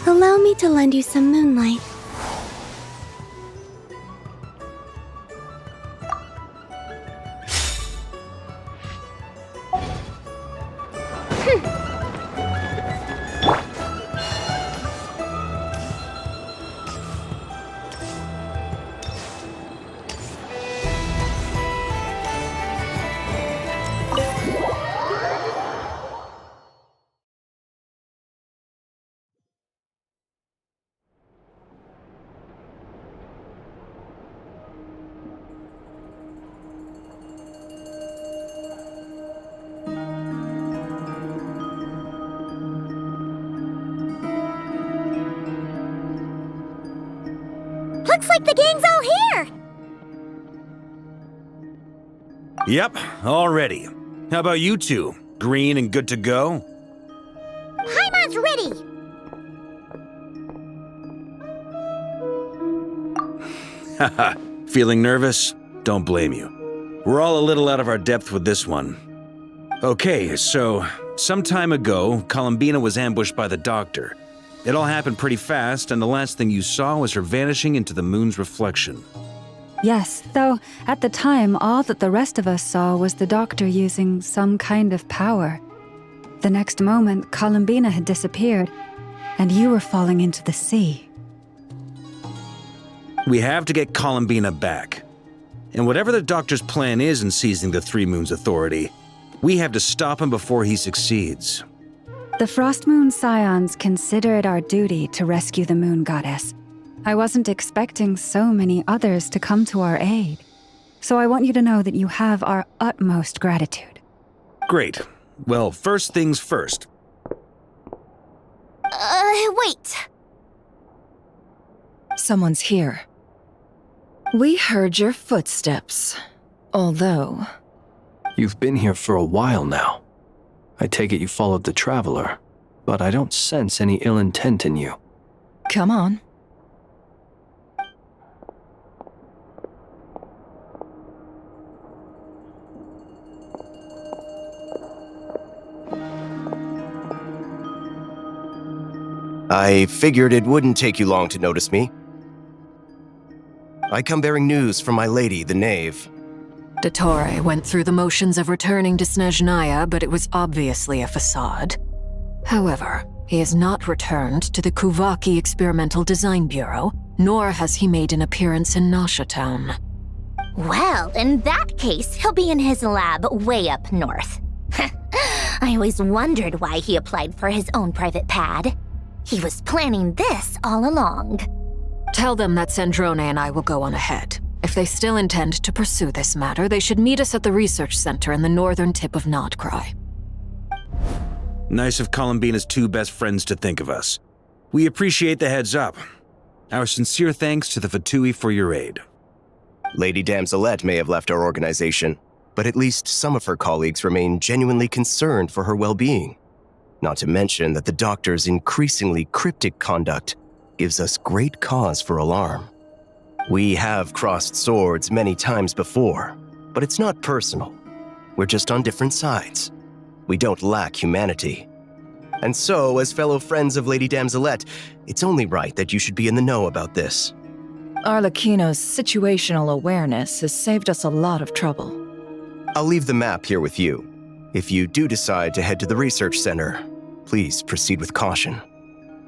Allow me to lend you some moonlight. Looks like the gang's all here! Yep, all ready. How about you two? Green and good to go? Paimon's ready! Haha, feeling nervous? Don't blame you. We're all a little out of our depth with this one. Okay, so, some time ago, Columbina was ambushed by the Doctor. It all happened pretty fast, and the last thing you saw was her vanishing into the moon's reflection. Yes, though at the time, all that the rest of us saw was the Doctor using some kind of power. The next moment, Columbina had disappeared, and you were falling into the sea. We have to get Columbina back. And whatever the Doctor's plan is in seizing the Three Moons Authority, we have to stop him before he succeeds. The Frost Moon Scions consider it our duty to rescue the Moon Goddess. I wasn't expecting so many others to come to our aid. So I want you to know that you have our utmost gratitude. Great. Well, first things first. Wait. Someone's here. We heard your footsteps. Although... You've been here for a while now. I take it you followed the Traveler, but I don't sense any ill intent in you. Come on. I figured it wouldn't take you long to notice me. I come bearing news from my lady, the Knave. Dottore went through the motions of returning to Snezhnaya, but it was obviously a facade. However, he has not returned to the Kuvaki Experimental Design Bureau, nor has he made an appearance in Nasha Town. Well, in that case, he'll be in his lab way up north. I always wondered why he applied for his own private pad. He was planning this all along. Tell them that Sandrone and I will go on ahead. If they still intend to pursue this matter, they should meet us at the research center in the northern tip of Nod-Krai. Nice of Columbina's two best friends to think of us. We appreciate the heads up. Our sincere thanks to the Fatui for your aid. Lady Damselette may have left our organization, but at least some of her colleagues remain genuinely concerned for her well-being. Not to mention that the Doctor's increasingly cryptic conduct gives us great cause for alarm. We have crossed swords many times before, but it's not personal. We're just on different sides. We don't lack humanity. And so, as fellow friends of Lady Damselette, it's only right that you should be in the know about this. Arlecchino's situational awareness has saved us a lot of trouble. I'll leave the map here with you. If you do decide to head to the research center, please proceed with caution.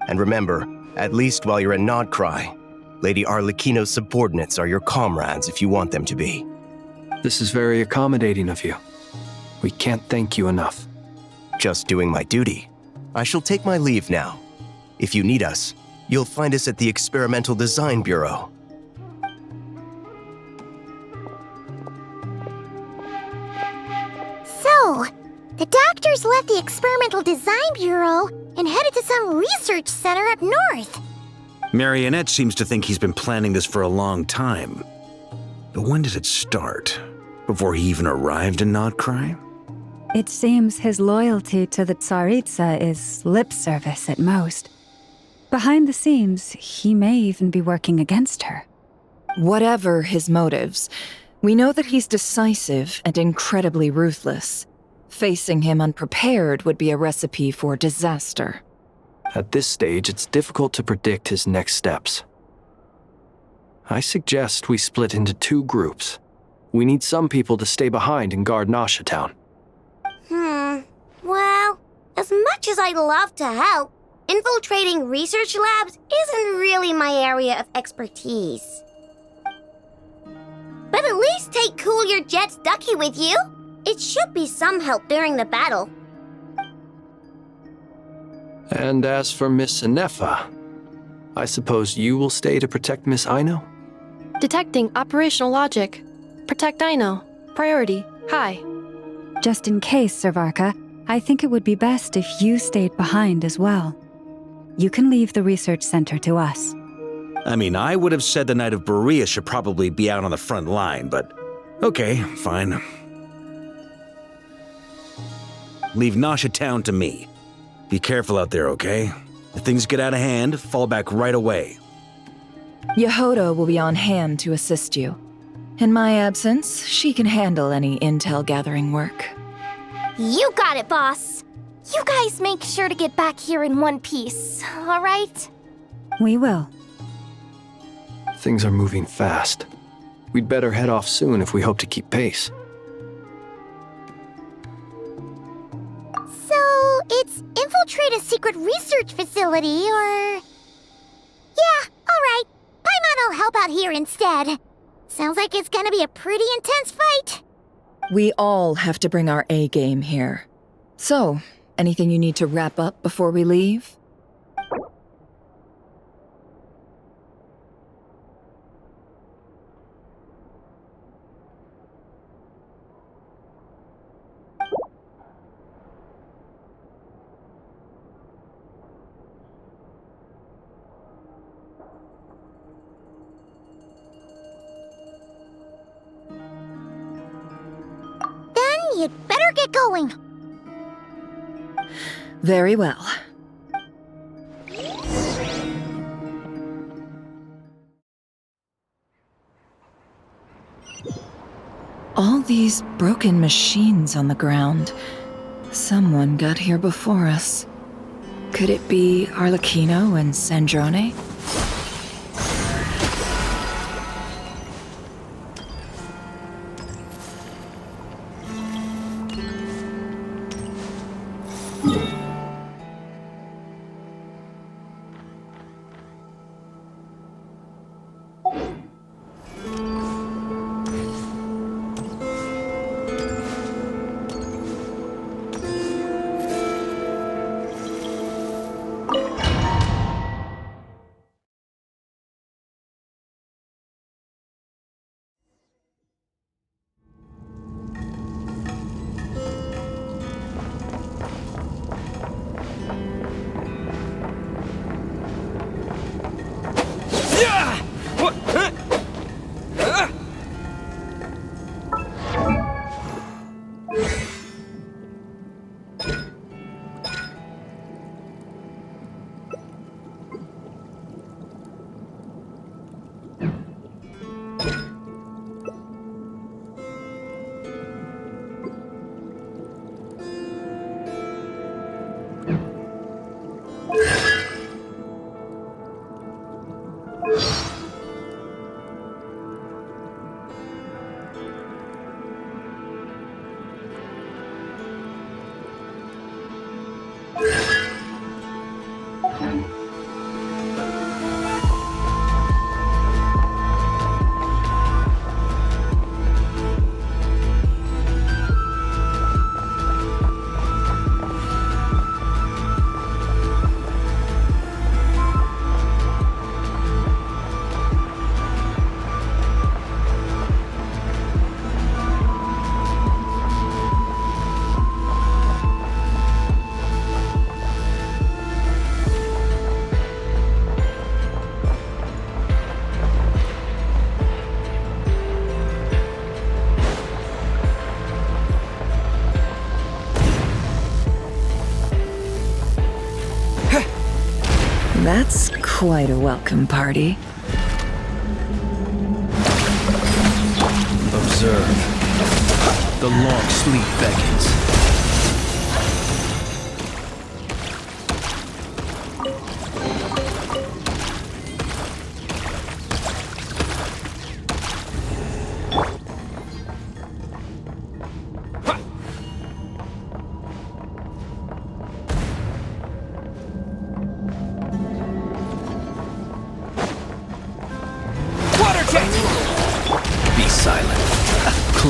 And remember, at least while you're in Nod-Krai, Lady Arlecchino's subordinates are your comrades if you want them to be. This is very accommodating of you. We can't thank you enough. Just doing my duty. I shall take my leave now. If you need us, you'll find us at the Experimental Design Bureau. So, the Doctors left the Experimental Design Bureau and headed to some research center up north. Marionette seems to think he's been planning this for a long time. But when did it start? Before he even arrived in Nod-Krai? It seems his loyalty to the Tsaritsa is lip service at most. Behind the scenes, he may even be working against her. Whatever his motives, we know that he's decisive and incredibly ruthless. Facing him unprepared would be a recipe for disaster. At this stage, it's difficult to predict his next steps. I suggest we split into 2 groups. We need some people to stay behind and guard Nasha Town. Well, as much as I'd love to help, infiltrating research labs isn't really my area of expertise. But at least take Cool Your Jet's Ducky with you. It should be some help during the battle. And as for Miss Anefa, I suppose you will stay to protect Miss Aino? Detecting operational logic. Protect Aino. Priority. High. Just in case, Servarka, I think it would be best if you stayed behind as well. You can leave the research center to us. I mean, I would have said the Knight of Berea should probably be out on the front line, but okay, fine. Leave Nasha Town to me. Be careful out there, okay? If things get out of hand, fall back right away. Yehoda will be on hand to assist you. In my absence, she can handle any intel gathering work. You got it, boss. You guys make sure to get back here in one piece, all right? We will. Things are moving fast. We'd better head off soon if we hope to keep pace. So, it's infiltrate a secret research facility, or... Yeah, alright. Paimon will help out here instead. Sounds like it's gonna be a pretty intense fight. We all have to bring our A game here. So, anything you need to wrap up before we leave? You'd better get going. Very well. All these broken machines on the ground. Someone got here before us. Could it be Arlecchino and Sandrone? That's quite a welcome party. Observe. The long sleep beckons.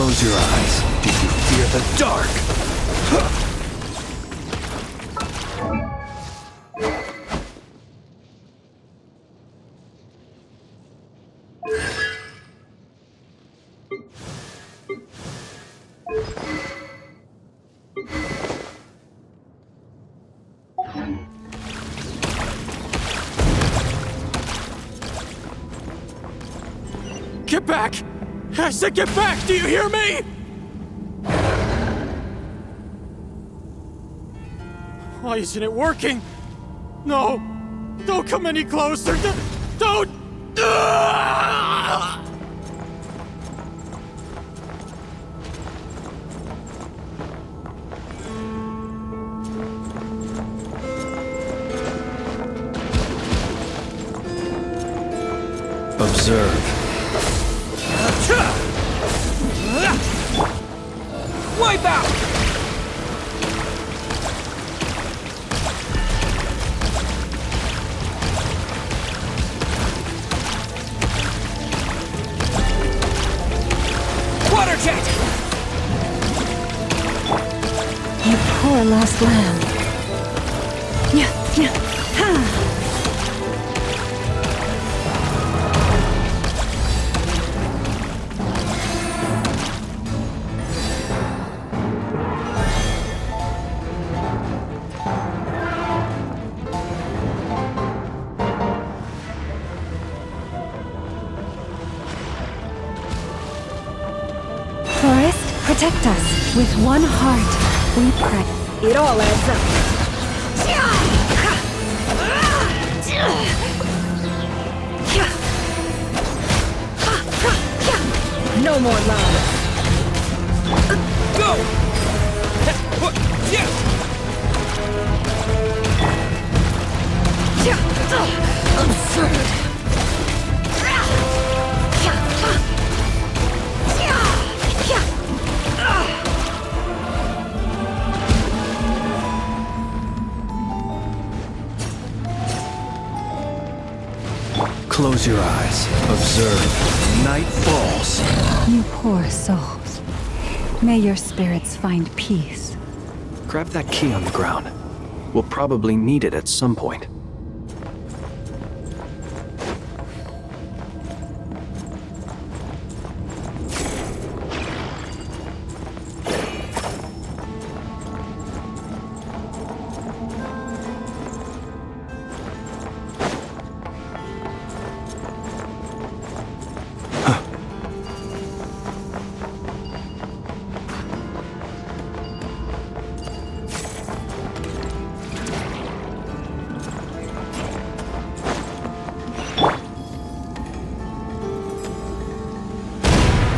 Close your eyes. Do you fear the dark? Get back! I said get back! Do you hear me? Why isn't it working? No! Don't come any closer! Don't! Ah! Observe. Wipe out! Water jet! You poor lost lamb. Yeah, yeah, ha! Protect us. With one heart, we pray. It all adds up. No more love. Go! Absurd. Close your eyes. Observe. Night falls. You poor souls. May your spirits find peace. Grab that key on the ground. We'll probably need it at some point.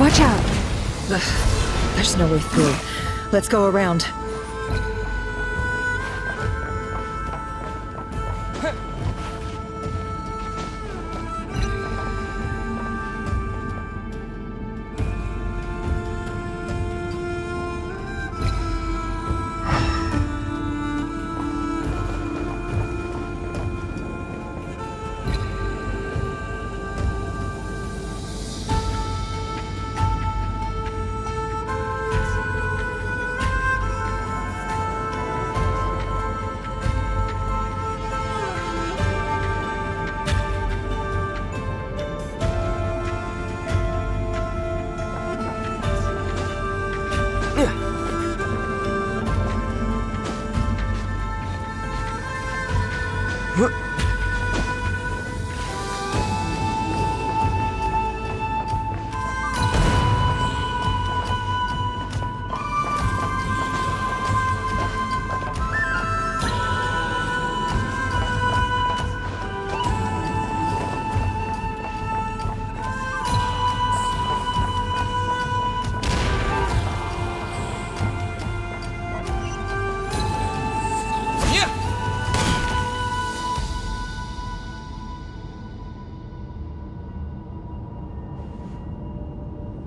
Watch out! Ugh, there's no way through. Let's go around.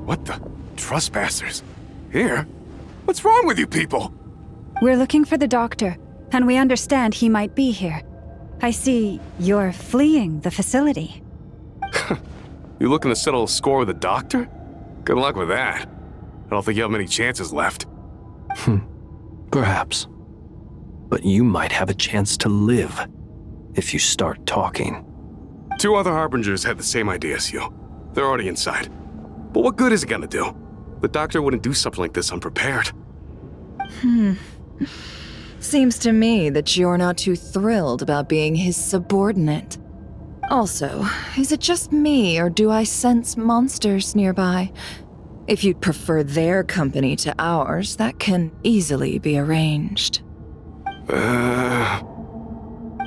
What the? Trespassers? Here? What's wrong with you people? We're looking for the doctor, and we understand he might be here. I see you're fleeing the facility. You looking to settle a score with the doctor? Good luck with that. don't think you have many chances left. Perhaps. But you might have a chance to live if you start talking. 2 other Harbingers had the same idea as you. They're already inside. But what good is it gonna do? The doctor wouldn't do something like this unprepared. Seems to me that you're not too thrilled about being his subordinate. Also, is it just me, or do I sense monsters nearby? If you'd prefer their company to ours, that can easily be arranged.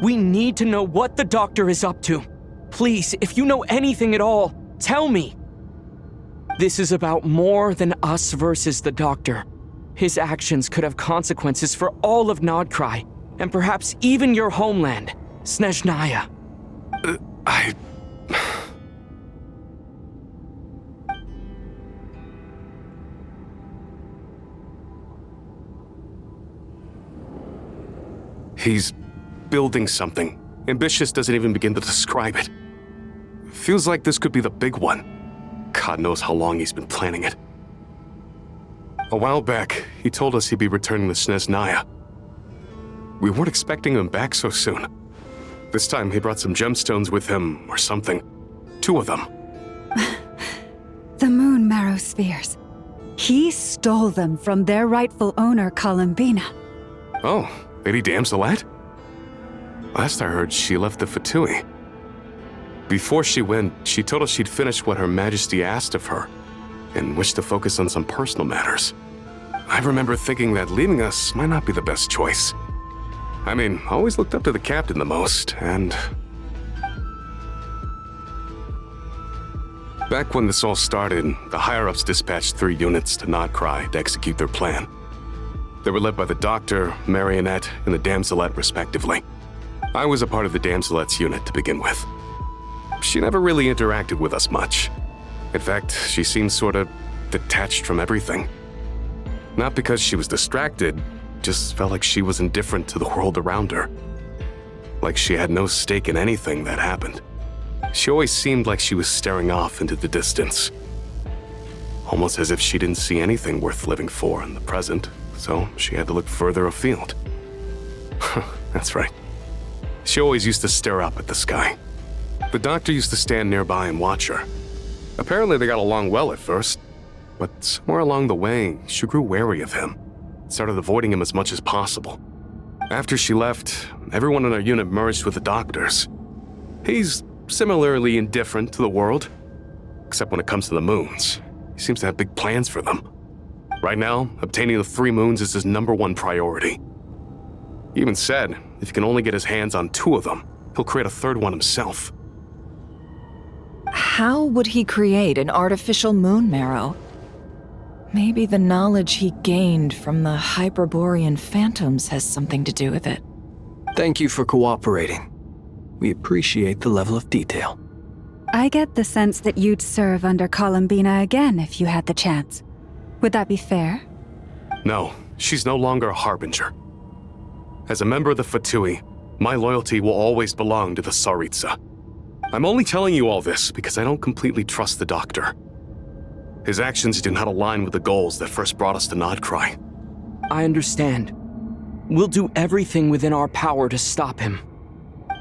We need to know what the doctor is up to. Please, if you know anything at all, tell me. This is about more than us versus the doctor. His actions could have consequences for all of Nod-Krai, and perhaps even your homeland, Snezhnaya. He's building something. Ambitious doesn't even begin to describe it. Feels like this could be the big one. God knows how long he's been planning it. A while back, he told us he'd be returning to Snezhnaya. We weren't expecting him back so soon. This time he brought some gemstones with him, or something. 2 of them. The moon marrow spheres. He stole them from their rightful owner, Columbina. Oh, Lady Damselet? Last I heard, she left the Fatui. Before she went, she told us she'd finished what Her Majesty asked of her, and wished to focus on some personal matters. I remember thinking that leaving us might not be the best choice. I mean, I always looked up to the captain the most, and... Back when this all started, the higher-ups dispatched 3 units to Nod-Krai to execute their plan. They were led by the Doctor, Marionette, and the Damselet, respectively. I was a part of the Damselet's unit to begin with. She never really interacted with us much. In fact, she seemed sort of detached from everything. Not because she was distracted, just felt like she was indifferent to the world around her. Like she had no stake in anything that happened. She always seemed like she was staring off into the distance. Almost as if she didn't see anything worth living for in the present, so she had to look further afield. That's right. She always used to stare up at the sky. The doctor used to stand nearby and watch her. Apparently they got along well at first, but somewhere along the way, she grew wary of him, started avoiding him as much as possible. After she left, everyone in our unit merged with the doctors. He's similarly indifferent to the world, except when it comes to the moons. He seems to have big plans for them. Right now, obtaining the 3 moons is his #1 priority. He even said if he can only get his hands on 2 of them, he'll create a 3rd one himself. How would he create an artificial moon marrow? Maybe the knowledge he gained from the Hyperborean phantoms has something to do with it. Thank you for cooperating. We appreciate the level of detail. I get the sense that you'd serve under Columbina again if you had the chance. Would that be fair? No, she's no longer a Harbinger. As a member of the Fatui, my loyalty will always belong to the Tsaritsa. I'm only telling you all this because I don't completely trust the Doctor. His actions do not align with the goals that first brought us to Nod-Krai. I understand. We'll do everything within our power to stop him.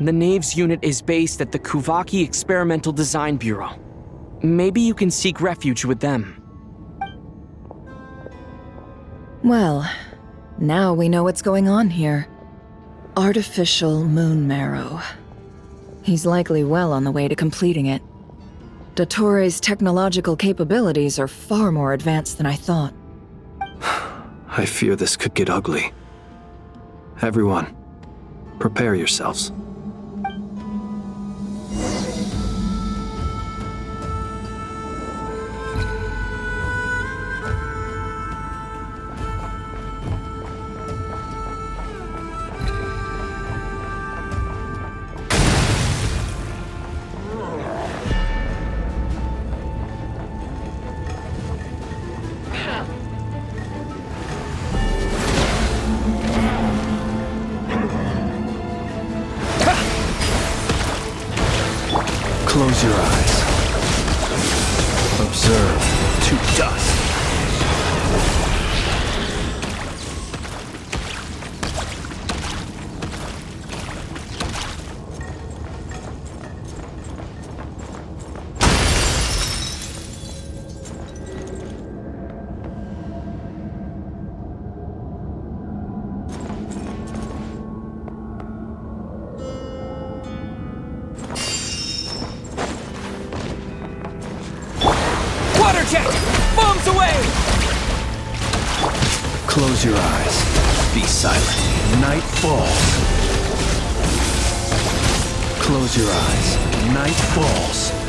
The Knaves unit is based at the Kuvaki Experimental Design Bureau. Maybe you can seek refuge with them. Well, now we know what's going on here. Artificial moon marrow. He's likely well on the way to completing it. Dottore's technological capabilities are far more advanced than I thought. I fear this could get ugly. Everyone, prepare yourselves. Close your eyes. Observe to dust. jet! Bombs away! Close your eyes. Be silent. Night falls. Close your eyes. Night falls.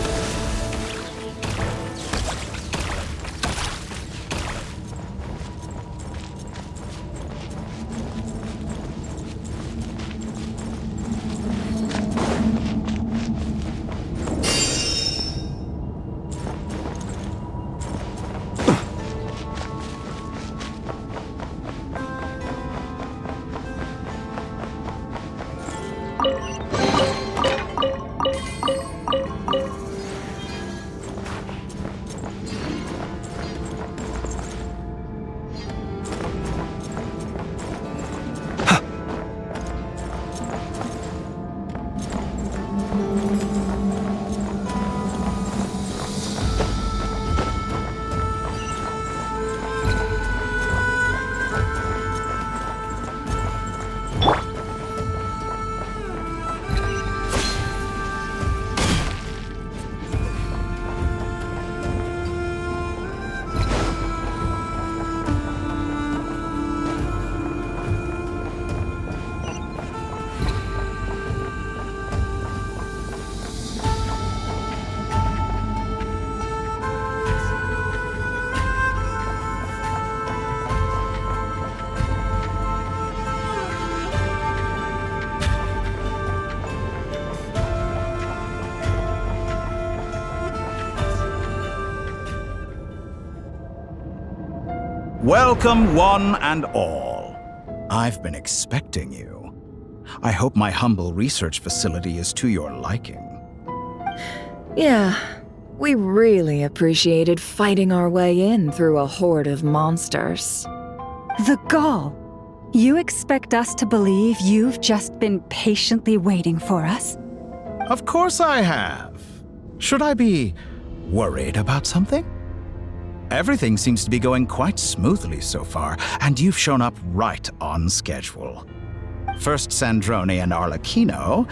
Welcome, one and all. I've been expecting you. I hope my humble research facility is to your liking. Yeah, we really appreciated fighting our way in through a horde of monsters. The gall! You expect us to believe you've just been patiently waiting for us? Of course I have. Should I be worried about something? Everything seems to be going quite smoothly so far, and you've shown up right on schedule. First Sandrone and Arlecchino,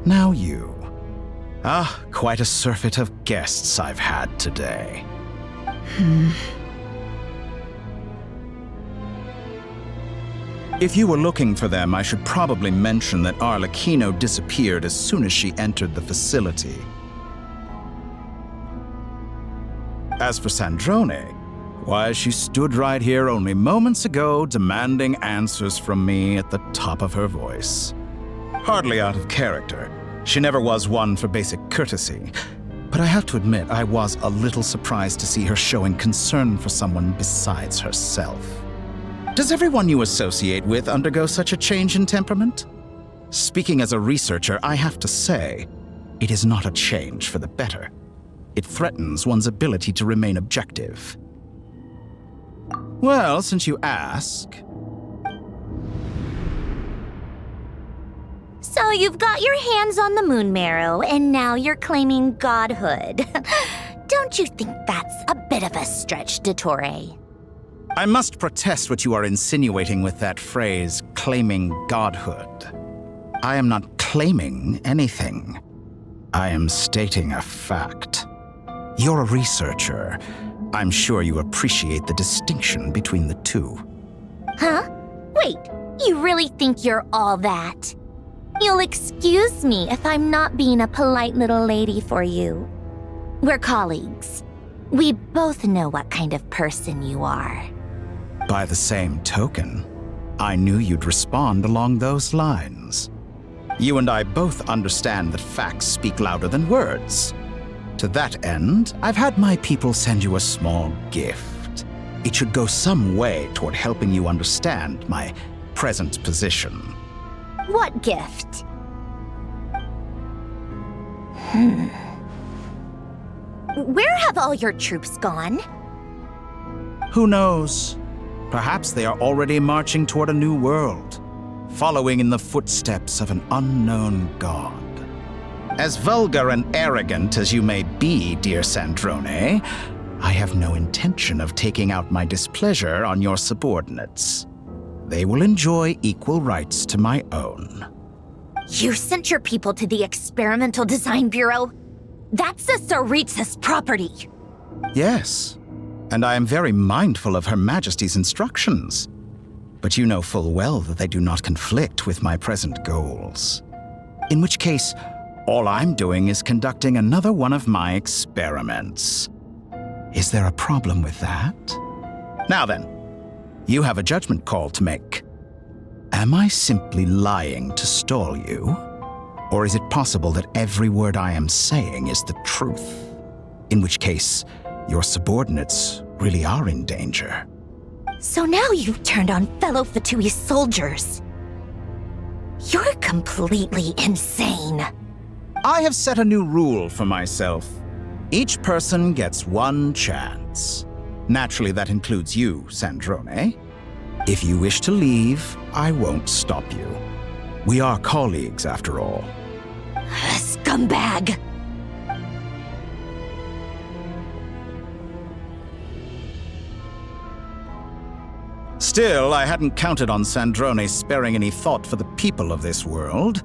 now you. Ah, quite a surfeit of guests I've had today. If you were looking for them, I should probably mention that Arlecchino disappeared as soon as she entered the facility. As for Sandrone, why, she stood right here only moments ago demanding answers from me at the top of her voice. Hardly out of character. She never was one for basic courtesy. But I have to admit, I was a little surprised to see her showing concern for someone besides herself. Does everyone you associate with undergo such a change in temperament? Speaking as a researcher, I have to say, it is not a change for the better. It threatens one's ability to remain objective. Well, since you ask... So you've got your hands on the moon marrow, and now you're claiming godhood. Don't you think that's a bit of a stretch, Dottore? I must protest what you are insinuating with that phrase, claiming godhood. I am not claiming anything. I am stating a fact. You're a researcher. I'm sure you appreciate the distinction between the two. Huh? Wait, you really think you're all that? You'll excuse me if I'm not being a polite little lady for you. We're colleagues. We both know what kind of person you are. By the same token, I knew you'd respond along those lines. You and I both understand that facts speak louder than words. To that end, I've had my people send you a small gift. It should go some way toward helping you understand my present position. What gift? Where have all your troops gone? Who knows? Perhaps they are already marching toward a new world, following in the footsteps of an unknown god. As vulgar and arrogant as you may be, dear Sandrone, I have no intention of taking out my displeasure on your subordinates. They will enjoy equal rights to my own. You sent your people to the Experimental Design Bureau? That's a Tsaritsa's property. Yes, and I am very mindful of Her Majesty's instructions. But you know full well that they do not conflict with my present goals. In which case, all I'm doing is conducting another one of my experiments. Is there a problem with that? Now then, you have a judgment call to make. Am I simply lying to stall you? Or is it possible that every word I am saying is the truth? In which case, your subordinates really are in danger. So now you've turned on fellow Fatui soldiers. You're completely insane. I have set a new rule for myself. Each person gets one chance. Naturally, that includes you, Sandrone. If you wish to leave, I won't stop you. We are colleagues, after all. Scumbag! Still, I hadn't counted on Sandrone sparing any thought for the people of this world.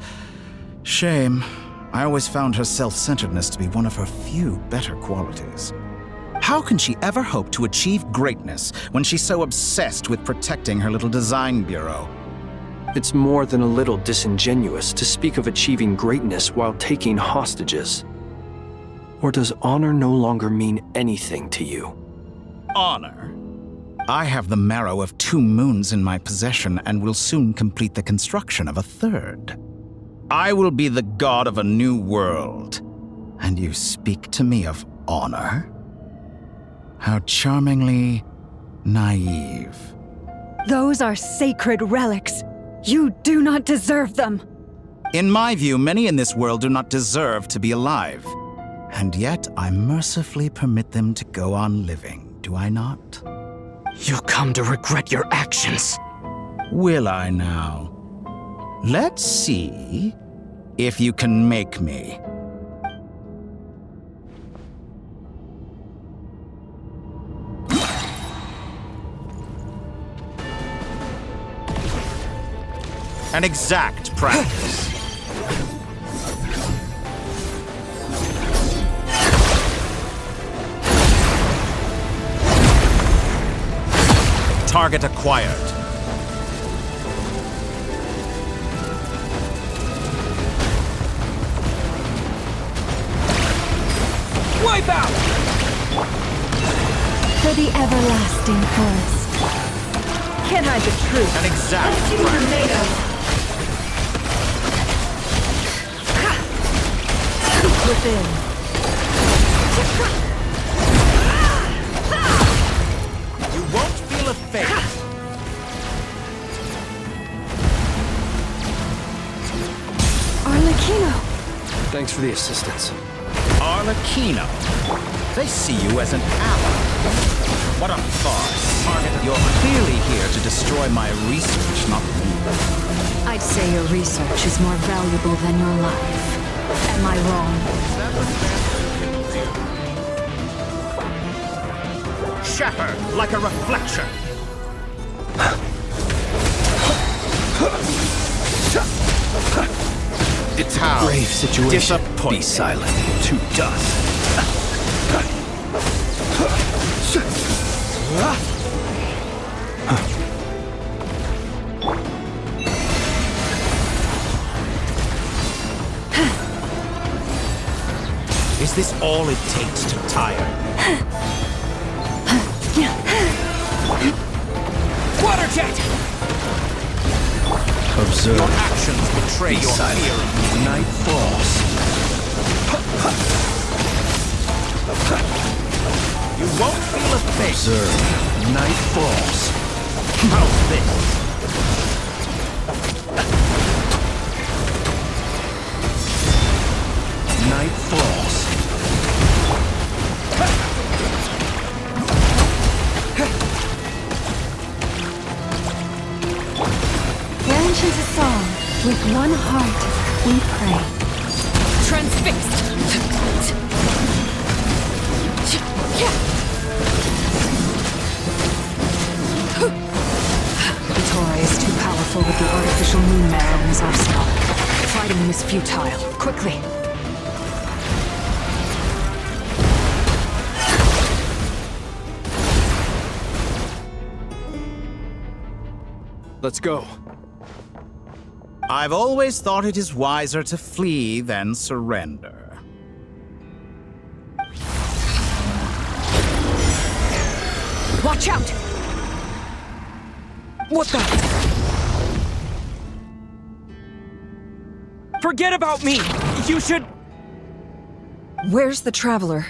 Shame. I always found her self-centeredness to be one of her few better qualities. How can she ever hope to achieve greatness when she's so obsessed with protecting her little design bureau? It's more than a little disingenuous to speak of achieving greatness while taking hostages. Or does honor no longer mean anything to you? Honor? I have the marrow of 2 moons in my possession and will soon complete the construction of a 3rd. I will be the god of a new world. And you speak to me of honor? How charmingly naive. Those are sacred relics. You do not deserve them. In my view, many in this world do not deserve to be alive. And yet, I mercifully permit them to go on living, do I not? You'll come to regret your actions. Will I now? Let's see if you can make me. An exact practice. Target acquired. Wipe out! For the everlasting forest. Can't hide the truth. An exact practice. Within. You won't feel a fate. Arlecchino! Thanks for the assistance. Arlecchino. They see you as an ally. What a farce. You're clearly here to destroy my research, not me. I'd say your research is more valuable than your life. Am I wrong? Shatter like a reflection. It's a grave situation. Be silent. To dust. Is this all it takes to tire? Water jet! Observe. Your actions betray your fear. Night falls. You won't feel a thing. Observe. Night falls. How's this? Night falls. Branches a song. With one heart, we pray. Transfixed! Vitora is too powerful with the artificial moon marrow in his arsenal. Fighting him is futile. Quickly! Let's go. I've always thought it is wiser to flee than surrender. Watch out! What the? Forget about me! You should... Where's the Traveler?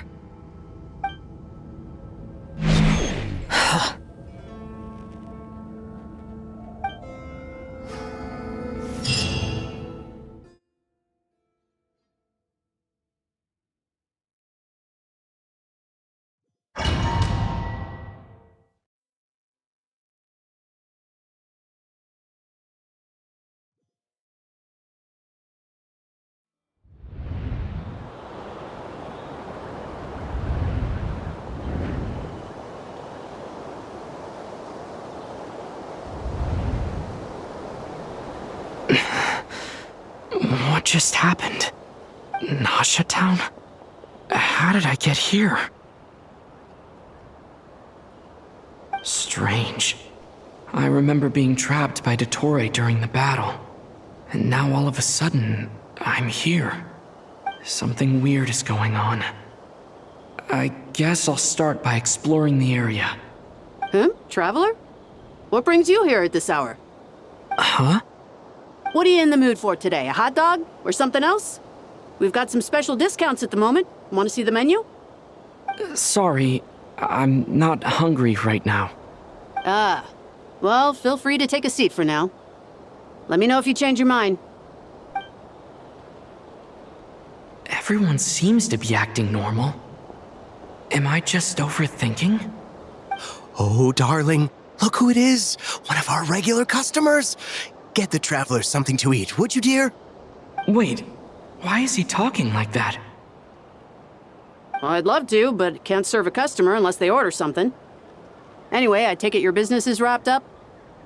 What just happened? Nasha Town? How did I get here? Strange. I remember being trapped by Dottore during the battle. And now all of a sudden, I'm here. Something weird is going on. I guess I'll start by exploring the area. Traveler? What brings you here at this hour? Huh? What are you in the mood for today? A hot dog? Or something else? We've got some special discounts at the moment. Want to see the menu? Sorry, I'm not hungry right now. Ah. Well, feel free to take a seat for now. Let me know if you change your mind. Everyone seems to be acting normal. Am I just overthinking? Oh, darling, look who it is. One of our regular customers. Get the Traveler something to eat, would you, dear? Wait, why is he talking like that? Well, I'd love to, but can't serve a customer unless they order something. Anyway, I take it your business is wrapped up?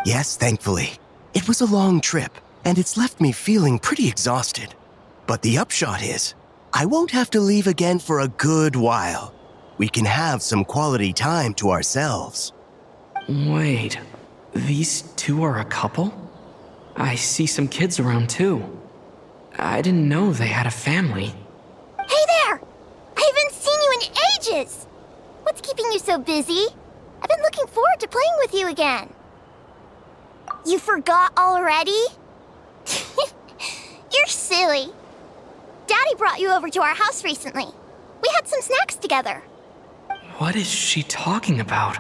Yes, thankfully. It was a long trip, and it's left me feeling pretty exhausted. But the upshot is, I won't have to leave again for a good while. We can have some quality time to ourselves. Wait, these two are a couple? I see some kids around too. I didn't know they had a family. Hey there! I haven't seen you in ages! What's keeping you so busy? I've been looking forward to playing with you again. You forgot already? You're silly. Daddy brought you over to our house recently. We had some snacks together. What is she talking about?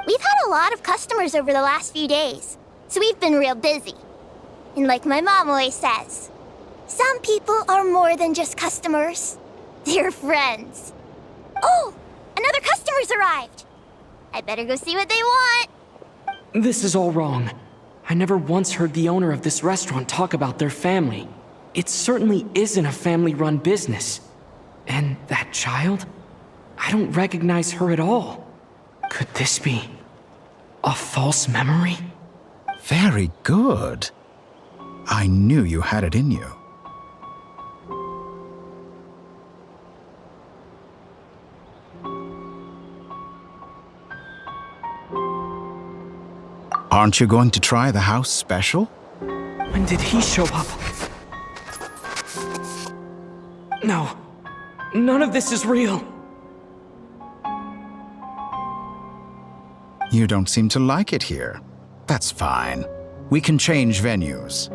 We've had a lot of customers over the last few days, so we've been real busy. And like my mom always says, some people are more than just customers. They're friends. Oh, another customer's arrived. I better go see what they want. This is all wrong. I never once heard the owner of this restaurant talk about their family. It certainly isn't a family-run business. And that child? I don't recognize her at all. Could this be a false memory? Very good. I knew you had it in you. Aren't you going to try the house special? When did he show up? No. None of this is real. You don't seem to like it here. That's fine. We can change venues.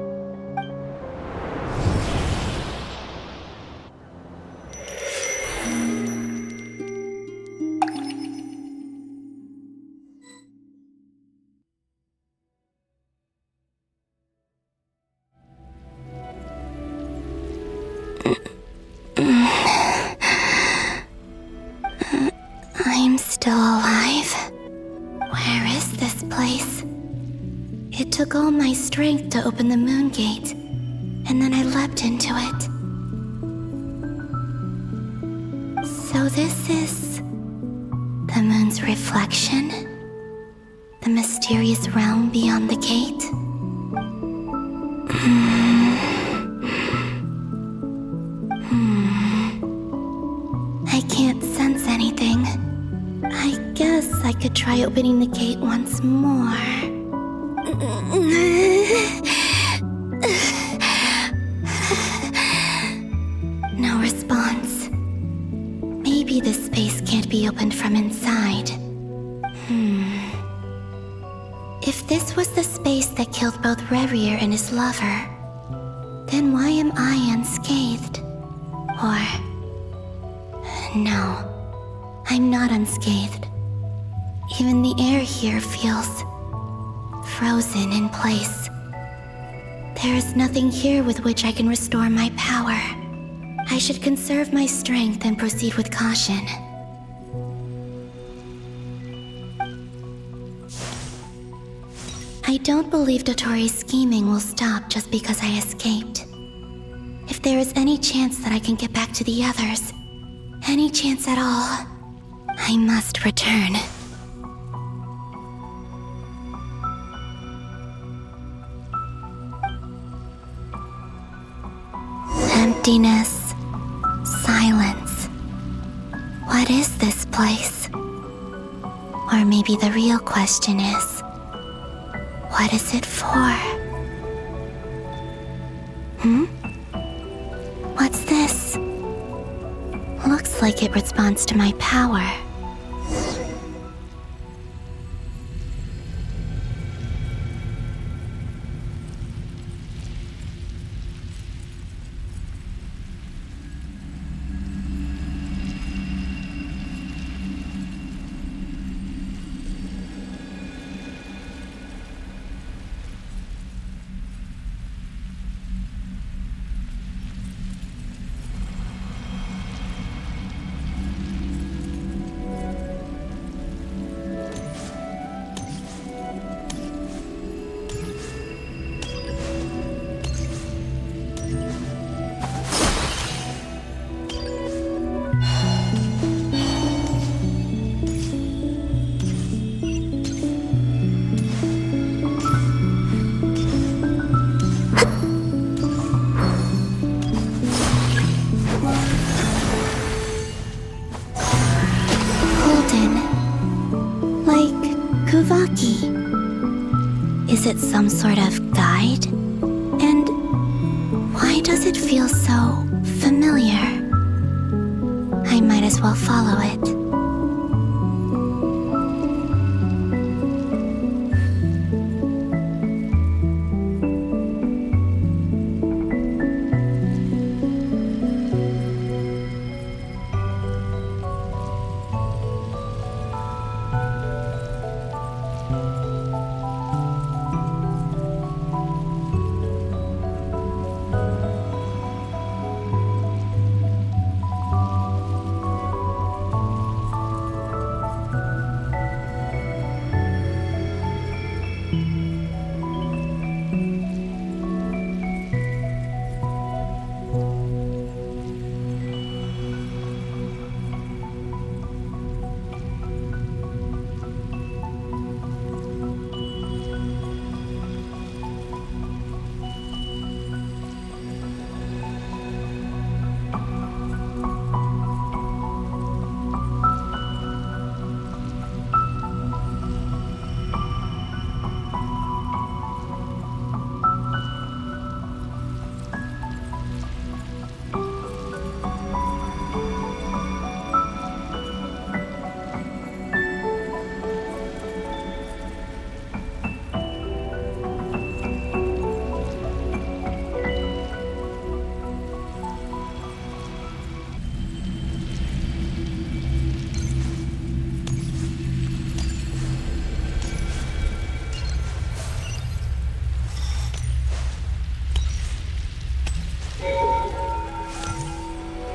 I'm still alive. Where is this place? It took all my strength to open the moon gate, and then I leapt into it. So this is the moon's reflection? The mysterious realm beyond the gate? I can't sense anything. I guess I could try opening the gate once more. opened from inside. If this was the space that killed both Revier and his lover, then why am I unscathed? Or... no, I'm not unscathed. Even the air here feels... frozen in place. There is nothing here with which I can restore my power. I should conserve my strength and proceed with caution. I don't believe Dotori's scheming will stop just because I escaped. If there is any chance that I can get back to the others, any chance at all, I must return. Emptiness, silence. What is this place? Or maybe the real question is, what is it for? What's this? Looks like it responds to my power. Is it some sort of guide? And why does it feel so familiar? I might as well follow it.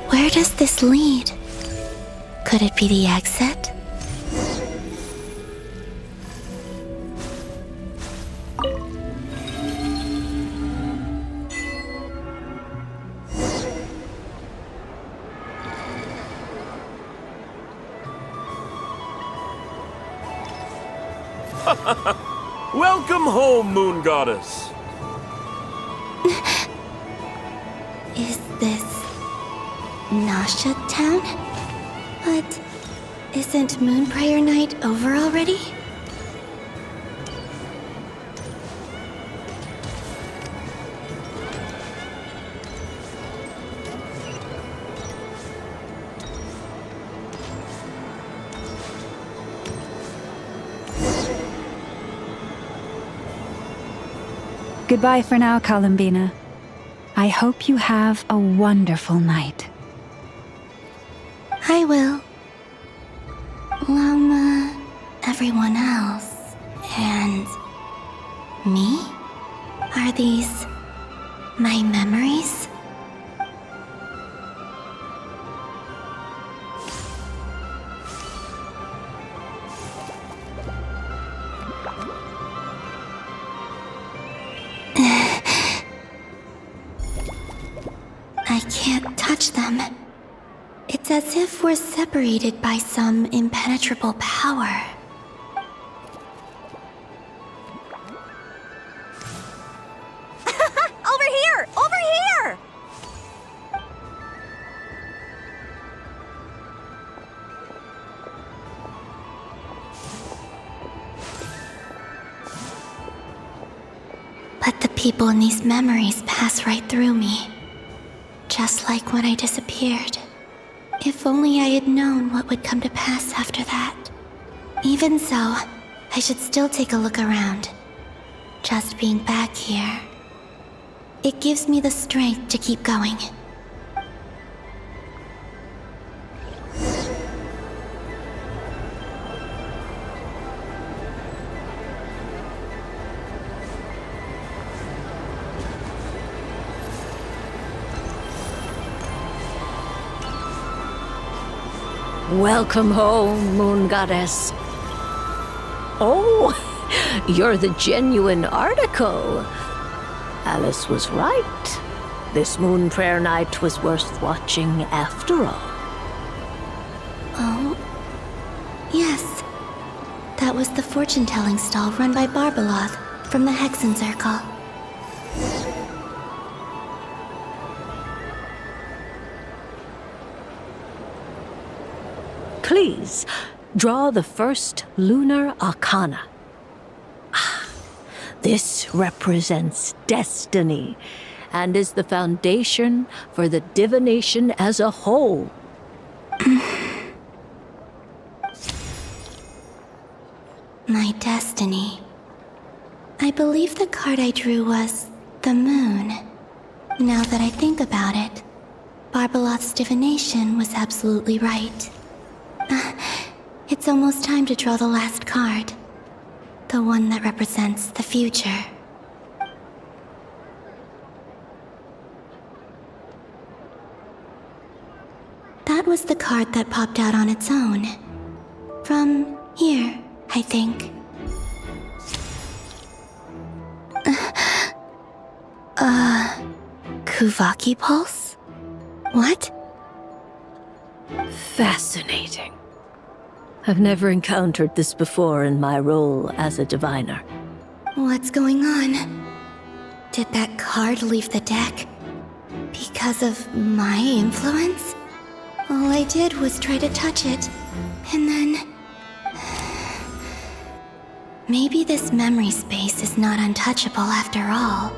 Where does this lead? Could it be the exit? Welcome home, Moon Goddess. Is this Nasha Town? But isn't Moonbriar Night over already? Goodbye for now, Columbina. I hope you have a wonderful night. I will. Everyone else, and me? Are these my memories? I can't touch them. It's as if we're separated by some impenetrable power. Over here! Over here! But the people in these memories pass right through me. Just like when I disappeared. If only I had known what would come to pass after that. Even so, I should still take a look around. Just being back here, it gives me the strength to keep going. Welcome home, Moon Goddess. Oh, you're the genuine article. Alice was right. This moon prayer night was worth watching after all. Oh, yes. That was the fortune-telling stall run by Barbeloth from the Hexen Circle. Please, draw the first lunar arcana. This represents destiny and is the foundation for the divination as a whole. My destiny. I believe the card I drew was the moon. Now that I think about it, Barbeloth's divination was absolutely right. It's almost time to draw the last card. The one that represents the future. That was the card that popped out on its own. From here, I think. Kuvaki Pulse? What? Fascinating. I've never encountered this before in my role as a diviner. What's going on? Did that card leave the deck? Because of my influence? All I did was try to touch it, and then... Maybe this memory space is not untouchable after all.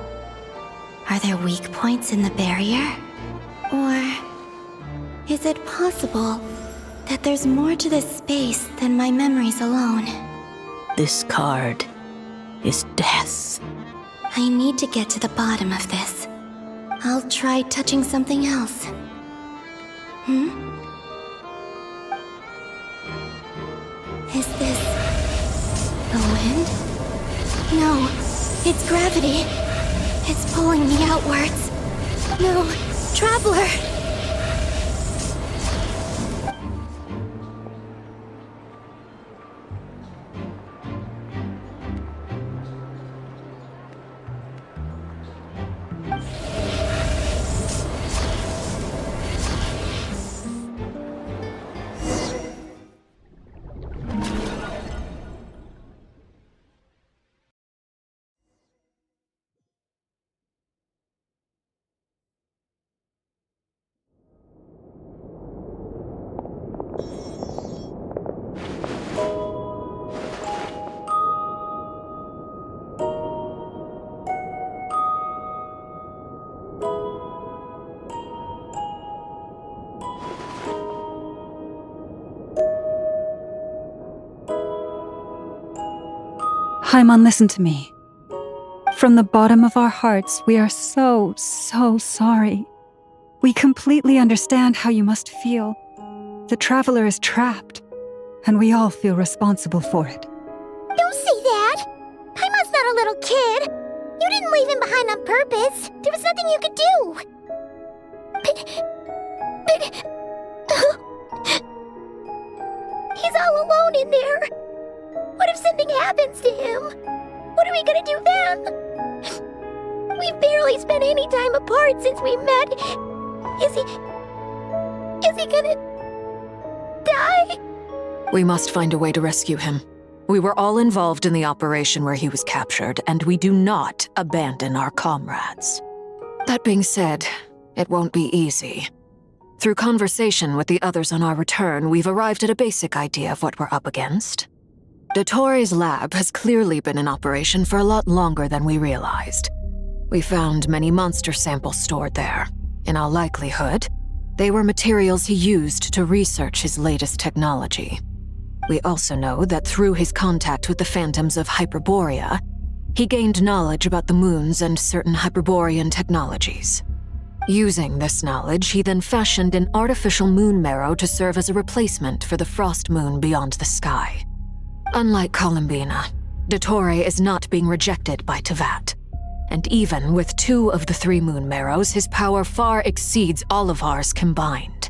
Are there weak points in the barrier? Or... is it possible that there's more to this space than my memories alone? This card is death. I need to get to the bottom of this. I'll try touching something else. Is this... the wind? No, it's gravity. It's pulling me outwards. No, Traveler! Haimon, listen to me. From the bottom of our hearts, we are so sorry. We completely understand how you must feel. The Traveler is trapped, and we all feel responsible for it. Don't say that! Paimon's not a little kid! You didn't leave him behind on purpose! There was nothing you could do! But... He's all alone in there! What if something happens to him? What are we gonna do then? We've barely spent any time apart since we met. Is he gonna... die? We must find a way to rescue him. We were all involved in the operation where he was captured, and we do not abandon our comrades. That being said, it won't be easy. Through conversation with the others on our return, we've arrived at a basic idea of what we're up against. Dottore's lab has clearly been in operation for a lot longer than we realized. We found many monster samples stored there. In all likelihood, they were materials he used to research his latest technology. We also know that through his contact with the phantoms of Hyperborea, he gained knowledge about the moons and certain Hyperborean technologies. Using this knowledge, he then fashioned an artificial moon marrow to serve as a replacement for the frost moon beyond the sky. Unlike Columbina, Dottore is not being rejected by Teyvat. And even with 2 of the 3 moon marrows, his power far exceeds all of ours combined.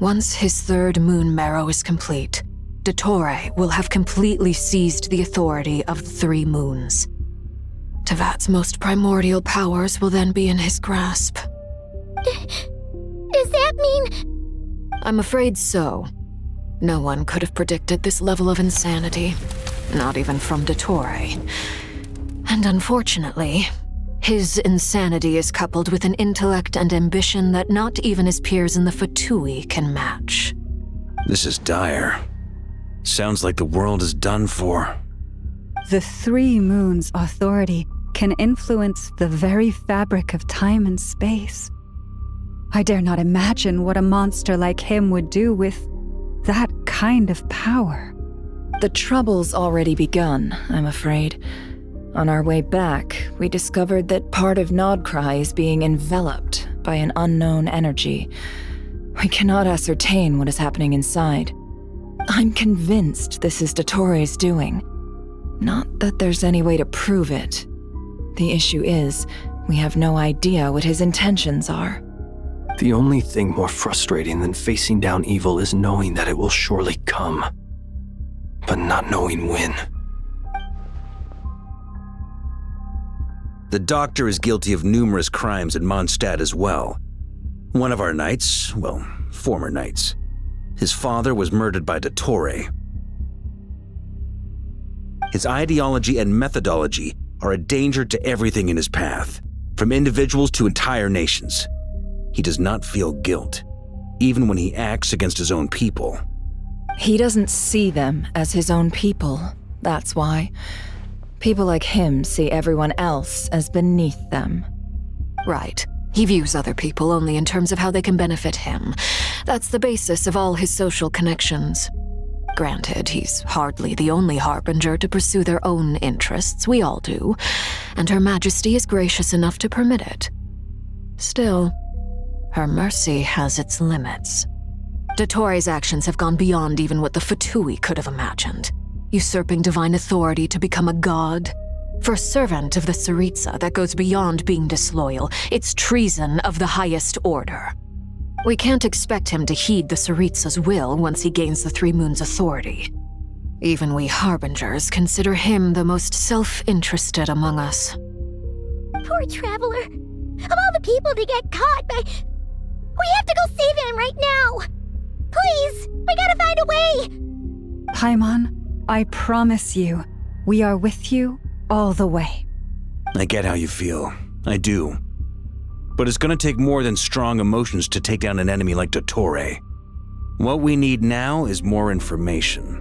Once his 3rd moon marrow is complete, Dottore will have completely seized the authority of the 3 moons. Teyvat's most primordial powers will then be in his grasp. Does that mean... I'm afraid so. No one could have predicted this level of insanity, not even from Dottore. And unfortunately, his insanity is coupled with an intellect and ambition that not even his peers in the Fatui can match. This is dire. Sounds like the world is done for. The 3 moons' authority can influence the very fabric of time and space. I dare not imagine what a monster like him would do with that kind of power. The trouble's already begun, I'm afraid. On our way back, we discovered that part of Nod-Krai is being enveloped by an unknown energy. We cannot ascertain what is happening inside. I'm convinced this is Dottore's doing. Not that there's any way to prove it. The issue is, we have no idea what his intentions are. The only thing more frustrating than facing down evil is knowing that it will surely come, but not knowing when. The Doctor is guilty of numerous crimes at Mondstadt as well. One of our knights, well, former knights, his father was murdered by Dottore. His ideology and methodology are a danger to everything in his path, from individuals to entire nations. He does not feel guilt, even when he acts against his own people. He doesn't see them as his own people, that's why. People like him see everyone else as beneath them. Right. He views other people only in terms of how they can benefit him. That's the basis of all his social connections. Granted, he's hardly the only harbinger to pursue their own interests. We all do. And Her Majesty is gracious enough to permit it. Still, her mercy has its limits. Dottore's actions have gone beyond even what the Fatui could have imagined. Usurping divine authority to become a god. For a servant of the Tsaritsa, that goes beyond being disloyal. It's treason of the highest order. We can't expect him to heed the Tsaritsa's will once he gains the 3 moons' authority. Even we harbingers consider him the most self-interested among us. Poor Traveler. Of all the people to get caught by... We have to go save him right now! Please! We gotta find a way! Paimon, I promise you, we are with you all the way. I get how you feel. I do. But it's gonna take more than strong emotions to take down an enemy like Dottore. What we need now is more information.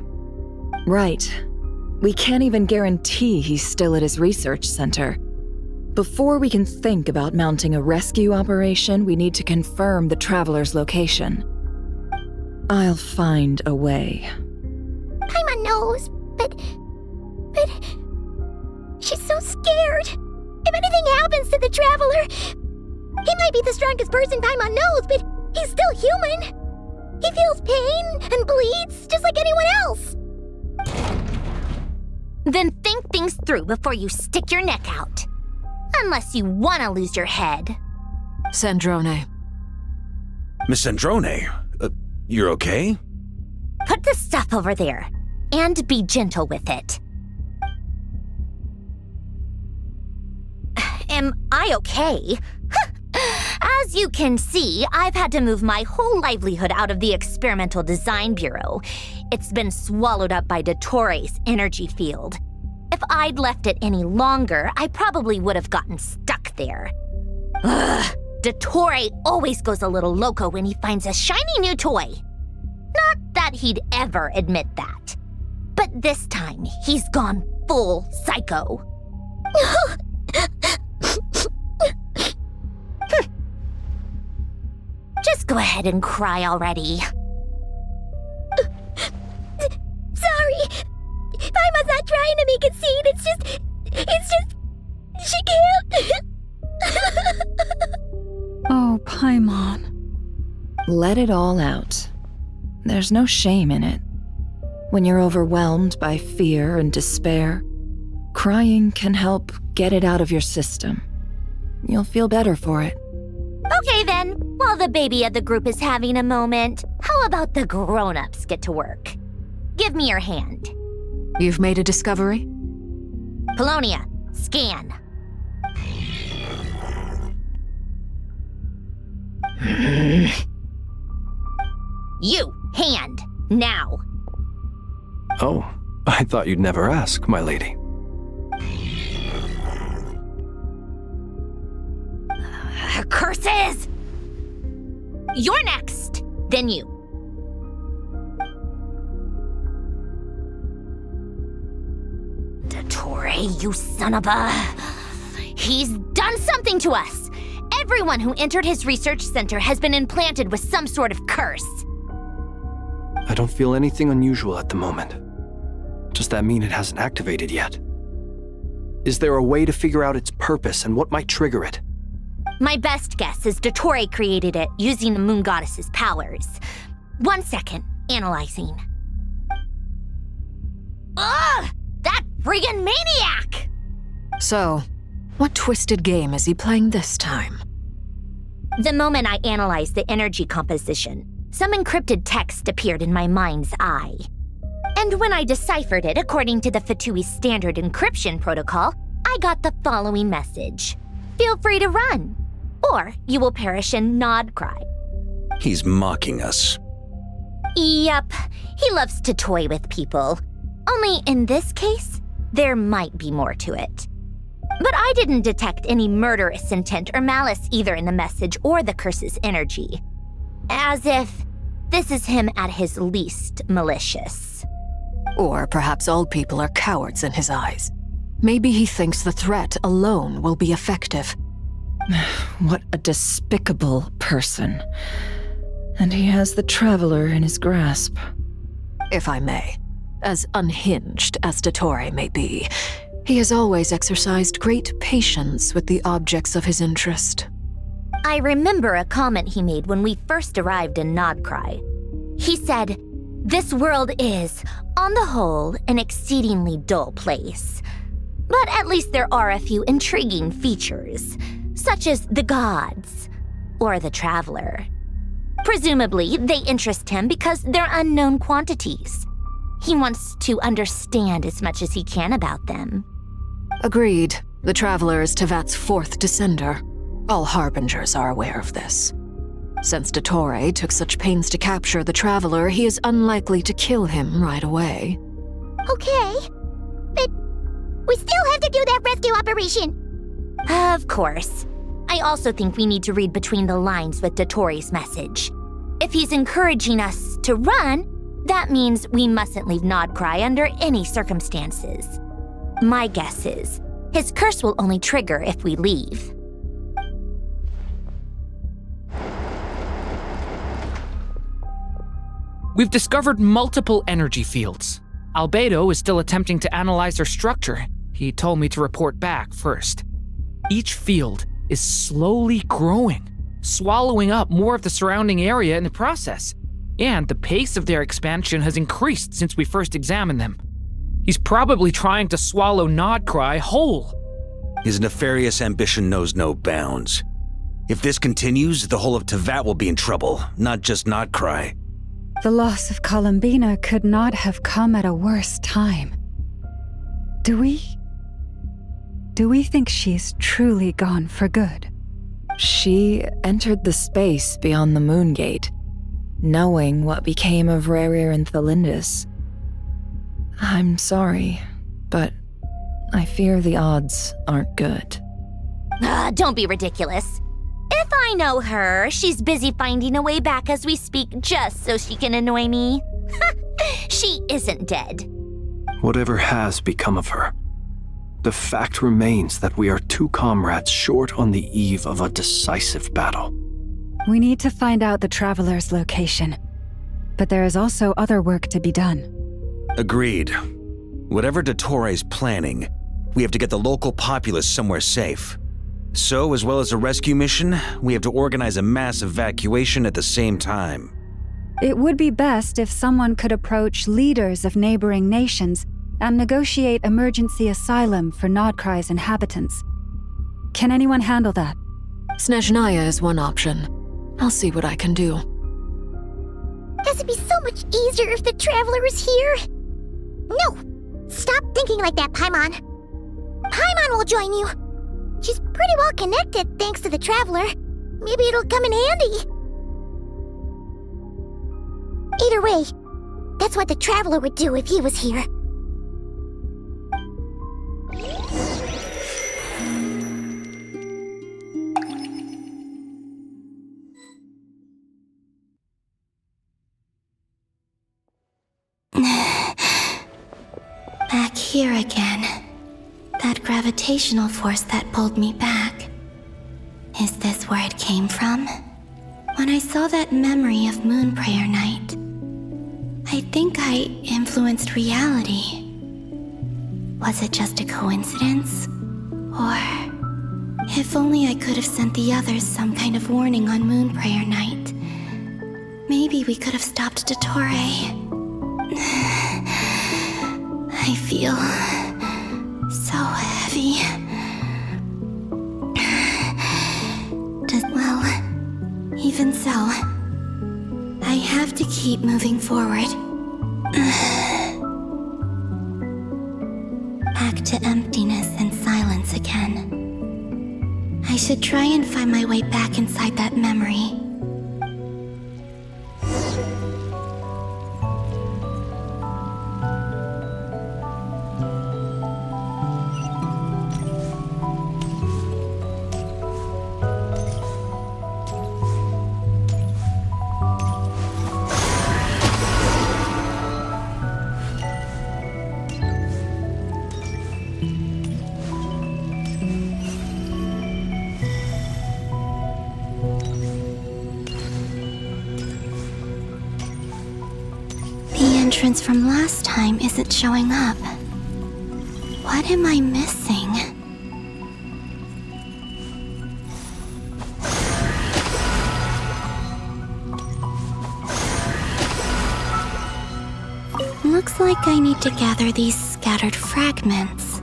Right. We can't even guarantee he's still at his research center. Before we can think about mounting a rescue operation, we need to confirm the Traveler's location. I'll find a way. Paimon knows, but... She's so scared. If anything happens to the Traveler, he might be the strongest person Paimon knows, but he's still human. He feels pain and bleeds just like anyone else. Then think things through before you stick your neck out. Unless you want to lose your head. Sandrone. Miss Sandrone, you're okay? Put the stuff over there, and be gentle with it. Am I okay? As you can see, I've had to move my whole livelihood out of the Experimental Design Bureau. It's been swallowed up by Dottore's energy field. If I'd left it any longer, I probably would have gotten stuck there. Ugh, Dottore always goes a little loco when he finds a shiny new toy. Not that he'd ever admit that. But this time, he's gone full psycho. Just go ahead and cry already. Sorry. Paimon's not trying to make it seem. It's just, she can't. Oh, Paimon. Let it all out. There's no shame in it. When you're overwhelmed by fear and despair, crying can help get it out of your system. You'll feel better for it. Okay then, while the baby of the group is having a moment, how about the grown-ups get to work? Give me your hand. You've made a discovery? Polonia, scan. You, hand, now. Oh, I thought you'd never ask, my lady. Curses! You're next, then you. Dottore, you son of a... He's done something to us! Everyone who entered his research center has been implanted with some sort of curse. I don't feel anything unusual at the moment. Does that mean it hasn't activated yet? Is there a way to figure out its purpose and what might trigger it? My best guess is Dottore created it using the Moon Goddess's powers. 1 second, analyzing. Ugh! That friggin' maniac! So, what twisted game is he playing this time? The moment I analyzed the energy composition, some encrypted text appeared in my mind's eye. And when I deciphered it according to the Fatui's standard encryption protocol, I got the following message. Feel free to run, or you will perish in Nod-Krai. He's mocking us. Yep, he loves to toy with people. Only in this case, there might be more to it. But I didn't detect any murderous intent or malice either in the message or the curse's energy. As if this is him at his least malicious. Or perhaps all people are cowards in his eyes. Maybe he thinks the threat alone will be effective. What a despicable person. And he has the Traveler in his grasp. If I may, as unhinged as Dottore may be, he has always exercised great patience with the objects of his interest. I remember a comment he made when we first arrived in Nod-Krai. He said, "This world is, on the whole, an exceedingly dull place. But at least there are a few intriguing features, such as the gods, or the Traveler. Presumably, they interest him because they're unknown quantities. He wants to understand as much as he can about them." Agreed. The Traveler is Tevat's fourth descender. All Harbingers are aware of this. Since Dottore took such pains to capture the Traveler, he is unlikely to kill him right away. Okay, but we still have to do that rescue operation. Of course. I also think we need to read between the lines with Dottore's message. If he's encouraging us to run, that means we mustn't leave Nod-Krai under any circumstances. My guess is, his curse will only trigger if we leave. We've discovered multiple energy fields. Albedo is still attempting to analyze their structure. He told me to report back first. Each field is slowly growing, swallowing up more of the surrounding area in the process. And the pace of their expansion has increased since we first examined them. He's probably trying to swallow Nod-Krai whole. His nefarious ambition knows no bounds. If this continues, the whole of Teyvat will be in trouble, not just Nod-Krai. The loss of Columbina could not have come at a worse time. Do we think she's truly gone for good? She entered the space beyond the Moon Gate, knowing what became of Rerir and Thelindis. I'm sorry, but I fear the odds aren't good. Don't be ridiculous. If I know her, she's busy finding a way back as we speak just so she can annoy me. She isn't dead. Whatever has become of her, the fact remains that we are two comrades short on the eve of a decisive battle. We need to find out the Traveler's location, but there is also other work to be done. Agreed. Whatever Dottore planning, we have to get the local populace somewhere safe. So, as well as a rescue mission, we have to organize a mass evacuation at the same time. It would be best if someone could approach leaders of neighboring nations and negotiate emergency asylum for Nod-Krai's inhabitants. Can anyone handle that? Snezhnaya is one option. I'll see what I can do. This would be so much easier if the Traveler was here. No! Stop thinking like that, Paimon. Paimon will join you. She's pretty well connected thanks to the Traveler. Maybe it'll come in handy. Either way, that's what the Traveler would do if he was here. Back here again. That gravitational force that pulled me back. Is this where it came from? When I saw that memory of Moon Prayer Night, I think I influenced reality. Was it just a coincidence? Or if only I could have sent the others some kind of warning on Moon Prayer Night. Maybe we could have stopped Dottore. I feel so heavy. Well, even so, I have to keep moving forward. Back to emptiness and silence again. I should try and find my way back inside that memory. Entrance from last time isn't showing up. What am I missing? Looks like I need to gather these scattered fragments.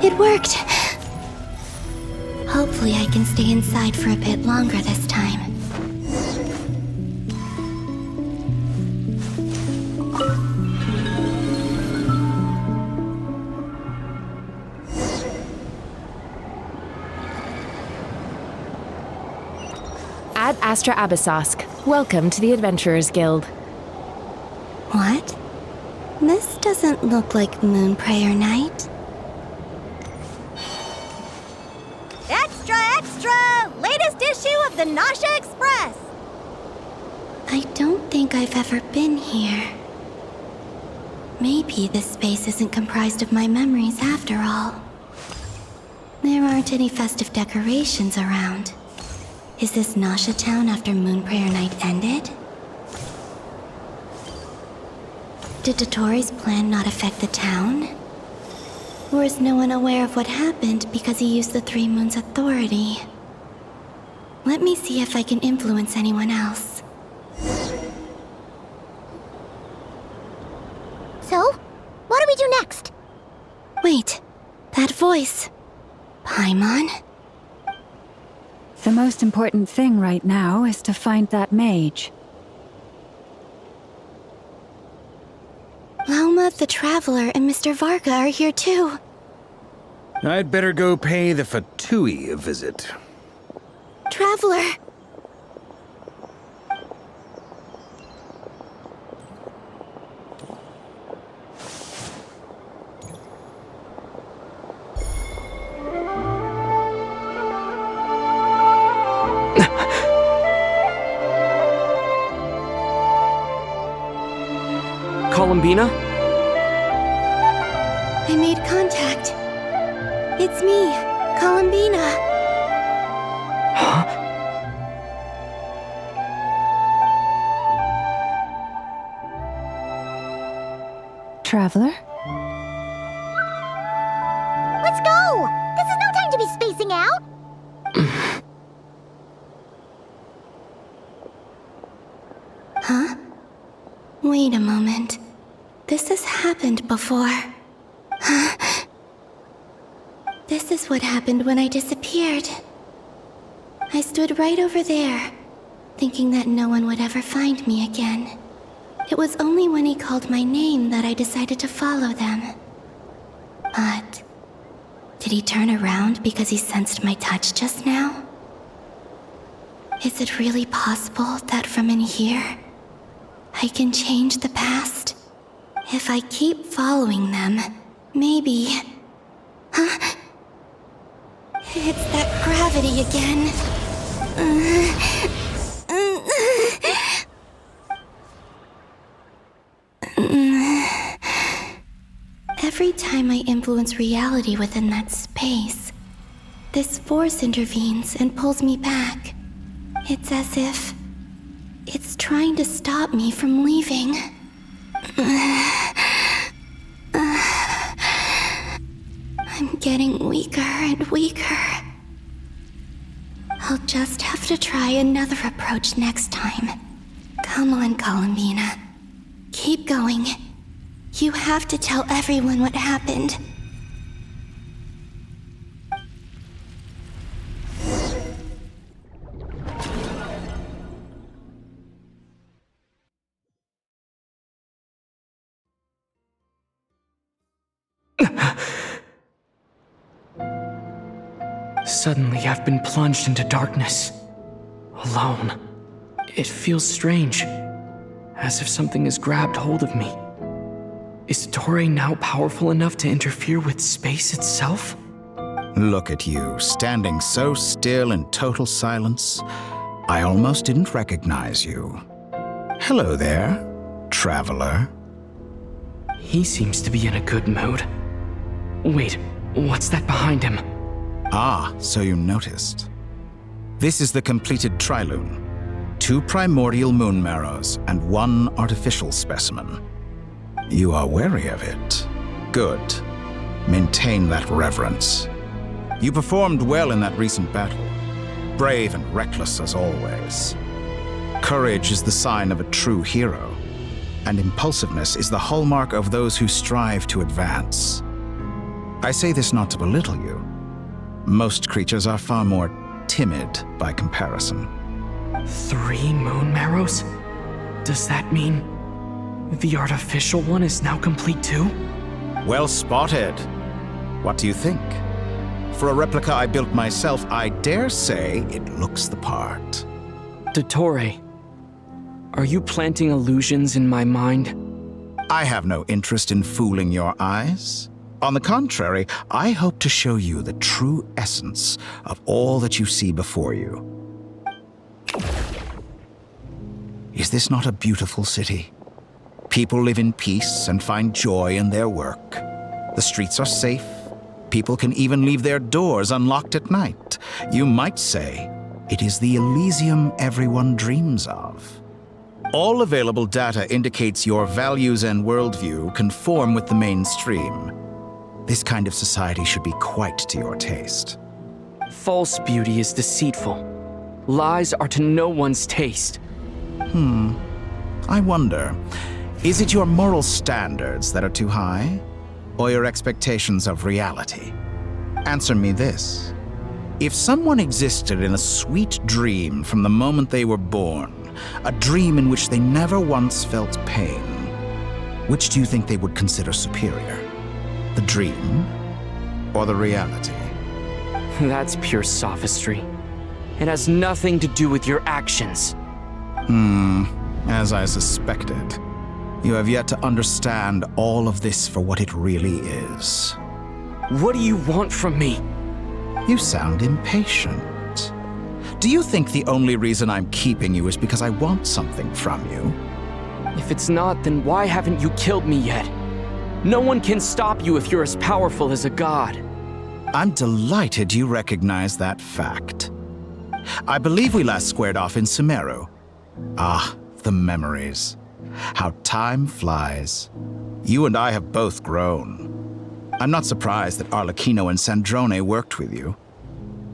It worked! Hopefully I can stay inside for a bit longer this time. Ad Astra Abyssosque. Welcome to the Adventurers Guild. What? This doesn't look like Moon Prayer Night. Extra, extra! Latest issue of the Nasha Express! I don't think I've ever been here. Maybe this space isn't comprised of my memories after all. There aren't any festive decorations around. Is this Nasha Town after Moon Prayer Night ended? Did Dotori's plan not affect the town? Or is no one aware of what happened because he used the Three Moons' authority? Let me see if I can influence anyone else. So, what do we do next? Wait, that voice. Paimon? The most important thing right now is to find that mage. Lauma the Traveler and Mr. Varga are here too. I'd better go pay the Fatui a visit. Traveler! Columbina? I made contact. It's me, Columbina. Huh? Traveler? Let's go! This is no time to be spacing out! Huh? Wait a moment. This has happened before. Huh? This is what happened when I disappeared. I stood right over there, thinking that no one would ever find me again. It was only when he called my name that I decided to follow them. But did he turn around because he sensed my touch just now? Is it really possible that from in here, I can change the past? If I keep following them, maybe... Huh? It's that gravity again. Every time I influence reality within that space, this force intervenes and pulls me back. It's as if it's trying to stop me from leaving. I'm getting weaker and weaker. I'll just have to try another approach next time. Come on, Columbina. Keep going. You have to tell everyone what happened. Suddenly, I've been plunged into darkness. Alone. It feels strange. As if something has grabbed hold of me. Is Torre now powerful enough to interfere with space itself? Look at you, standing so still in total silence. I almost didn't recognize you. Hello there, traveler. He seems to be in a good mood. Wait, what's that behind him? Ah, so you noticed. This is the completed Trilune. 2 primordial moon marrows and 1 artificial specimen. You are wary of it. Good. Maintain that reverence. You performed well in that recent battle. Brave and reckless as always. Courage is the sign of a true hero, and impulsiveness is the hallmark of those who strive to advance. I say this not to belittle you, Most creatures are far more timid by comparison. 3 moon marrows? Does that mean the artificial one is now complete too? Well spotted. What do you think? For a replica I built myself, I dare say it looks the part. Dottore, are you planting illusions in my mind? I have no interest in fooling your eyes. On the contrary, I hope to show you the true essence of all that you see before you. Is this not a beautiful city? People live in peace and find joy in their work. The streets are safe. People can even leave their doors unlocked at night. You might say it is the Elysium everyone dreams of. All available data indicates your values and worldview conform with the mainstream. This kind of society should be quite to your taste. False beauty is deceitful. Lies are to no one's taste. I wonder, is it your moral standards that are too high? Or your expectations of reality? Answer me this. If someone existed in a sweet dream from the moment they were born, a dream in which they never once felt pain, which do you think they would consider superior? The dream or the reality? That's pure sophistry. It has nothing to do with your actions. As I suspected. You have yet to understand all of this for what it really is. What do you want from me? You sound impatient. Do you think the only reason I'm keeping you is because I want something from you? If it's not, then why haven't you killed me yet? No one can stop you if you're as powerful as a god. I'm delighted you recognize that fact. I believe we last squared off in Sumeru. Ah, the memories. How time flies. You and I have both grown. I'm not surprised that Arlecchino and Sandrone worked with you.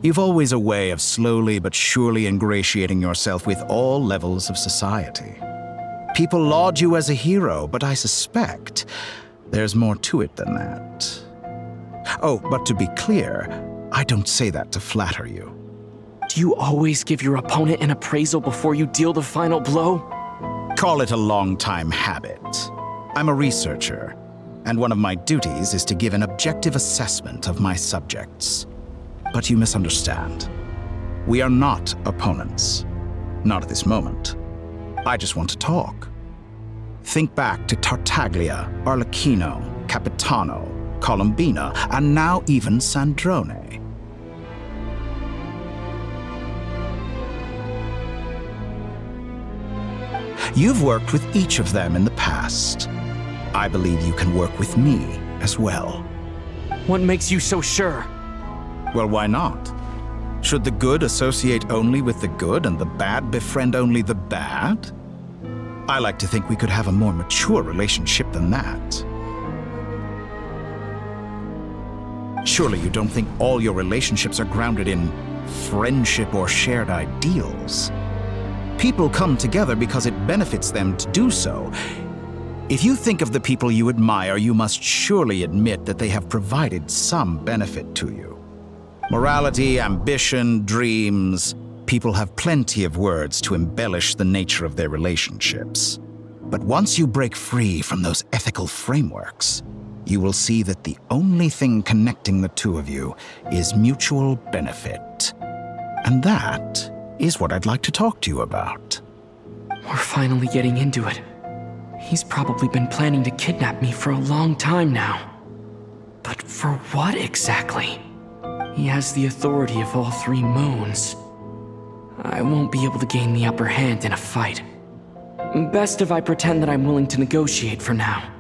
You've always a way of slowly but surely ingratiating yourself with all levels of society. People laud you as a hero, but I suspect there's more to it than that. Oh, but to be clear, I don't say that to flatter you. Do you always give your opponent an appraisal before you deal the final blow? Call it a long-time habit. I'm a researcher, and one of my duties is to give an objective assessment of my subjects. But you misunderstand. We are not opponents. Not at this moment. I just want to talk. Think back to Tartaglia, Arlecchino, Capitano, Colombina, and now even Sandrone. You've worked with each of them in the past. I believe you can work with me as well. What makes you so sure? Well, why not? Should the good associate only with the good and the bad befriend only the bad? I like to think we could have a more mature relationship than that. Surely you don't think all your relationships are grounded in friendship or shared ideals? People come together because it benefits them to do so. If you think of the people you admire, you must surely admit that they have provided some benefit to you. Morality, ambition, dreams. People have plenty of words to embellish the nature of their relationships. But once you break free from those ethical frameworks, you will see that the only thing connecting the two of you is mutual benefit. And that is what I'd like to talk to you about. We're finally getting into it. He's probably been planning to kidnap me for a long time now. But for what exactly? He has the authority of all 3 moons. I won't be able to gain the upper hand in a fight. Best if I pretend that I'm willing to negotiate for now.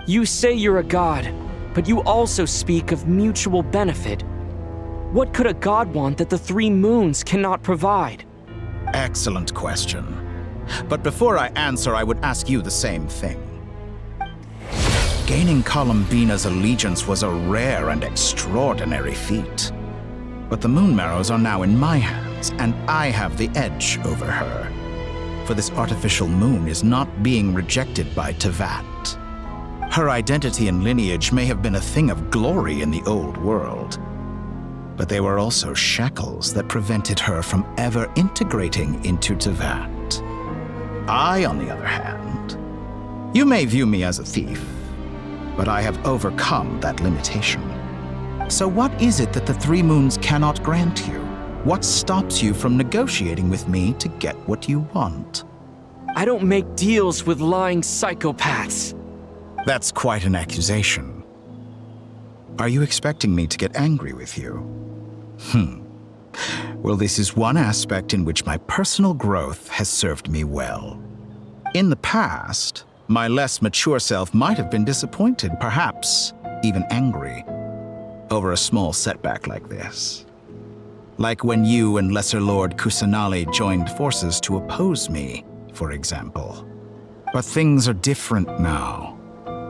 You say you're a god, but you also speak of mutual benefit. What could a god want that the 3 moons cannot provide? Excellent question. But before I answer, I would ask you the same thing. Gaining Colombina's allegiance was a rare and extraordinary feat. But the Moon Marrows are now in my hands, and I have the edge over her. For this artificial moon is not being rejected by Tevat. Her identity and lineage may have been a thing of glory in the old world. But they were also shackles that prevented her from ever integrating into Tevat. I, on the other hand, you may view me as a thief, but I have overcome that limitation. So what is it that the Three Moons cannot grant you? What stops you from negotiating with me to get what you want? I don't make deals with lying psychopaths. That's quite an accusation. Are you expecting me to get angry with you? Well, this is one aspect in which my personal growth has served me well. In the past, my less mature self might have been disappointed, perhaps even angry, over a small setback like this. Like when you and Lesser Lord Kusanali joined forces to oppose me, for example. But things are different now.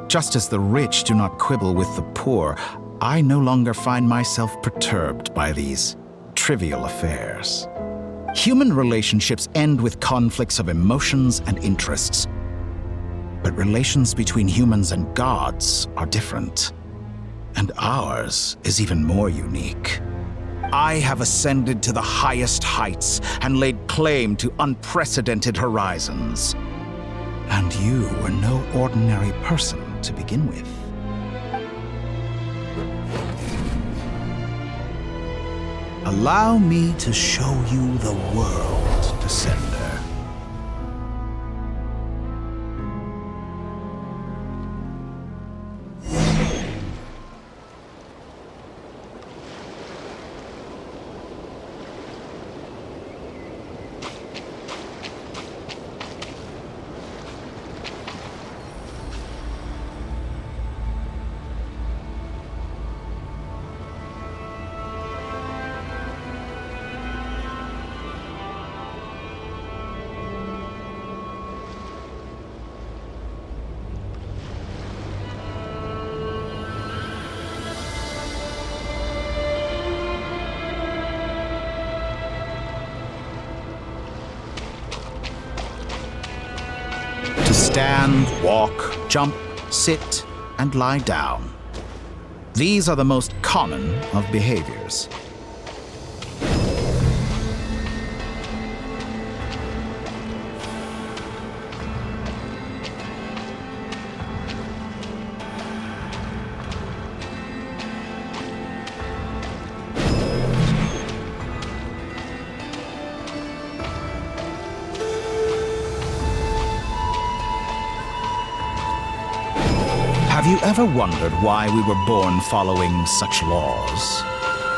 Just as the rich do not quibble with the poor, I no longer find myself perturbed by these trivial affairs. Human relationships end with conflicts of emotions and interests. But relations between humans and gods are different. And ours is even more unique. I have ascended to the highest heights and laid claim to unprecedented horizons. And you were no ordinary person to begin with. Allow me to show you the world, Descender. Stand, walk, jump, sit, and lie down. These are the most common of behaviors. Have you ever wondered why we were born following such laws?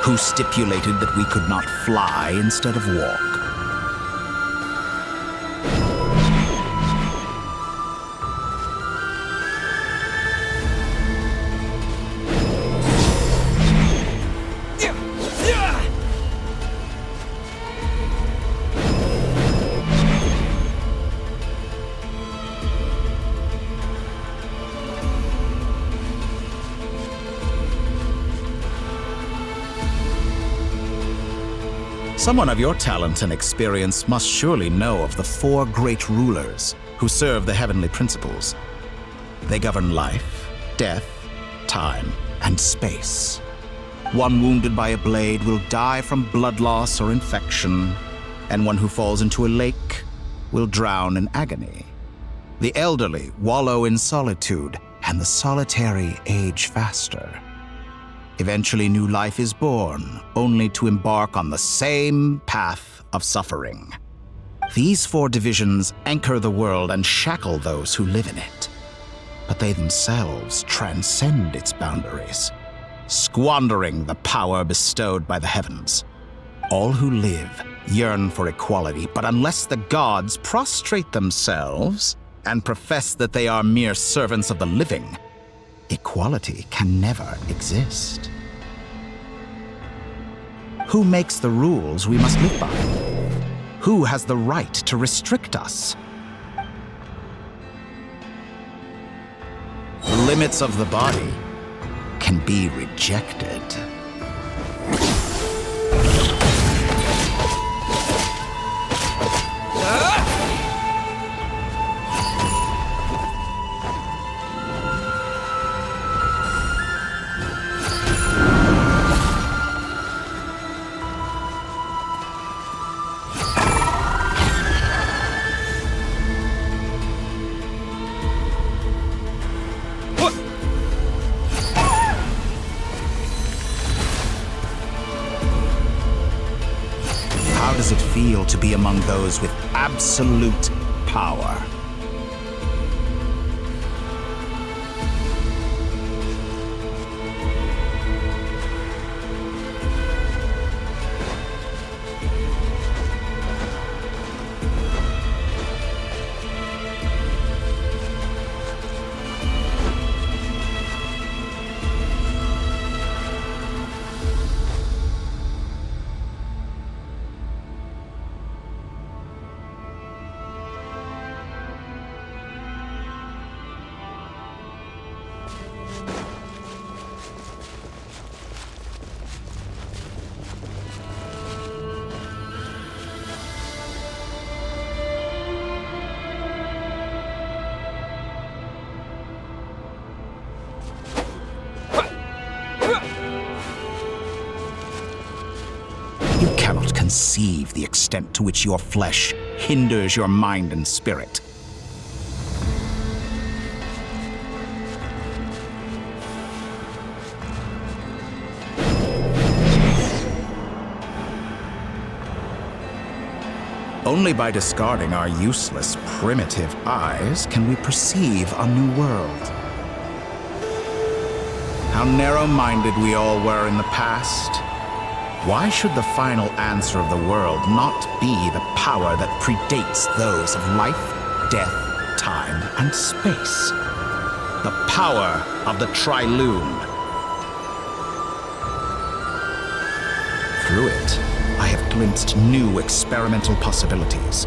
Who stipulated that we could not fly instead of walk? Someone of your talent and experience must surely know of the four great rulers who serve the heavenly principles. They govern life, death, time, and space. One wounded by a blade will die from blood loss or infection, and one who falls into a lake will drown in agony. The elderly wallow in solitude, and the solitary age faster. Eventually, new life is born, only to embark on the same path of suffering. These four divisions anchor the world and shackle those who live in it. But they themselves transcend its boundaries, squandering the power bestowed by the heavens. All who live yearn for equality, but unless the gods prostrate themselves and profess that they are mere servants of the living, equality can never exist. Who makes the rules we must live by? Who has the right to restrict us? The limits of the body can be rejected. to be among those with absolute power. Conceive the extent to which your flesh hinders your mind and spirit. Only by discarding our useless, primitive eyes can we perceive a new world. How narrow-minded we all were in the past. Why should the final answer of the world not be the power that predates those of life, death, time, and space? The power of the Trilune. Through it, I have glimpsed new experimental possibilities.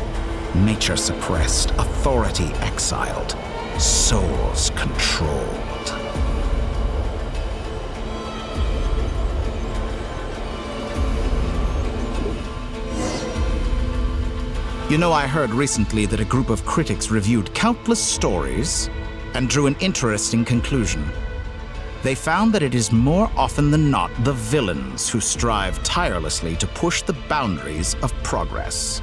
Nature suppressed, authority exiled, souls controlled. You know, I heard recently that a group of critics reviewed countless stories and drew an interesting conclusion. They found that it is more often than not the villains who strive tirelessly to push the boundaries of progress.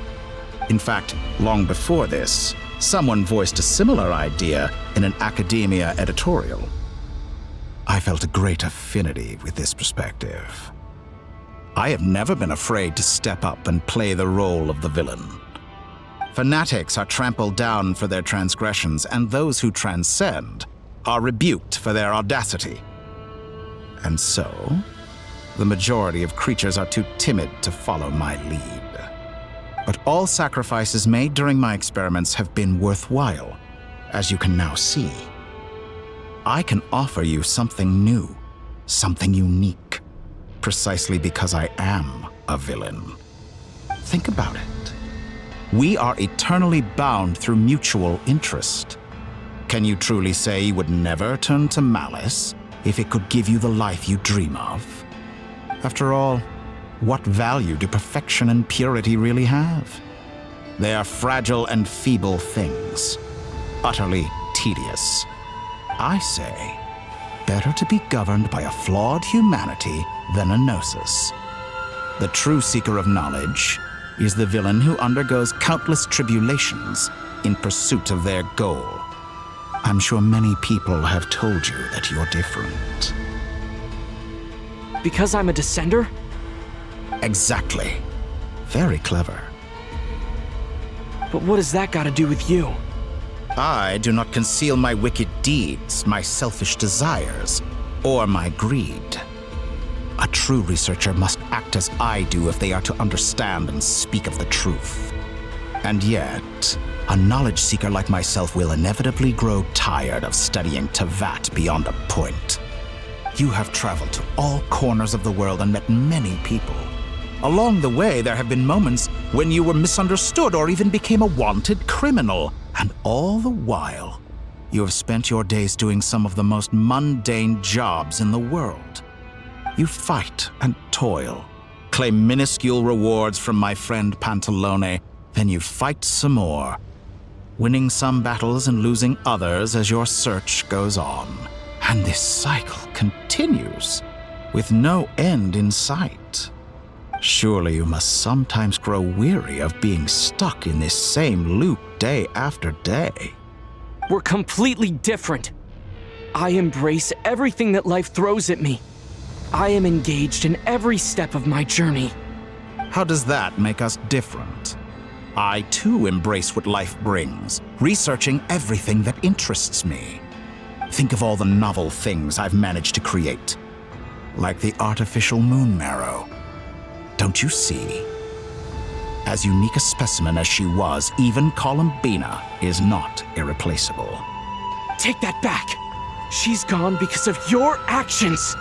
In fact, long before this, someone voiced a similar idea in an academia editorial. I felt a great affinity with this perspective. I have never been afraid to step up and play the role of the villain. Fanatics are trampled down for their transgressions, and those who transcend are rebuked for their audacity. And so, the majority of creatures are too timid to follow my lead. But all sacrifices made during my experiments have been worthwhile, as you can now see. I can offer you something new, something unique, precisely because I am a villain. Think about it. We are eternally bound through mutual interest. Can you truly say you would never turn to malice if it could give you the life you dream of? After all, what value do perfection and purity really have? They are fragile and feeble things, utterly tedious. I say, better to be governed by a flawed humanity than a gnosis. The true seeker of knowledge is the villain who undergoes countless tribulations in pursuit of their goal. I'm sure many people have told you that you're different. Because I'm a descender? Exactly. Very clever. But what has that got to do with you? I do not conceal my wicked deeds, my selfish desires, or my greed. A true researcher must act as I do if they are to understand and speak of the truth. And yet, a knowledge seeker like myself will inevitably grow tired of studying Tevat beyond a point. You have traveled to all corners of the world and met many people. Along the way, there have been moments when you were misunderstood or even became a wanted criminal. And all the while, you have spent your days doing some of the most mundane jobs in the world. You fight and toil, claim minuscule rewards from my friend Pantalone, then you fight some more, winning some battles and losing others as your search goes on. And this cycle continues, with no end in sight. Surely you must sometimes grow weary of being stuck in this same loop day after day. We're completely different. I embrace everything that life throws at me. I am engaged in every step of my journey. How does that make us different? I too embrace what life brings, researching everything that interests me. Think of all the novel things I've managed to create, like the artificial moon marrow. Don't you see? As unique a specimen as she was, even Columbina is not irreplaceable. Take that back! She's gone because of your actions!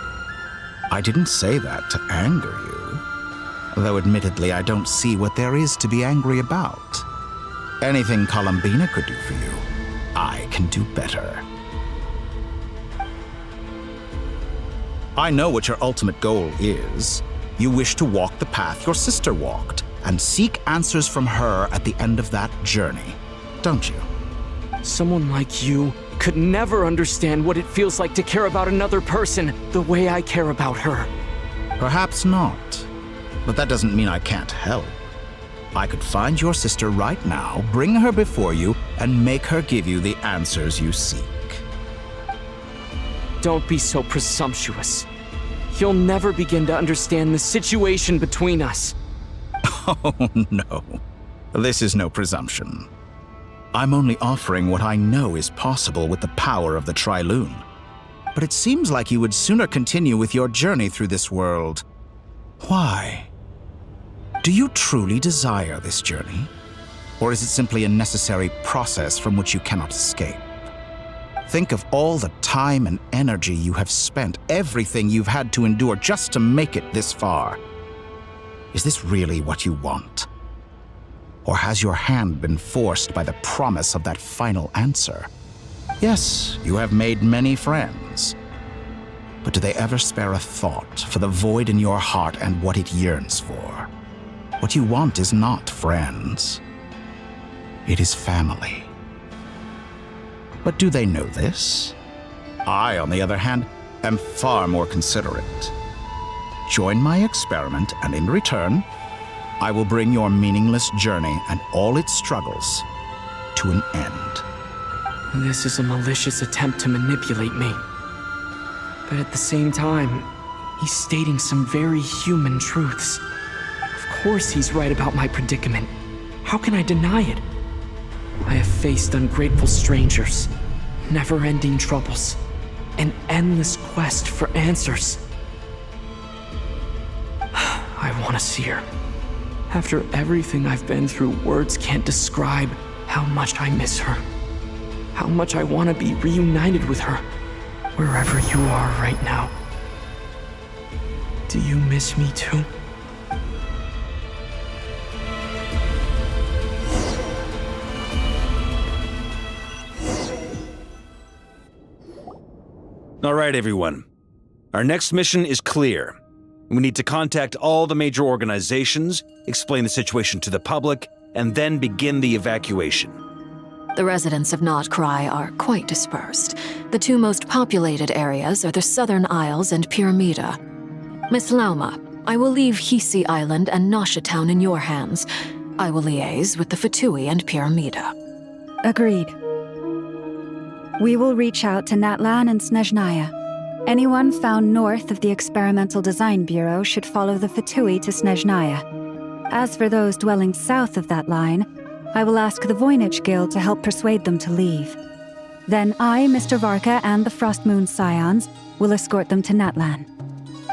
I didn't say that to anger you. Though admittedly, I don't see what there is to be angry about. Anything Columbina could do for you, I can do better. I know what your ultimate goal is. You wish to walk the path your sister walked, and seek answers from her at the end of that journey, don't you? Someone like you could never understand what it feels like to care about another person the way I care about her. Perhaps not, but that doesn't mean I can't help. I could find your sister right now, bring her before you, and make her give you the answers you seek. Don't be so presumptuous. You'll never begin to understand the situation between us. Oh, no. This is no presumption. I'm only offering what I know is possible with the power of the Tri-Lune. But it seems like you would sooner continue with your journey through this world. Why? Do you truly desire this journey? Or is it simply a necessary process from which you cannot escape? Think of all the time and energy you have spent, everything you've had to endure just to make it this far. Is this really what you want? Or has your hand been forced by the promise of that final answer? Yes, you have made many friends. But do they ever spare a thought for the void in your heart and what it yearns for? What you want is not friends. It is family. But do they know this? I, on the other hand, am far more considerate. Join my experiment, and in return, I will bring your meaningless journey and all its struggles to an end. This is a malicious attempt to manipulate me. But at the same time, he's stating some very human truths. Of course he's right about my predicament. How can I deny it? I have faced ungrateful strangers, never-ending troubles, an endless quest for answers. I want to see her. After everything I've been through, words can't describe how much I miss her. How much I want to be reunited with her, wherever you are right now. Do you miss me too? All right, everyone. Our next mission is clear. We need to contact all the major organizations, explain the situation to the public, and then begin the evacuation. The residents of Nod-Krai are quite dispersed. The two most populated areas are the Southern Isles and Pyramida. Miss Lauma, I will leave Hisi Island and Nasha Town in your hands. I will liaise with the Fatui and Pyramida. Agreed. We will reach out to Natlan and Snezhnaya. Anyone found north of the Experimental Design Bureau should follow the Fatui to Snezhnaya. As for those dwelling south of that line, I will ask the Voynich Guild to help persuade them to leave. Then I, Mr. Varka, and the Frostmoon Scions will escort them to Natlan.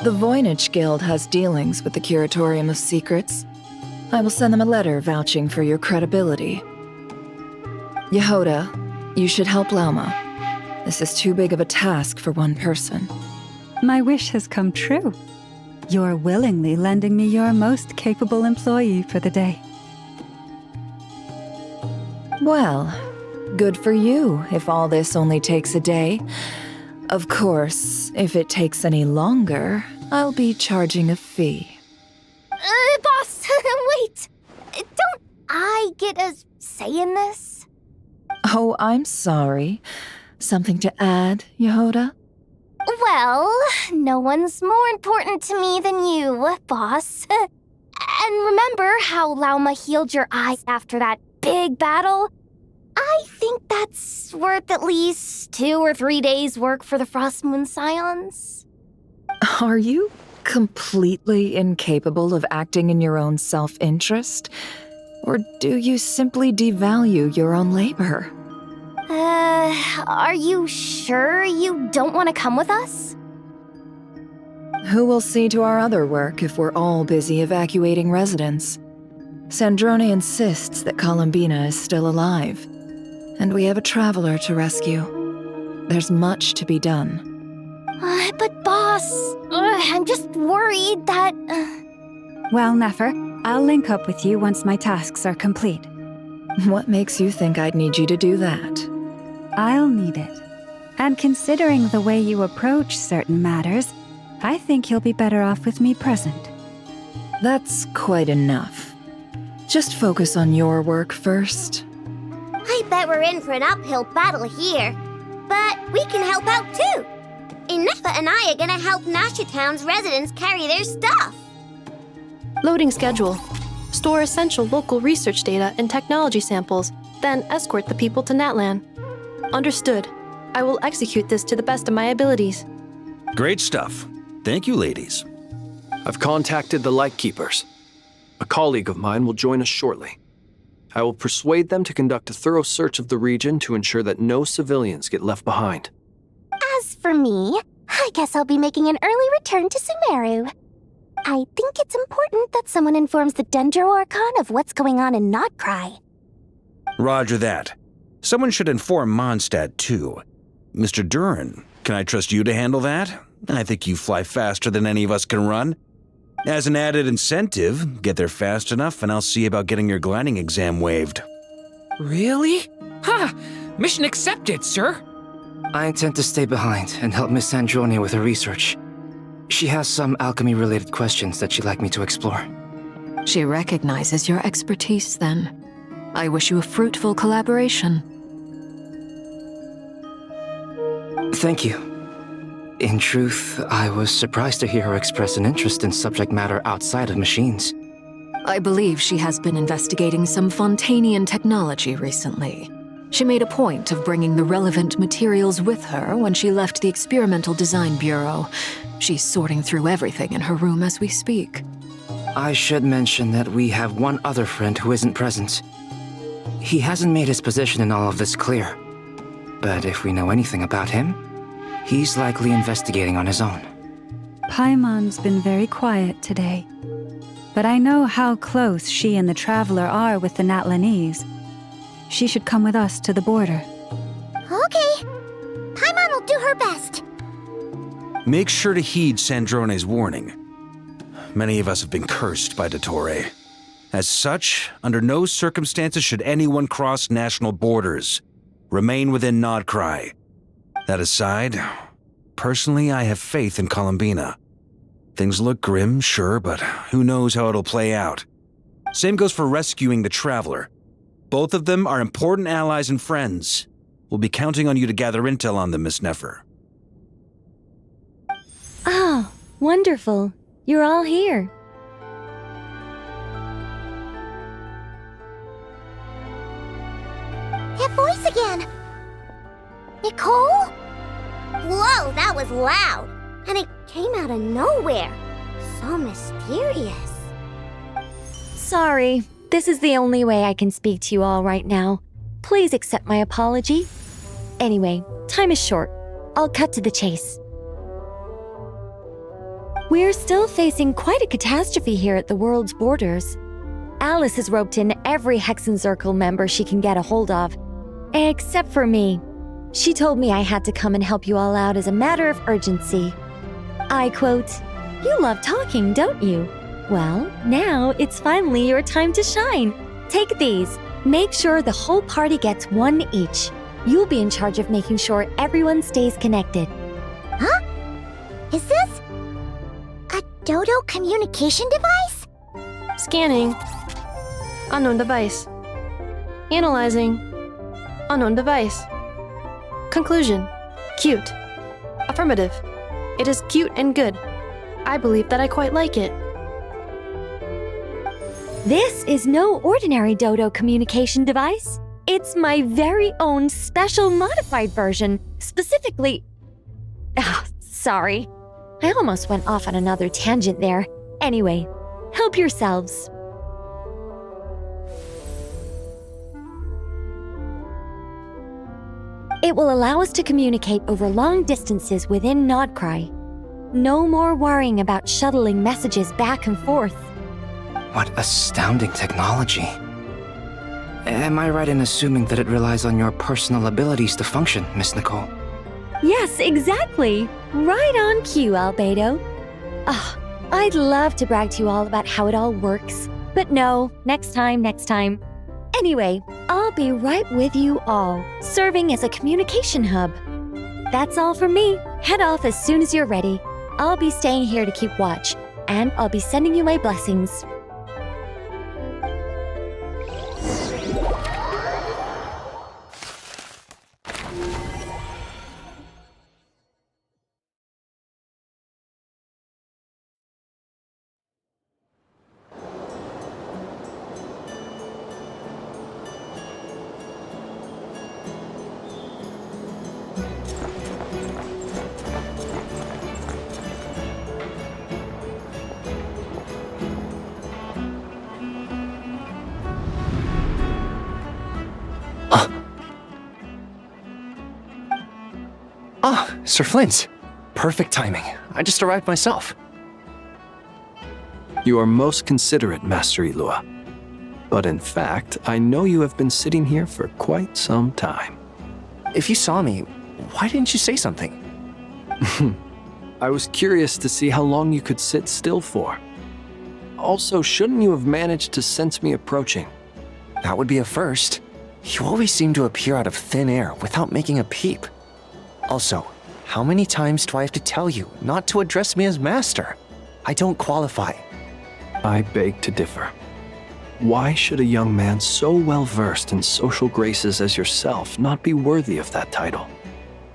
The Voynich Guild has dealings with the Curatorium of Secrets. I will send them a letter vouching for your credibility. Yehoda, you should help Lauma. This is too big of a task for one person. My wish has come true. You're willingly lending me your most capable employee for the day. Well, good for you if all this only takes a day. Of course, if it takes any longer, I'll be charging a fee. Boss, wait! Don't I get a say in this? Oh, I'm sorry. Something to add, Yehoda? Well, no one's more important to me than you, boss. And remember how Lauma healed your eyes after that big battle? I think that's worth at least 2 or 3 days' work for the Frostmoon Scions. Are you completely incapable of acting in your own self-interest? Or do you simply devalue your own labor? Are you sure you don't want to come with us? Who will see to our other work if we're all busy evacuating residents? Sandrone insists that Columbina is still alive, and we have a traveler to rescue. There's much to be done. But boss, I'm just worried that... Well, Nefer, I'll link up with you once my tasks are complete. What makes you think I'd need you to do that? I'll need it. And considering the way you approach certain matters, I think you'll be better off with me present. That's quite enough. Just focus on your work first. I bet we're in for an uphill battle here. But we can help out too. Inefa and I are gonna help Nasha Town's residents carry their stuff. Loading schedule. Store essential local research data and technology samples, then escort the people to Natlan. Understood. I will execute this to the best of my abilities. Great stuff. Thank you, ladies. I've contacted the Lightkeepers. A colleague of mine will join us shortly. I will persuade them to conduct a thorough search of the region to ensure that no civilians get left behind. As for me, I guess I'll be making an early return to Sumeru. I think it's important that someone informs the Dendro Archon of what's going on in Nod-Krai. Roger that. Someone should inform Mondstadt, too. Mr. Duran, can I trust you to handle that? I think you fly faster than any of us can run. As an added incentive, get there fast enough and I'll see about getting your gliding exam waived. Really? Ha! Mission accepted, sir! I intend to stay behind and help Miss Sandrone with her research. She has some alchemy-related questions that she'd like me to explore. She recognizes your expertise, then. I wish you a fruitful collaboration. Thank you. In truth, I was surprised to hear her express an interest in subject matter outside of machines. I believe she has been investigating some Fontanian technology recently. She made a point of bringing the relevant materials with her when she left the Experimental Design Bureau. She's sorting through everything in her room as we speak. I should mention that we have one other friend who isn't present. He hasn't made his position in all of this clear. But if we know anything about him, he's likely investigating on his own. Paimon's been very quiet today. But I know how close she and the Traveler are with the Natlanese. She should come with us to the border. Okay. Paimon will do her best. Make sure to heed Sandrone's warning. Many of us have been cursed by Dottore. As such, under no circumstances should anyone cross national borders. Remain within Nod-Krai. That aside, personally I have faith in Columbina. Things look grim, sure, but who knows how it'll play out. Same goes for rescuing the Traveler. Both of them are important allies and friends. We'll be counting on you to gather intel on them, Miss Nefer. Oh, wonderful. You're all here. That voice again! Nicole? Whoa, that was loud! And it came out of nowhere. So mysterious. Sorry, this is the only way I can speak to you all right now. Please accept my apology. Anyway, time is short. I'll cut to the chase. We're still facing quite a catastrophe here at the world's borders. Alice has roped in every Hexenzirkel member she can get a hold of. Except for me. She told me I had to come and help you all out as a matter of urgency. I quote, "You love talking, don't you? Well, now it's finally your time to shine. Take these. Make sure the whole party gets one each. You'll be in charge of making sure everyone stays connected." Huh? Is this a Dodo communication device? Scanning. Unknown device. Analyzing. Unknown device. Conclusion. Cute. Affirmative. It is cute and good. I believe that I quite like it. This is no ordinary Dodo communication device. It's my very own special modified version, specifically... sorry. I almost went off on another tangent there. Anyway, help yourselves. It will allow us to communicate over long distances within Nod-Krai. No more worrying about shuttling messages back and forth. What astounding technology. Am I right in assuming that it relies on your personal abilities to function, Miss Nicole? Yes, exactly. Right on cue, Albedo. I'd love to brag to you all about how it all works. But no, next time. Anyway, I'll be right with you all, serving as a communication hub. That's all from me. Head off as soon as you're ready. I'll be staying here to keep watch, and I'll be sending you my blessings. Sir Flint. Perfect timing. I just arrived myself. You are most considerate, Master Ilua. But in fact, I know you have been sitting here for quite some time. If you saw me, why didn't you say something? I was curious to see how long you could sit still for. Also, shouldn't you have managed to sense me approaching? That would be a first. You always seem to appear out of thin air without making a peep. Also, how many times do I have to tell you not to address me as master? I don't qualify. I beg to differ. Why should a young man so well versed in social graces as yourself not be worthy of that title?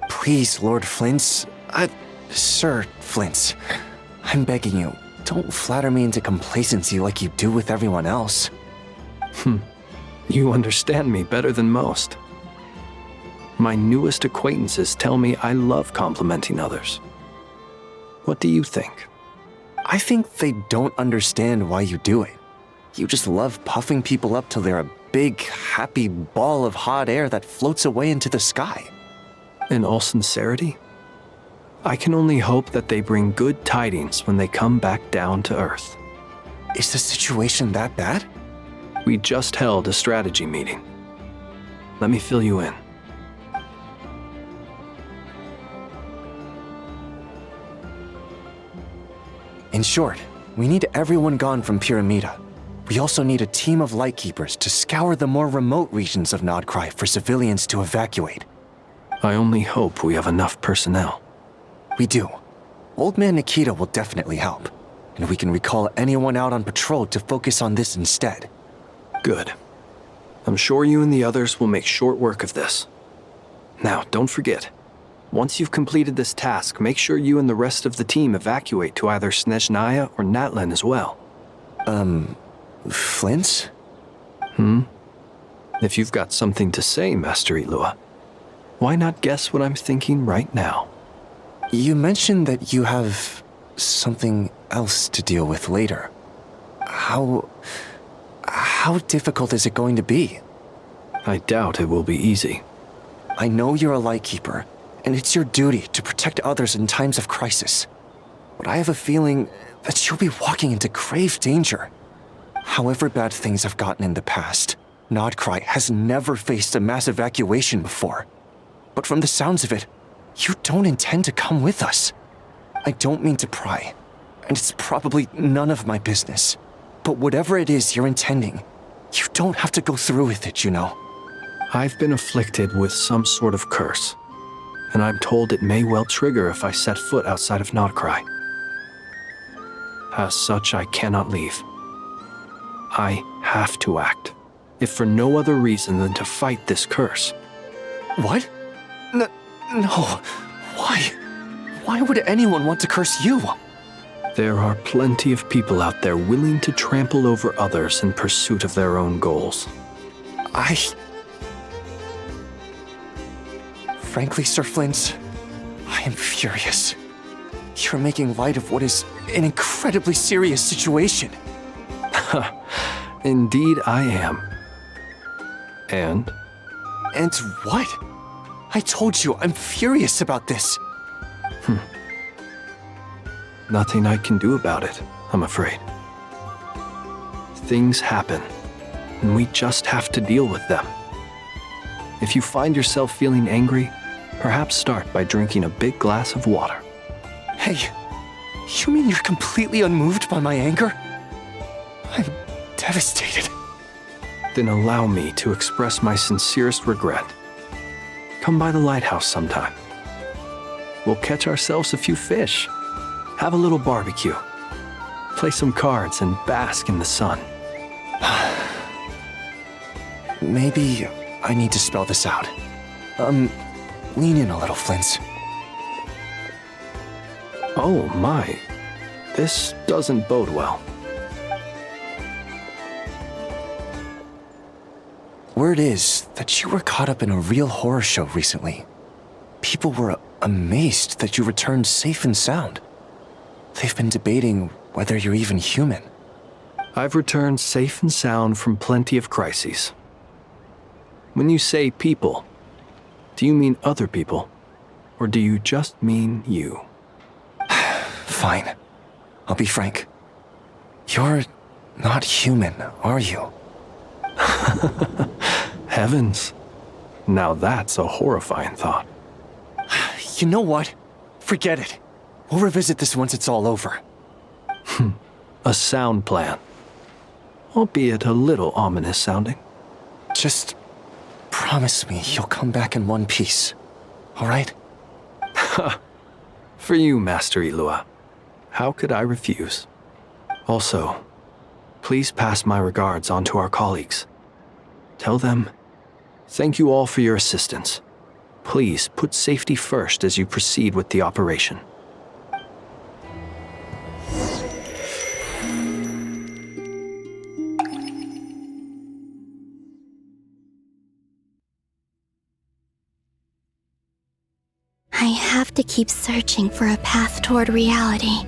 Please, Lord Flint's... Sir Flint's. I'm begging you, don't flatter me into complacency like you do with everyone else. You understand me better than most. My newest acquaintances tell me I love complimenting others. What do you think? I think they don't understand why you do it. You just love puffing people up till they're a big, happy ball of hot air that floats away into the sky. In all sincerity, I can only hope that they bring good tidings when they come back down to Earth. Is the situation that bad? We just held a strategy meeting. Let me fill you in. In short, we need everyone gone from Pyramida. We also need a team of Lightkeepers to scour the more remote regions of Nod-Krai for civilians to evacuate. I only hope we have enough personnel. We do. Old Man Nikita will definitely help, and we can recall anyone out on patrol to focus on this instead. Good. I'm sure you and the others will make short work of this. Now, don't forget, once you've completed this task, make sure you and the rest of the team evacuate to either Snezhnaya or Natlan as well. Flint? If you've got something to say, Master Ilua, why not guess what I'm thinking right now? You mentioned that you have something else to deal with later. How difficult is it going to be? I doubt it will be easy. I know you're a Lightkeeper, and it's your duty to protect others in times of crisis. But I have a feeling that you'll be walking into grave danger. However bad things have gotten in the past, Nod-Krai has never faced a mass evacuation before. But from the sounds of it, you don't intend to come with us. I don't mean to pry, and it's probably none of my business. But whatever it is you're intending, you don't have to go through with it, you know. I've been afflicted with some sort of curse, and I'm told it may well trigger if I set foot outside of Nod-Krai. As such, I cannot leave. I have to act, if for no other reason than to fight this curse. What? No. Why? Why would anyone want to curse you? There are plenty of people out there willing to trample over others in pursuit of their own goals. Frankly, Sir Flint, I am furious. You're making light of what is an incredibly serious situation. Indeed I am. And? And what? I told you, I'm furious about this. Nothing I can do about it, I'm afraid. Things happen, and we just have to deal with them. If you find yourself feeling angry, perhaps start by drinking a big glass of water. Hey, you mean you're completely unmoved by my anger? I'm devastated. Then allow me to express my sincerest regret. Come by the lighthouse sometime. We'll catch ourselves a few fish, have a little barbecue, play some cards, and bask in the sun. Maybe I need to spell this out. Lean in a little, Flint's. Oh my, this doesn't bode well. Word is that you were caught up in a real horror show recently. People were amazed that you returned safe and sound. They've been debating whether you're even human. I've returned safe and sound from plenty of crises. When you say people, do you mean other people? Or do you just mean you? Fine. I'll be frank. You're not human, are you? Heavens. Now that's a horrifying thought. You know what? Forget it. We'll revisit this once it's all over. A sound plan. Albeit a little ominous sounding. Just promise me you'll come back in one piece, all right? For you, Master Ilua. How could I refuse? Also, please pass my regards on to our colleagues. Tell them, thank you all for your assistance. Please put safety first as you proceed with the operation. I have to keep searching for a path toward reality.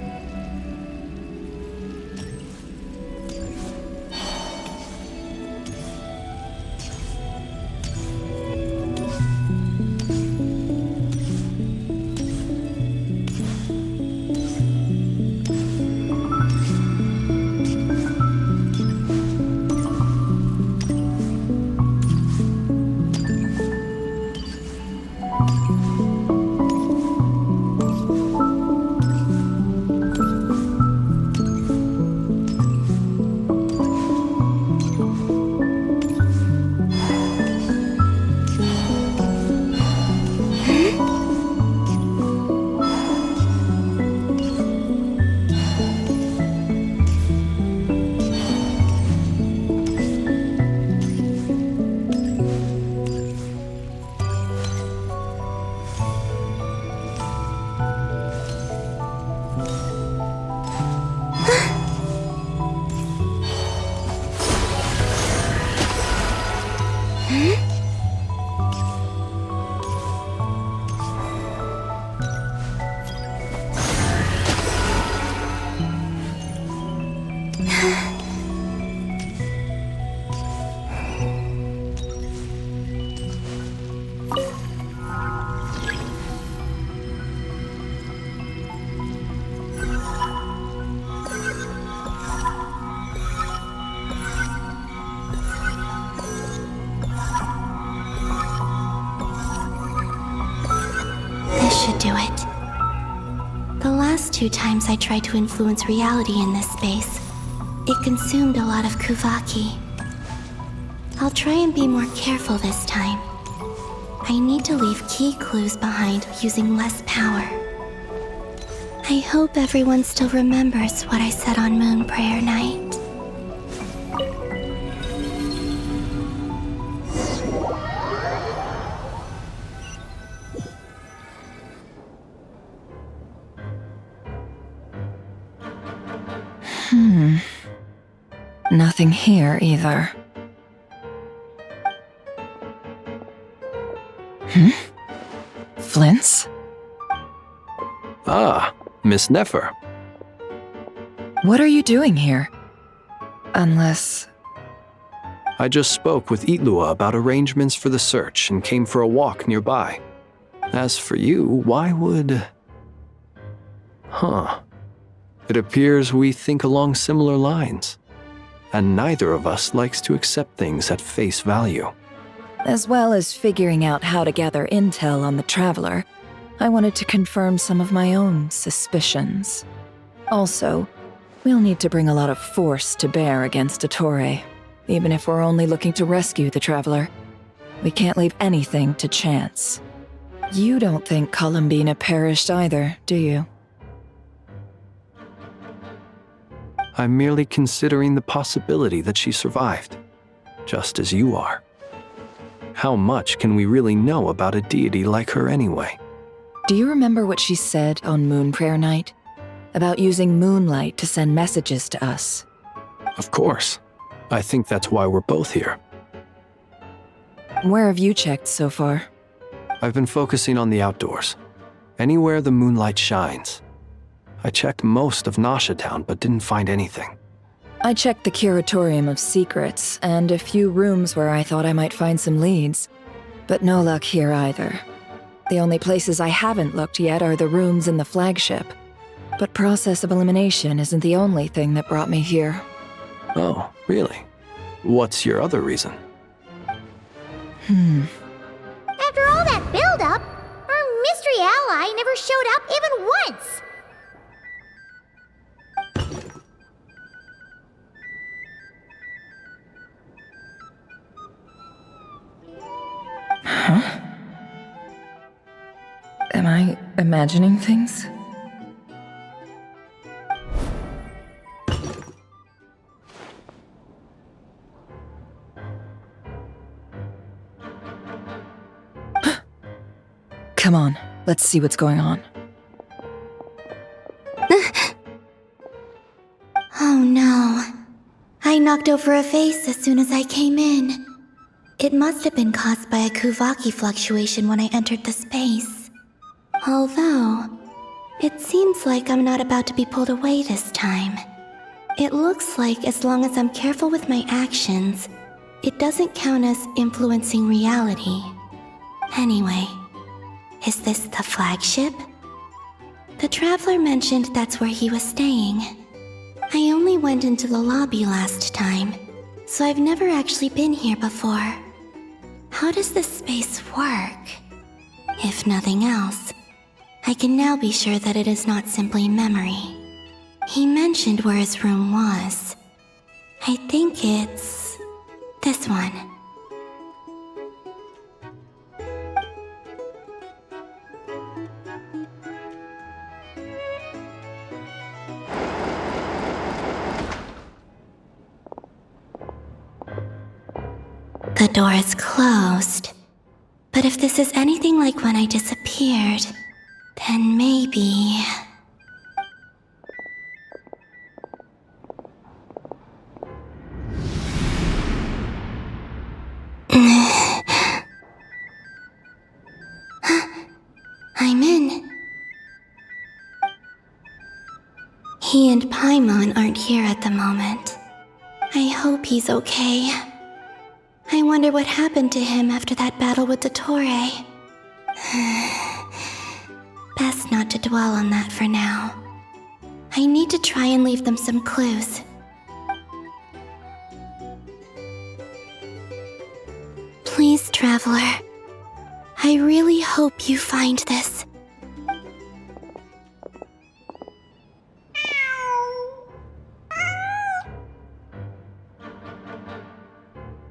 Should do it. The last 2 times I tried to influence reality in this space, it consumed a lot of Kuvaki. I'll try and be more careful this time. I need to leave key clues behind using less power. I hope everyone still remembers what I said on Moon Prayer Night. Nothing here either. Flint's? Ah, Miss Nefer. What are you doing here? Unless... I just spoke with Itlua about arrangements for the search and came for a walk nearby. As for you, why would... Huh. It appears we think along similar lines. And neither of us likes to accept things at face value. As well as figuring out how to gather intel on the Traveler, I wanted to confirm some of my own suspicions. Also, we'll need to bring a lot of force to bear against Ettore, even if we're only looking to rescue the Traveler. We can't leave anything to chance. You don't think Columbina perished either, do you? I'm merely considering the possibility that she survived, just as you are. How much can we really know about a deity like her anyway? Do you remember what she said on Moon Prayer Night? About using moonlight to send messages to us? Of course. I think that's why we're both here. Where have you checked so far? I've been focusing on the outdoors. Anywhere the moonlight shines. I checked most of Nasha Town, but didn't find anything. I checked the Curatorium of Secrets, and a few rooms where I thought I might find some leads. But no luck here either. The only places I haven't looked yet are the rooms in the flagship. But process of elimination isn't the only thing that brought me here. Oh, really? What's your other reason? After all that build-up, our mystery ally never showed up even once! Huh? Am I imagining things? Come on, let's see what's going on. Oh no. I knocked over a vase as soon as I came in. It must have been caused by a Kuvaki fluctuation when I entered the space. Although, it seems like I'm not about to be pulled away this time. It looks like as long as I'm careful with my actions, it doesn't count as influencing reality. Anyway, is this the flagship? The Traveler mentioned that's where he was staying. I only went into the lobby last time, so I've never actually been here before. How does this space work? If nothing else, I can now be sure that it is not simply memory. He mentioned where his room was. I think it's this one. The door is closed. But if this is anything like when I disappeared, then maybe... I'm in. He and Paimon aren't here at the moment. I hope he's okay. I wonder what happened to him after that battle with Ettore. Best not to dwell on that for now. I need to try and leave them some clues. Please, Traveler. I really hope you find this.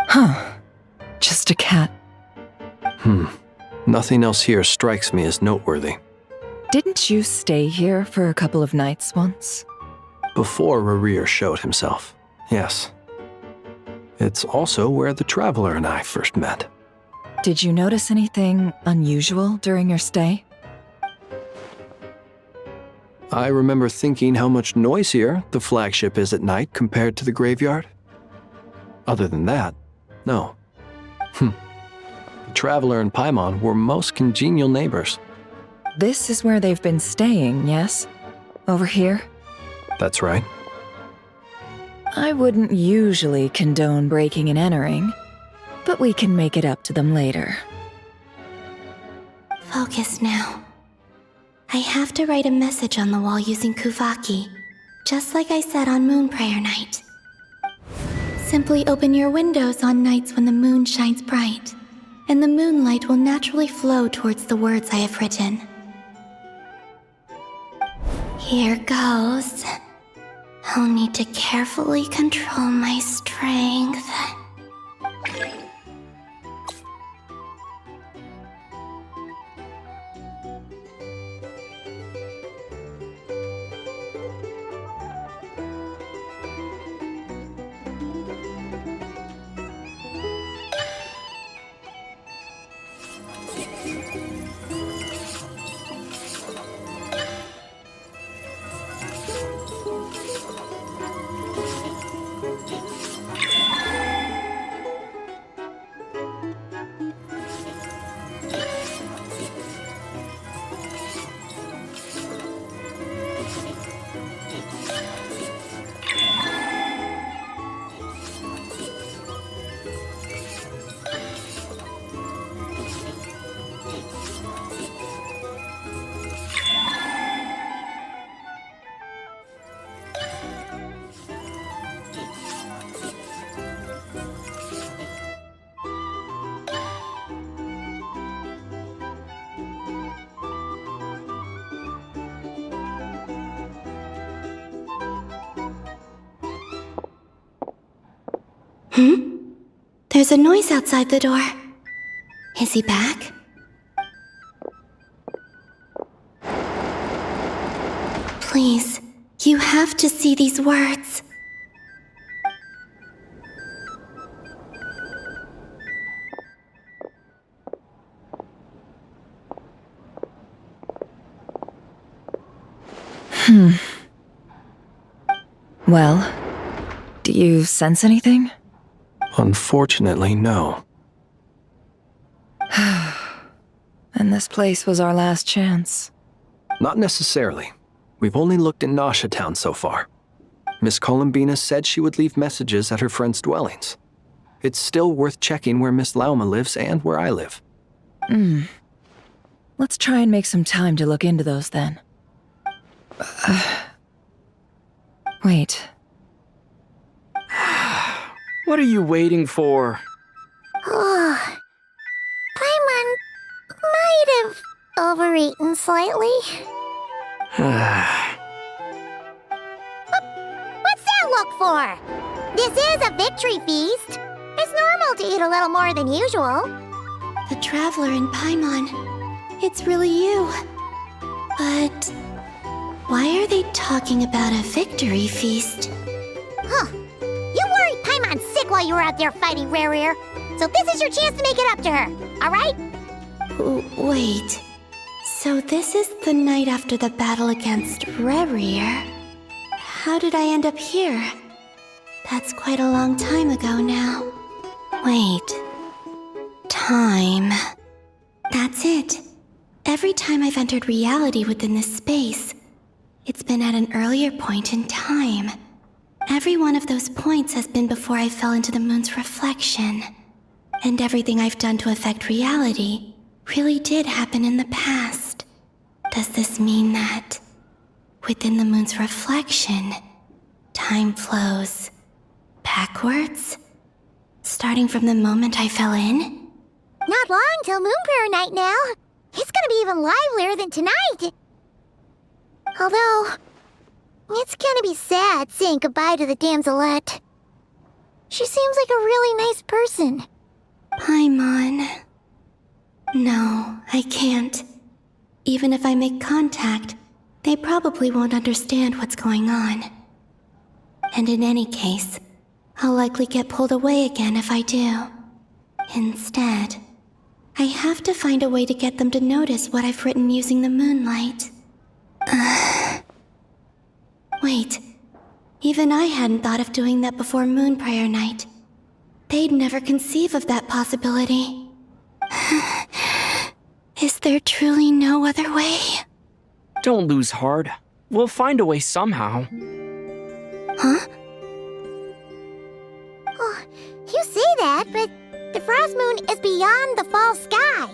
Huh. Just a cat. Nothing else here strikes me as noteworthy. Didn't you stay here for a couple of nights once? Before Rarir showed himself, yes. It's also where the Traveler and I first met. Did you notice anything unusual during your stay? I remember thinking how much noisier the flagship is at night compared to the graveyard. Other than that, no. The Traveler and Paimon were most congenial neighbors. This is where they've been staying, yes? Over here? That's right. I wouldn't usually condone breaking and entering, but we can make it up to them later. Focus now. I have to write a message on the wall using Kuvaki, just like I said on Moon Prayer Night. Simply open your windows on nights when the moon shines bright, and the moonlight will naturally flow towards the words I have written. Here goes. I'll need to carefully control my strength. There's a noise outside the door. Is he back? Please, you have to see these words. Well, do you sense anything? Unfortunately, no. And this place was our last chance. Not necessarily. We've only looked in Nasha Town so far. Miss Columbina said she would leave messages at her friends' dwellings. It's still worth checking where Miss Lauma lives and where I live. Let's try and make some time to look into those then. Wait. What are you waiting for? Oh, Paimon might have overeaten slightly. What's that look for? This is a victory feast. It's normal to eat a little more than usual. The Traveler in Paimon. It's really you. But why are they talking about a victory feast? Huh. You worried Paimon sick while you were out there fighting Rerir, so this is your chance to make it up to her, alright? Wait. So this is the night after the battle against Rerir? How did I end up here? That's quite a long time ago now. Wait. Time. That's it. Every time I've entered reality within this space, it's been at an earlier point in time. Every one of those points has been before I fell into the moon's reflection. And everything I've done to affect reality really did happen in the past. Does this mean that within the moon's reflection, time flows backwards? Starting from the moment I fell in? Not long till Moon Prayer Night now. It's gonna be even livelier than tonight. Although, it's gonna be sad saying goodbye to the damselette. She seems like a really nice person. Paimon. No, I can't. Even if I make contact, they probably won't understand what's going on. And in any case, I'll likely get pulled away again if I do. Instead, I have to find a way to get them to notice what I've written using the moonlight. Wait, even I hadn't thought of doing that before Moon Prayer Night. They'd never conceive of that possibility. Is there truly no other way? Don't lose heart. We'll find a way somehow. Huh? Oh, you say that, but the Frost Moon is beyond the fall sky.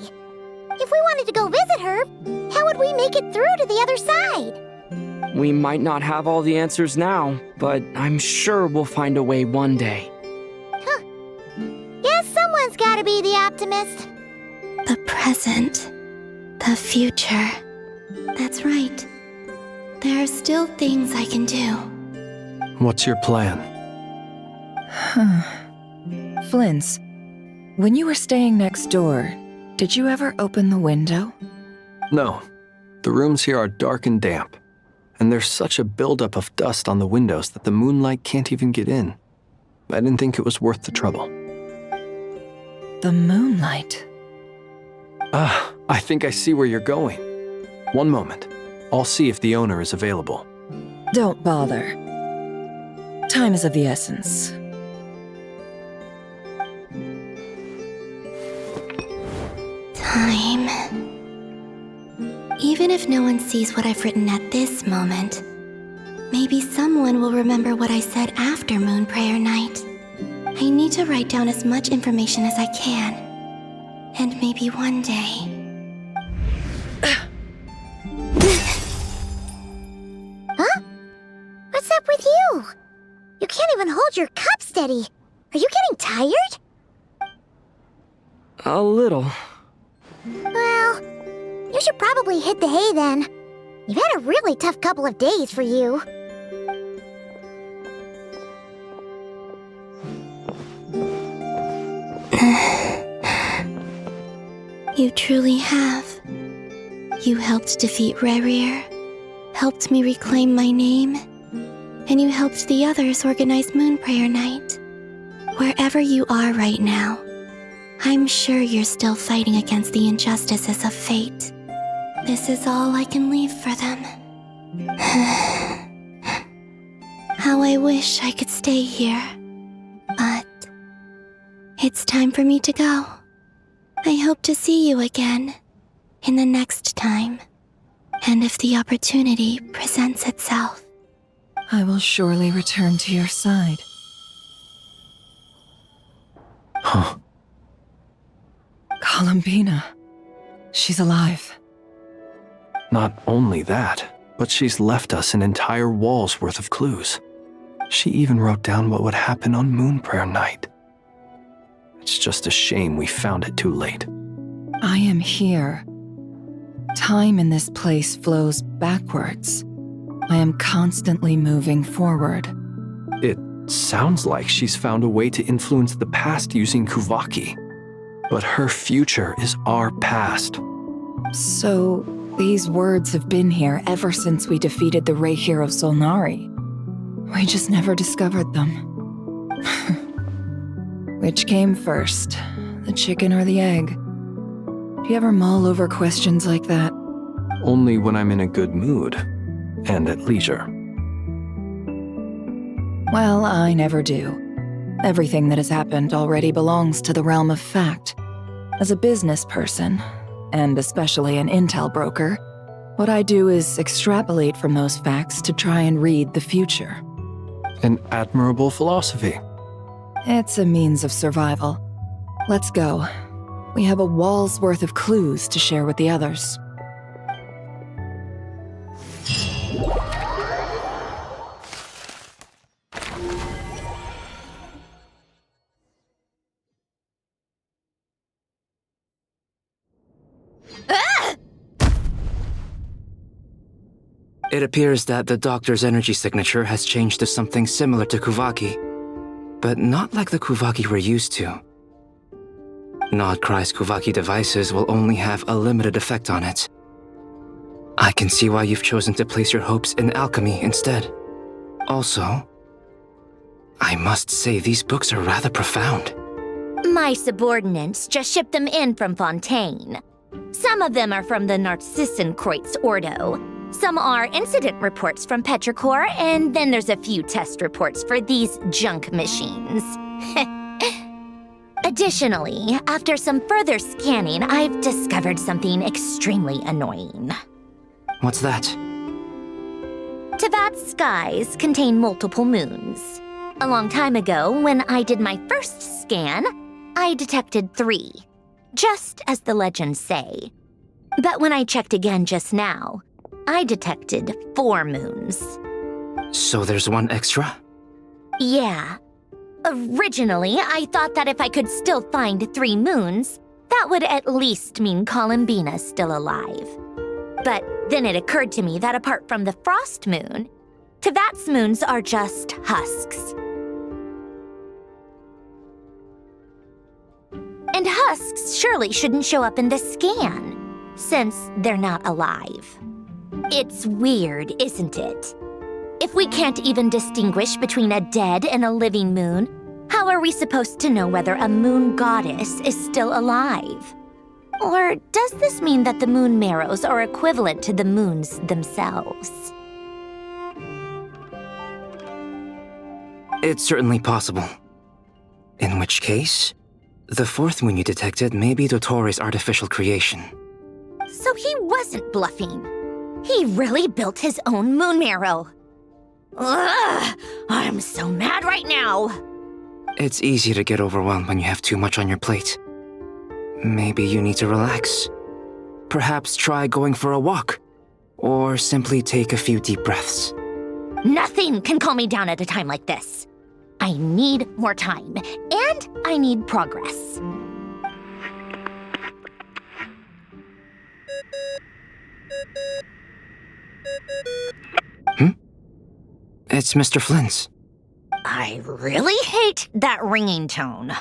If we wanted to go visit her, how would we make it through to the other side? We might not have all the answers now, but I'm sure we'll find a way one day. Guess someone's gotta be the optimist. The present. The future. That's right. There are still things I can do. What's your plan? Flint's, when you were staying next door, did you ever open the window? No. The rooms here are dark and damp, and there's such a buildup of dust on the windows that the moonlight can't even get in. I didn't think it was worth the trouble. The moonlight? I think I see where you're going. One moment. I'll see if the owner is available. Don't bother. Time is of the essence. Time. Even if no one sees what I've written at this moment, maybe someone will remember what I said after Moon Prayer Night. I need to write down as much information as I can. And maybe one day... Huh? What's up with you? You can't even hold your cup steady. Are you getting tired? A little. Well, you should probably hit the hay then. You've had a really tough couple of days for you. You truly have. You helped defeat Rerir, helped me reclaim my name, and you helped the others organize Moon Prayer Night. Wherever you are right now, I'm sure you're still fighting against the injustices of fate. This is all I can leave for them. How I wish I could stay here. But it's time for me to go. I hope to see you again in the next time. And if the opportunity presents itself. I will surely return to your side. Huh. Columbina. She's alive. Not only that, but she's left us an entire wall's worth of clues. She even wrote down what would happen on Moon Prayer Night. It's just a shame we found it too late. I am here. Time in this place flows backwards. I am constantly moving forward. It sounds like she's found a way to influence the past using Kuvaki. But her future is our past. So, these words have been here ever since we defeated the Ray Hero Solnari. We just never discovered them. Which came first, the chicken or the egg? Do you ever mull over questions like that? Only when I'm in a good mood, and at leisure. Well, I never do. Everything that has happened already belongs to the realm of fact. As a business person, and especially an intel broker, what I do is extrapolate from those facts to try and read the future. An admirable philosophy. It's a means of survival. Let's go. We have a wall's worth of clues to share with the others. It appears that the doctor's energy signature has changed to something similar to Kuvaki, but not like the Kuvaki we're used to. Nod-Krai's Kuvaki devices will only have a limited effect on it. I can see why you've chosen to place your hopes in alchemy instead. Also, I must say these books are rather profound. My subordinates just shipped them in from Fontaine. Some of them are from the Narcissenkreuz Ordo. Some are incident reports from Petrichor, and then there's a few test reports for these junk machines. Additionally, after some further scanning, I've discovered something extremely annoying. What's that? Tevat's skies contain multiple moons. A long time ago, when I did my first scan, I detected 3. Just as the legends say, But when I checked again just now, I detected 4 moons. So there's one extra? Yeah. Originally, I thought that if I could still find 3 moons, that would at least mean Columbina's still alive. But then it occurred to me that apart from the frost moon, Tevat's moons are just husks. And husks surely shouldn't show up in the scan, since they're not alive. It's weird, isn't it? If we can't even distinguish between a dead and a living moon, how are we supposed to know whether a moon goddess is still alive? Or does this mean that the moon marrows are equivalent to the moons themselves? It's certainly possible. In which case, the 4th moon you detected may be Dottore artificial creation. So he wasn't bluffing. He really built his own moon marrow. Ugh! I'm so mad right now! It's easy to get overwhelmed when you have too much on your plate. Maybe you need to relax. Perhaps try going for a walk. Or simply take a few deep breaths. Nothing can calm me down at a time like this. I need more time, and I need progress. It's Mr. Flynn's. I really hate that ringing tone.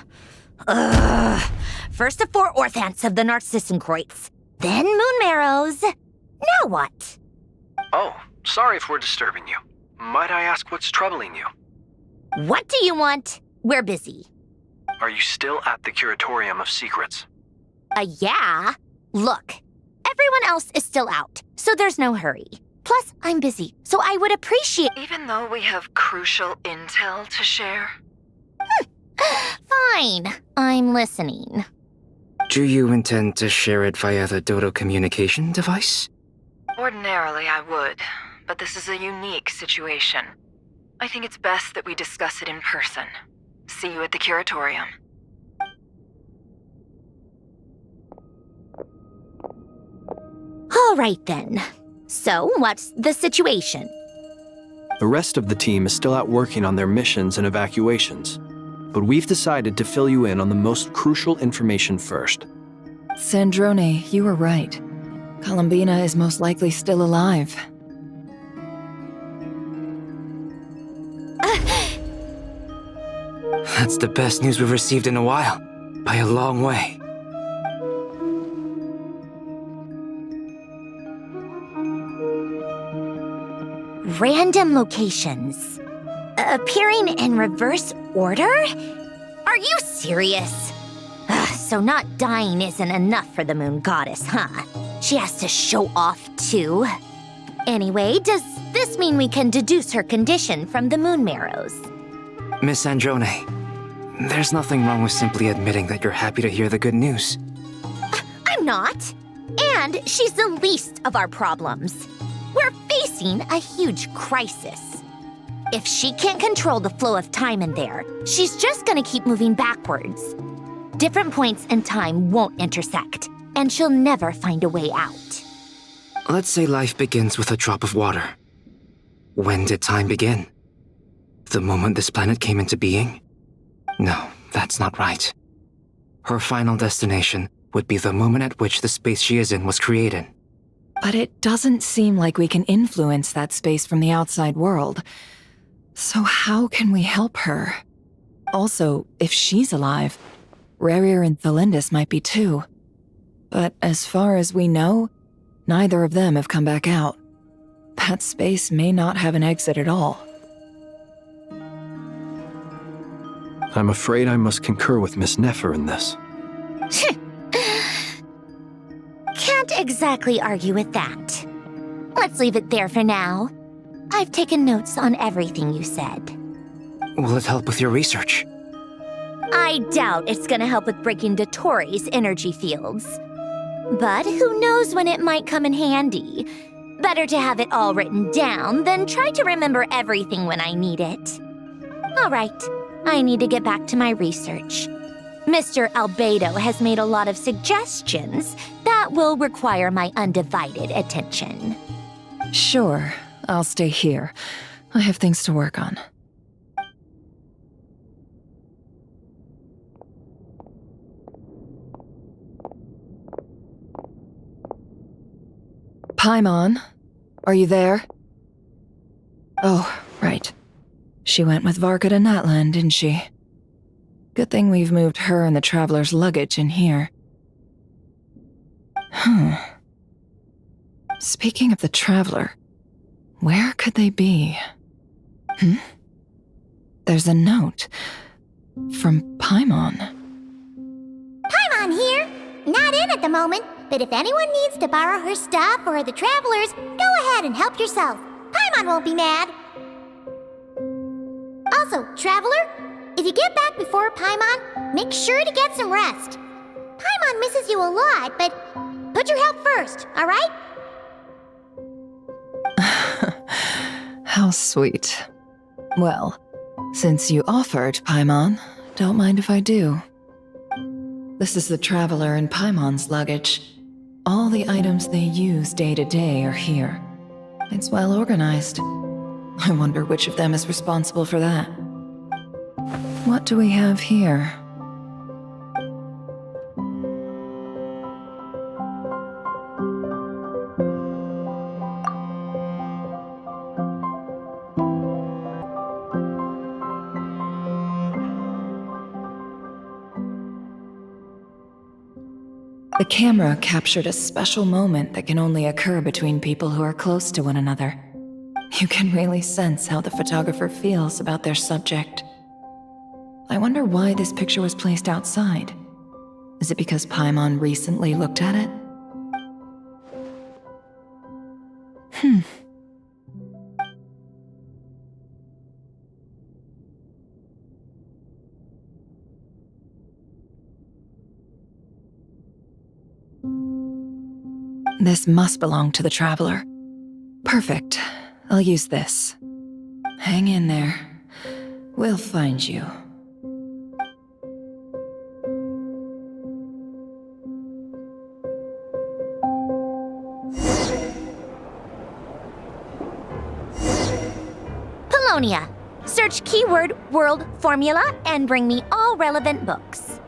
Ugh. First the 4 orthants of the Narcissenkreuz, then moon marrows. Now what? Oh, sorry if we're disturbing you. Might I ask what's troubling you? What do you want? We're busy. Are you still at the Curatorium of Secrets? Yeah. Look, everyone else is still out, so there's no hurry. Plus, I'm busy, so I would appreciate— Even though we have crucial intel to share? Fine, I'm listening. Do you intend to share it via the Dodo communication device? Ordinarily, I would, but this is a unique situation. I think it's best that we discuss it in person. See you at the Curatorium. All right then. So, what's the situation? The rest of the team is still out working on their missions and evacuations, but we've decided to fill you in on the most crucial information first. Sandrone, you were right. Columbina is most likely still alive. That's the best news we've received in a while, by a long way. Random locations. Appearing in reverse order? Are you serious? So not dying isn't enough for the moon goddess, huh? She has to show off too. Anyway, does this mean we can deduce her condition from the moon marrows? Miss Sandrone, there's nothing wrong with simply admitting that you're happy to hear the good news. I'm not. And she's the least of our problems. We're facing a huge crisis. If she can't control the flow of time in there, she's just gonna keep moving backwards. Different points in time won't intersect, and she'll never find a way out. Let's say life begins with a drop of water. When did time begin? The moment this planet came into being? No, that's not right. Her final destination would be the moment at which the space she is in was created. But it doesn't seem like we can influence that space from the outside world. So how can we help her? Also, if she's alive, Rerir and Thalindis might be too. But as far as we know, neither of them have come back out. That space may not have an exit at all. I'm afraid I must concur with Miss Nefer in this. Can't exactly argue with that. Let's leave it there for now. I've taken notes on everything you said. Will it help with your research? I doubt it's gonna help with breaking Dottore's energy fields. But who knows when it might come in handy. Better to have it all written down than try to remember everything when I need it. All right, I need to get back to my research. Mr. Albedo has made a lot of suggestions that that will require my undivided attention. Sure, I'll stay here. I have things to work on. Paimon, are you there? Oh, right. She went with Varka to Natlan, didn't she? Good thing we've moved her and the Traveler's luggage in here. Speaking of the Traveler, where could they be? There's a note from Paimon. Paimon here. Not in at the moment, but if anyone needs to borrow her stuff or the Travelers, go ahead and help yourself. Paimon won't be mad. Also, Traveler, if you get back before Paimon, make sure to get some rest. Paimon misses you a lot, but put your health first, alright? How sweet. Well, since you offered, Paimon, don't mind if I do. This is the Traveler and Paimon's luggage. All the items they use day to day are here. It's well organized. I wonder which of them is responsible for that. What do we have here? The camera captured a special moment that can only occur between people who are close to one another. You can really sense how the photographer feels about their subject. I wonder why this picture was placed outside. Is it because Paimon recently looked at it? This must belong to the Traveler. Perfect. I'll use this. Hang in there. We'll find you. Polonia. Search keyword world formula and bring me all relevant books.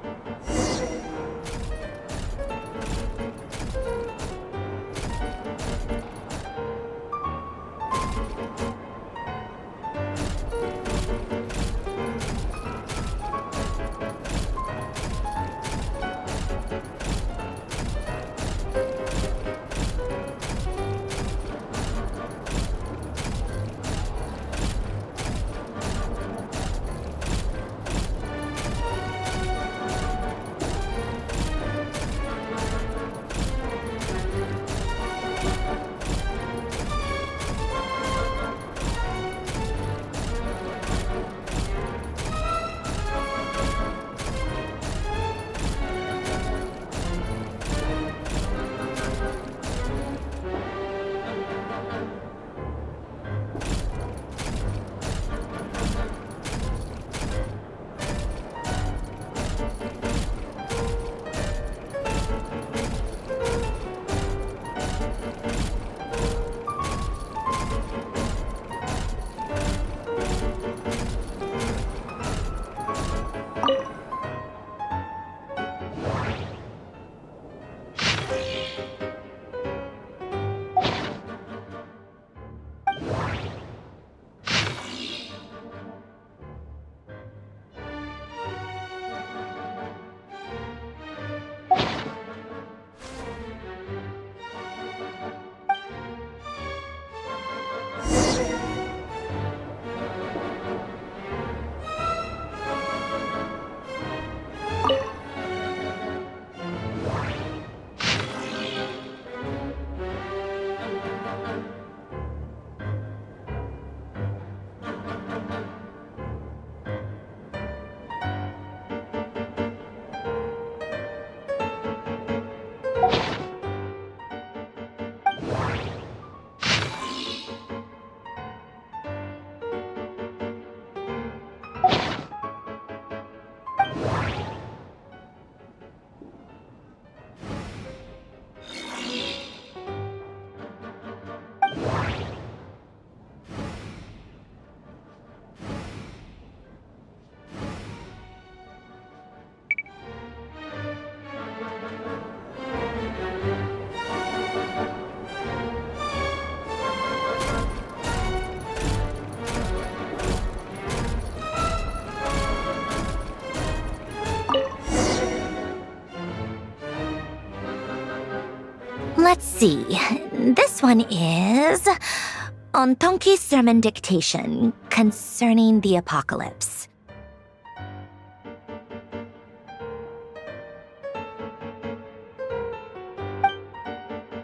Let's see. This one is on Tonki's sermon dictation concerning the apocalypse.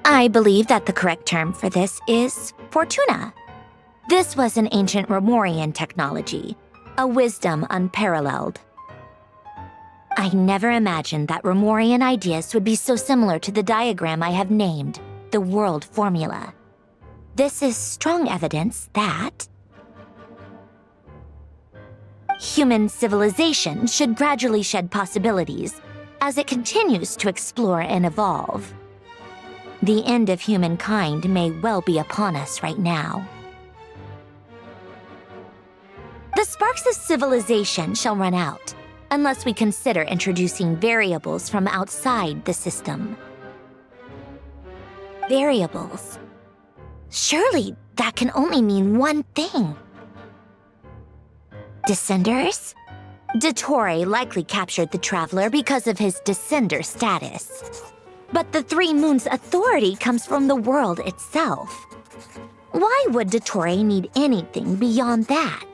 I believe that the correct term for this is Fortuna. This was an ancient Romorian technology, a wisdom unparalleled. I never imagined that Romorian ideas would be so similar to the diagram I have named, the World Formula. This is strong evidence that human civilization should gradually shed possibilities as it continues to explore and evolve. The end of humankind may well be upon us right now. The sparks of civilization shall run out, unless we consider introducing variables from outside the system. Variables? Surely that can only mean one thing. Descenders? Dottore likely captured the Traveler because of his descender status. But the Three Moons' authority comes from the world itself. Why would Dottore need anything beyond that?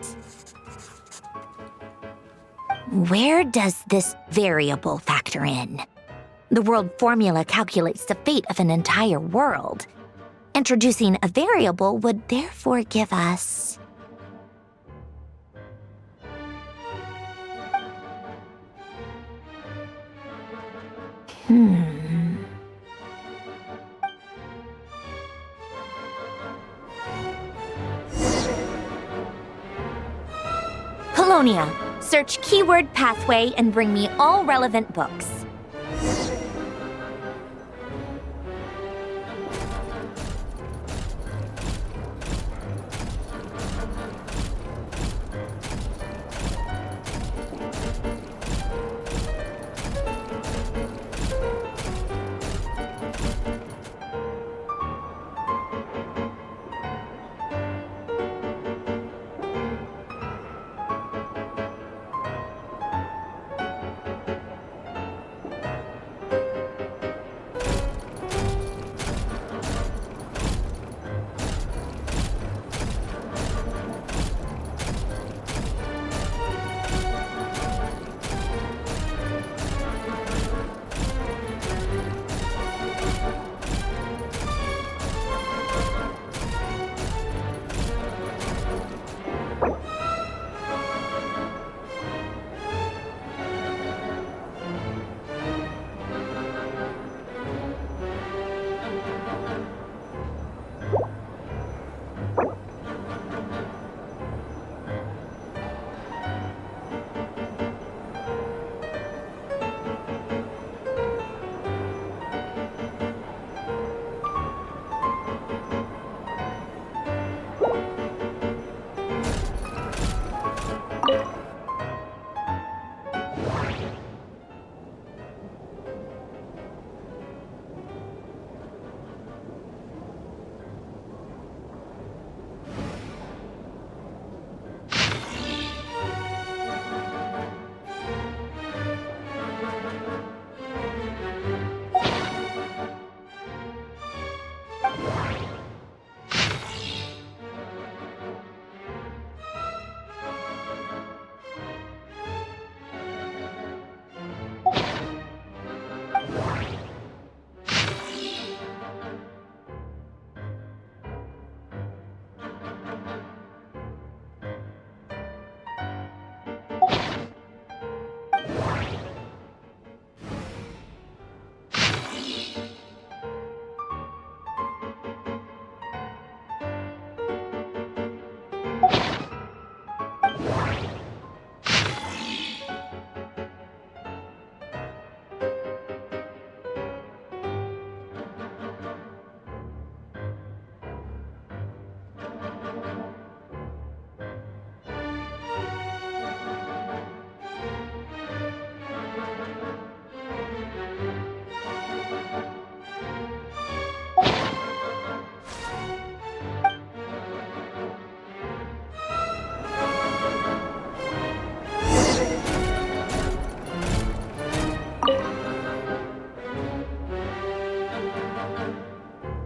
Where does this variable factor in? The world formula calculates the fate of an entire world. Introducing a variable would therefore give us... Polonia, search keyword pathway and bring me all relevant books.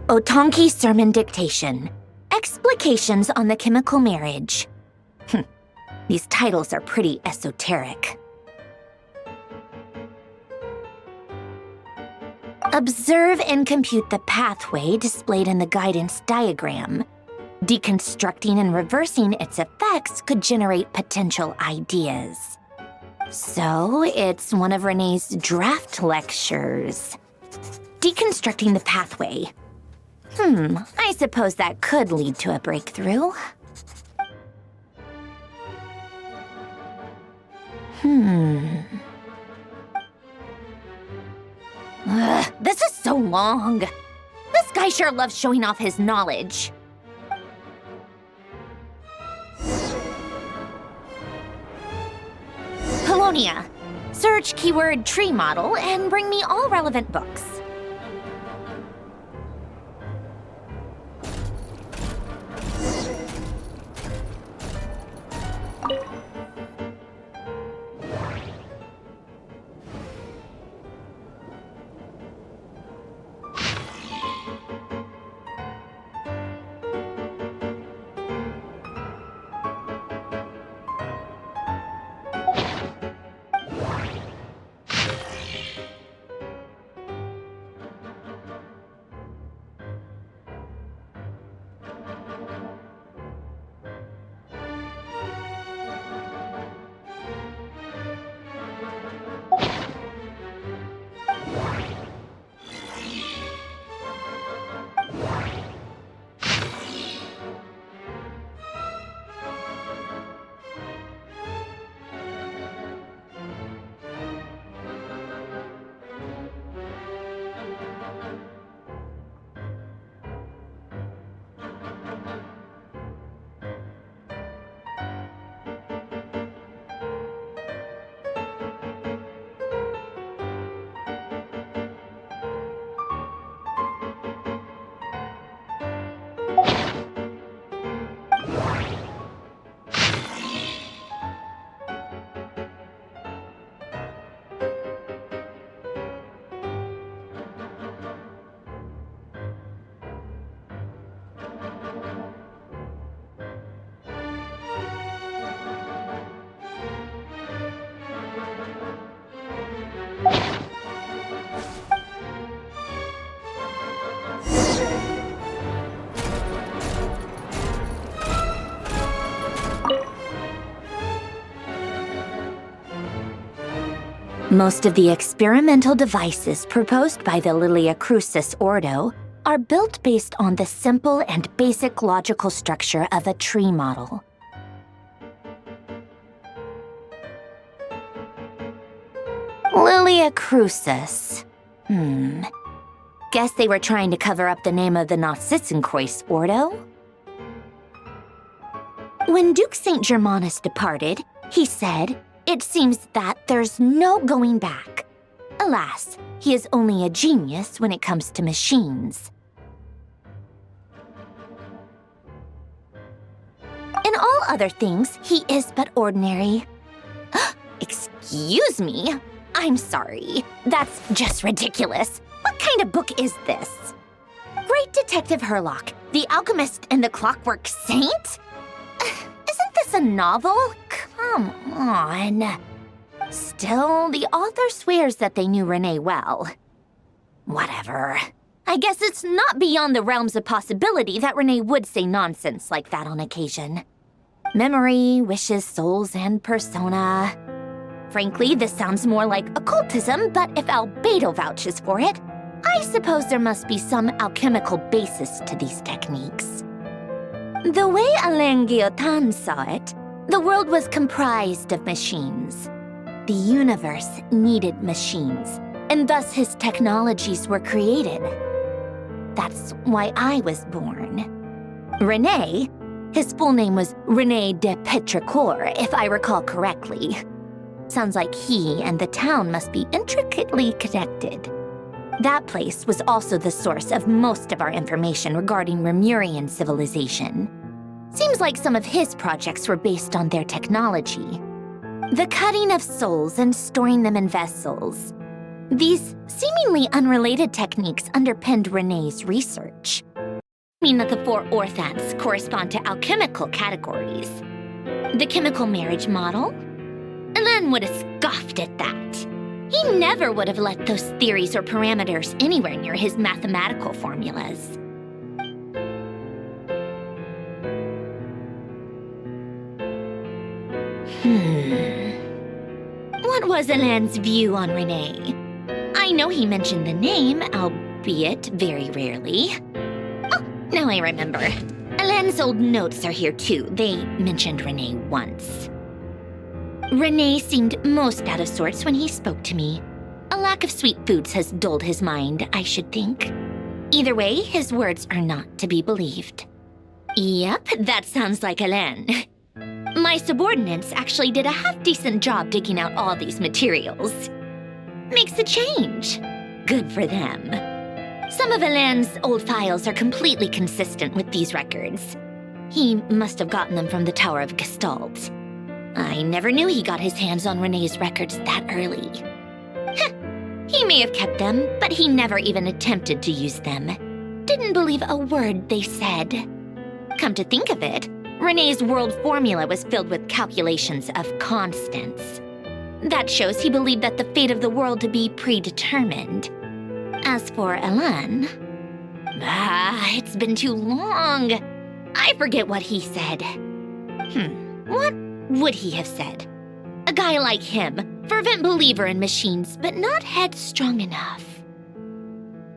Otonki Sermon Dictation. Explications on the Chemical Marriage. These titles are pretty esoteric. Observe and compute the pathway displayed in the guidance diagram. Deconstructing and reversing its effects could generate potential ideas. So, it's one of Renee's draft lectures. Deconstructing the pathway. I suppose that could lead to a breakthrough. This is so long. This guy sure loves showing off his knowledge. Polonia. Search keyword tree model and bring me all relevant books. Most of the experimental devices proposed by the Lilia Crucis Ordo are built based on the simple and basic logical structure of a tree model. Lilia Crucis. Guess they were trying to cover up the name of the Nod-Krai Ordo? When Duke St. Germanus departed, he said, "It seems that there's no going back." Alas, he is only a genius when it comes to machines. In all other things, he is but ordinary. Excuse me? I'm sorry. That's just ridiculous. What kind of book is this? Great Detective Herlock, the Alchemist and the Clockwork Saint? Isn't this a novel? Come on. Still, the author swears that they knew Renee well. Whatever. I guess it's not beyond the realms of possibility that Renee would say nonsense like that on occasion. Memory, wishes, souls, and persona. Frankly, this sounds more like occultism, but if Albedo vouches for it, I suppose there must be some alchemical basis to these techniques. The way Alain Guillotin saw it, the world was comprised of machines. The universe needed machines, and thus his technologies were created. That's why I was born. René, his full name was René de Petrichor, if I recall correctly. Sounds like he and the town must be intricately connected. That place was also the source of most of our information regarding Remurian civilization. Seems like some of his projects were based on their technology. The cutting of souls and storing them in vessels. These seemingly unrelated techniques underpinned Renee's research. I mean that the 4 orthants correspond to alchemical categories. The chemical marriage model? Elen would have scoffed at that. He never would have let those theories or parameters anywhere near his mathematical formulas. What was Elen's view on Renee? I know he mentioned the name, albeit very rarely. Oh, now I remember. Elen's old notes are here too. They mentioned Renee once. Renee seemed most out of sorts when he spoke to me. A lack of sweet foods has dulled his mind, I should think. Either way, his words are not to be believed. Yep, that sounds like Elen. My subordinates actually did a half-decent job digging out all these materials. Makes a change. Good for them. Some of Elen's old files are completely consistent with these records. He must have gotten them from the Tower of Gestalt. I never knew he got his hands on Renee's records that early. He may have kept them, but he never even attempted to use them. Didn't believe a word they said. Come to think of it, Renee's world formula was filled with calculations of constants. That shows he believed that the fate of the world to be predetermined. As for Elen... it's been too long. I forget what he said. What would he have said? A guy like him, fervent believer in machines, but not headstrong enough.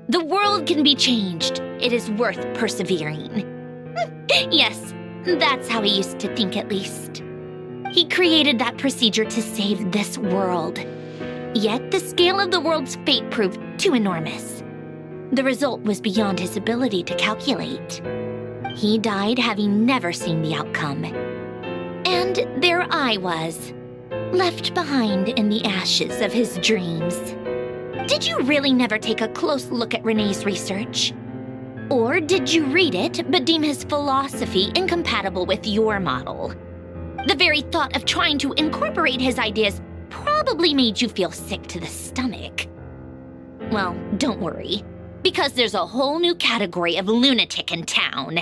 The world can be changed. It is worth persevering. Yes, that's how he used to think at least. He created that procedure to save this world. Yet the scale of the world's fate proved too enormous. The result was beyond his ability to calculate. He died having never seen the outcome. And there I was, left behind in the ashes of his dreams. Did you really never take a close look at Renee's research? Or did you read it but deem his philosophy incompatible with your model? The very thought of trying to incorporate his ideas probably made you feel sick to the stomach. Well, don't worry, because there's a whole new category of lunatic in town.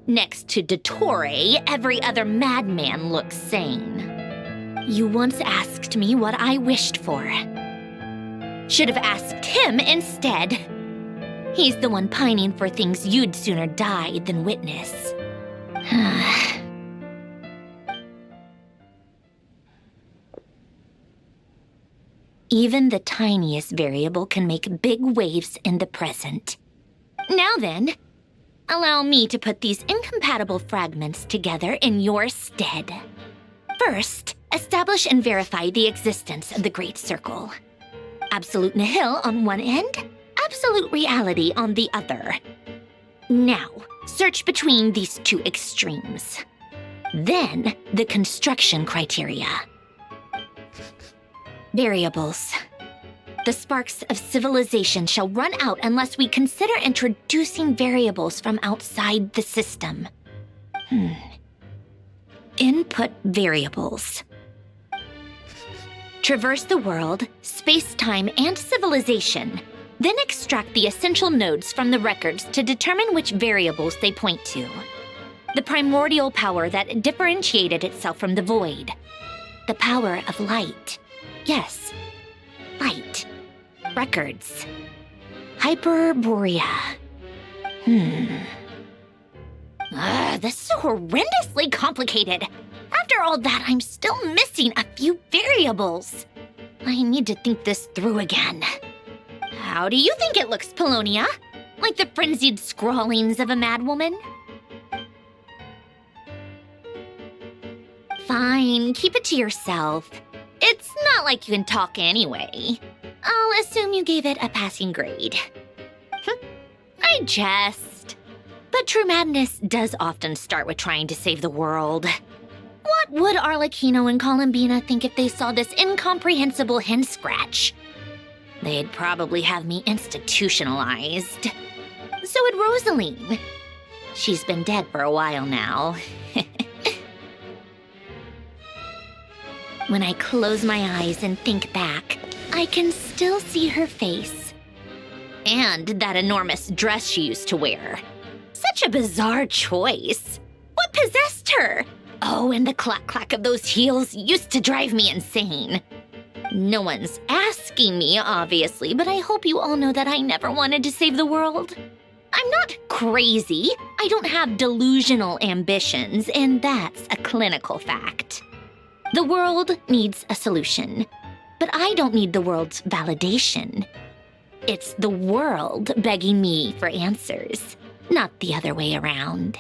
Next to Dottore, every other madman looks sane. You once asked me what I wished for. Should have asked him instead. He's the one pining for things you'd sooner die than witness. Even the tiniest variable can make big waves in the present. Now then, allow me to put these incompatible fragments together in your stead. First, establish and verify the existence of the Great Circle. Absolute nihil on one end, absolute reality on the other. Now, search between these two extremes. Then, the construction criteria. Variables. The sparks of civilization shall run out unless we consider introducing variables from outside the system. Input variables. Traverse the world, space-time, and civilization, then extract the essential nodes from the records to determine which variables they point to. The primordial power that differentiated itself from the void. The power of light. Yes, light. Records. Hyperborea. This is horrendously complicated. After all that, I'm still missing a few variables. I need to think this through again. How do you think it looks, Polonia? Like the frenzied scrawlings of a madwoman? Fine, keep it to yourself. It's not like you can talk anyway. I'll assume you gave it a passing grade. I jest. But true madness does often start with trying to save the world. What would Arlecchino and Columbina think if they saw this incomprehensible hen scratch? They'd probably have me institutionalized. So would Rosaline. She's been dead for a while now. When I close my eyes and think back, I can still see her face. And that enormous dress she used to wear. Such a bizarre choice. What possessed her? Oh, and the clack-clack of those heels used to drive me insane. No one's asking me, obviously, but I hope you all know that I never wanted to save the world. I'm not crazy. I don't have delusional ambitions, and that's a clinical fact. The world needs a solution, but I don't need the world's validation. It's the world begging me for answers, not the other way around.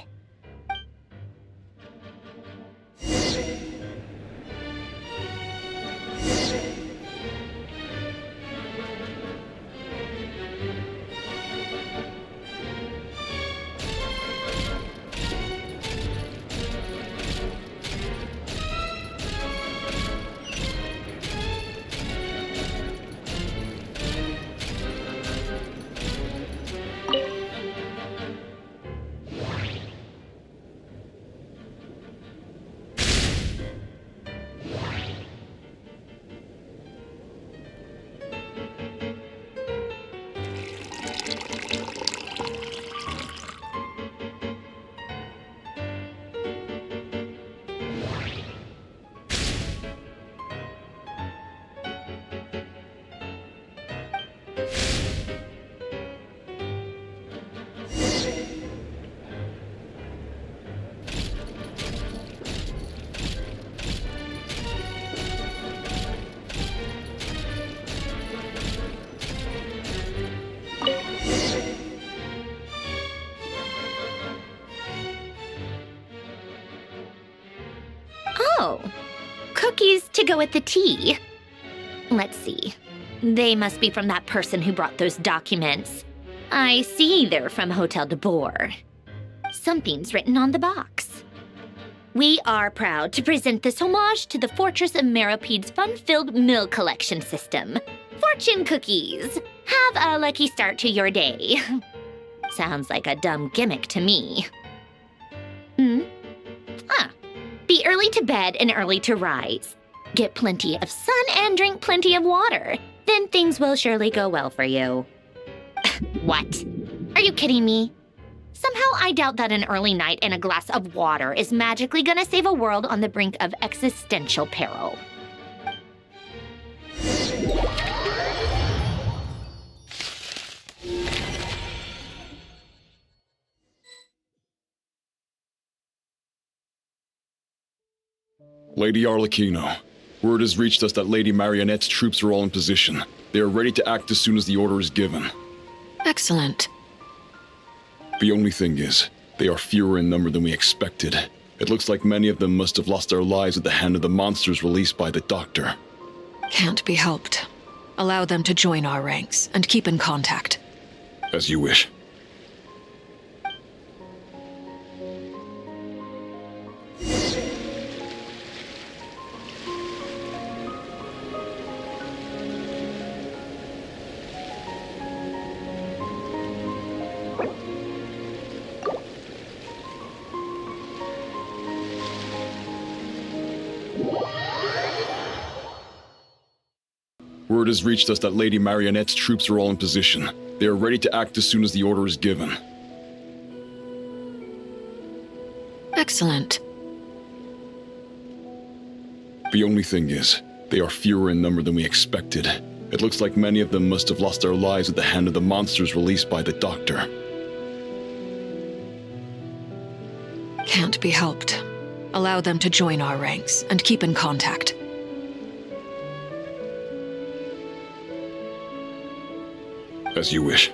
Oh, cookies to go with the tea. Let's see. They must be from that person who brought those documents. I see they're from Hotel de Boer. Something's written on the box. We are proud to present this homage to the Fortress of Meropede's fun-filled meal collection system. Fortune cookies. Have a lucky start to your day. Sounds like a dumb gimmick to me. Be early to bed and early to rise. Get plenty of sun and drink plenty of water. Then things will surely go well for you. What? Are you kidding me? Somehow I doubt that an early night and a glass of water is magically gonna save a world on the brink of existential peril. Lady Arlecchino, word has reached us that Lady Marionette's troops are all in position. They are ready to act as soon as the order is given. Excellent. The only thing is, they are fewer in number than we expected. It looks like many of them must have lost their lives at the hand of the monsters released by the Doctor. Can't be helped. Allow them to join our ranks and keep in contact. As you wish. Word has reached us that Lady Marionette's troops are all in position. They are ready to act as soon as the order is given. Excellent. The only thing is, they are fewer in number than we expected. It looks like many of them must have lost their lives at the hand of the monsters released by the Doctor. Can't be helped. Allow them to join our ranks and keep in contact. As you wish.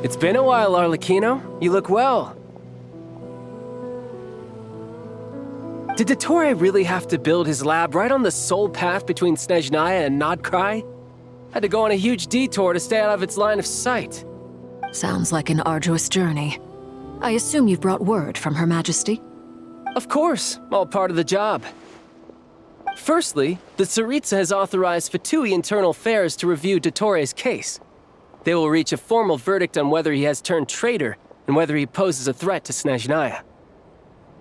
It's been a while, Arlecchino. You look well. Did Dottore really have to build his lab right on the sole path between Snezhnaya and Nod-Krai? Had to go on a huge detour to stay out of its line of sight. Sounds like an arduous journey. I assume you've brought word from Her Majesty? Of course, all part of the job. Firstly, the Tsaritsa has authorized Fatui Internal Affairs to review Dottore's case. They will reach a formal verdict on whether he has turned traitor and whether he poses a threat to Snezhnaya.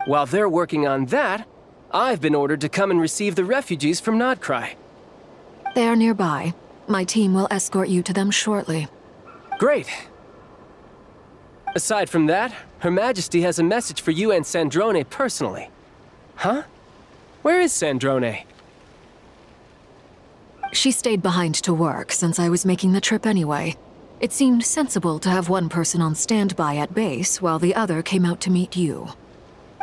While they're working on that, I've been ordered to come and receive the refugees from Nod-Krai. They are nearby. My team will escort you to them shortly. Great. Aside from that, Her Majesty has a message for you and Sandrone personally. Huh? Where is Sandrone? She stayed behind to work since I was making the trip anyway. It seemed sensible to have one person on standby at base while the other came out to meet you.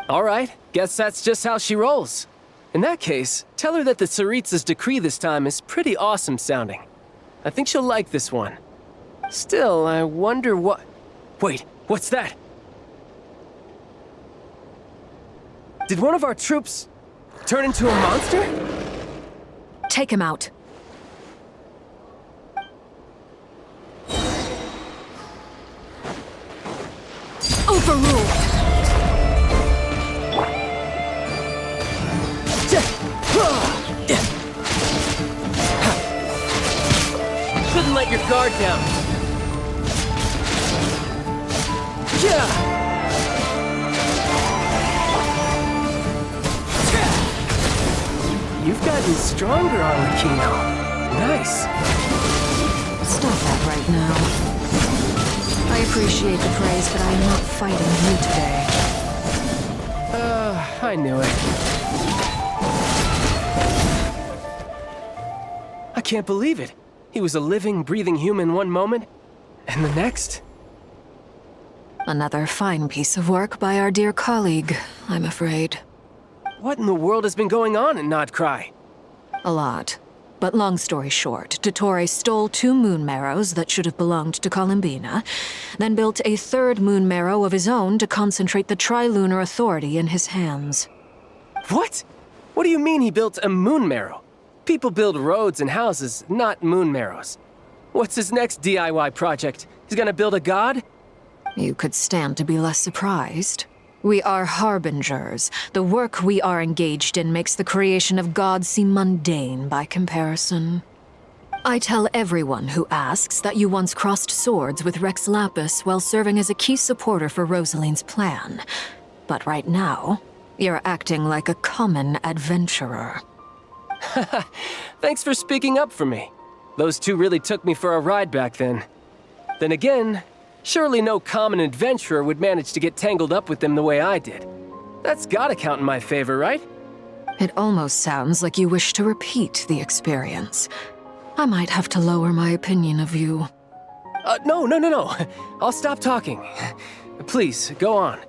All right, guess that's just how she rolls. In that case, tell her that the Tsaritsa's decree this time is pretty awesome sounding. I think she'll like this one. Still, I wonder what... Wait, what's that? Did one of our troops turn into a monster? Take him out. Overruled! Shouldn't let your guard down. You've gotten stronger, Arlecchino. Nice. Stop that right now. I appreciate the praise, but I am not fighting you today. I knew it. I can't believe it. He was a living, breathing human one moment, and the next... Another fine piece of work by our dear colleague, I'm afraid. What in the world has been going on in Nod-Krai? A lot. But long story short, Dottore stole 2 moon marrows that should have belonged to Columbina, then built a 3rd moon marrow of his own to concentrate the Trilunar Authority in his hands. What? What do you mean he built a moon marrow? People build roads and houses, not moon marrows. What's his next DIY project? He's gonna build a god? You could stand to be less surprised. We are harbingers. The work we are engaged in makes the creation of gods seem mundane by comparison. I tell everyone who asks that you once crossed swords with Rex Lapis while serving as a key supporter for Rosaline's plan. But right now, you're acting like a common adventurer. Thanks for speaking up for me. Those 2 really took me for a ride back then. Then again, surely no common adventurer would manage to get tangled up with them the way I did. That's gotta count in my favor, right? It almost sounds like you wish to repeat the experience. I might have to lower my opinion of you. No. I'll stop talking. Please, go on.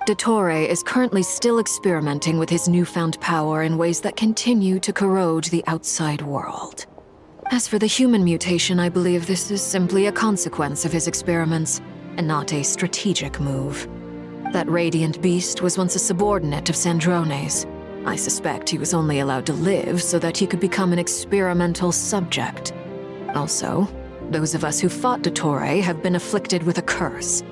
Dottore is currently still experimenting with his newfound power in ways that continue to corrode the outside world. As for the human mutation, I believe this is simply a consequence of his experiments, and not a strategic move. That radiant beast was once a subordinate of Sandrone's. I suspect he was only allowed to live so that he could become an experimental subject. Also, those of us who fought Dottore have been afflicted with a curse.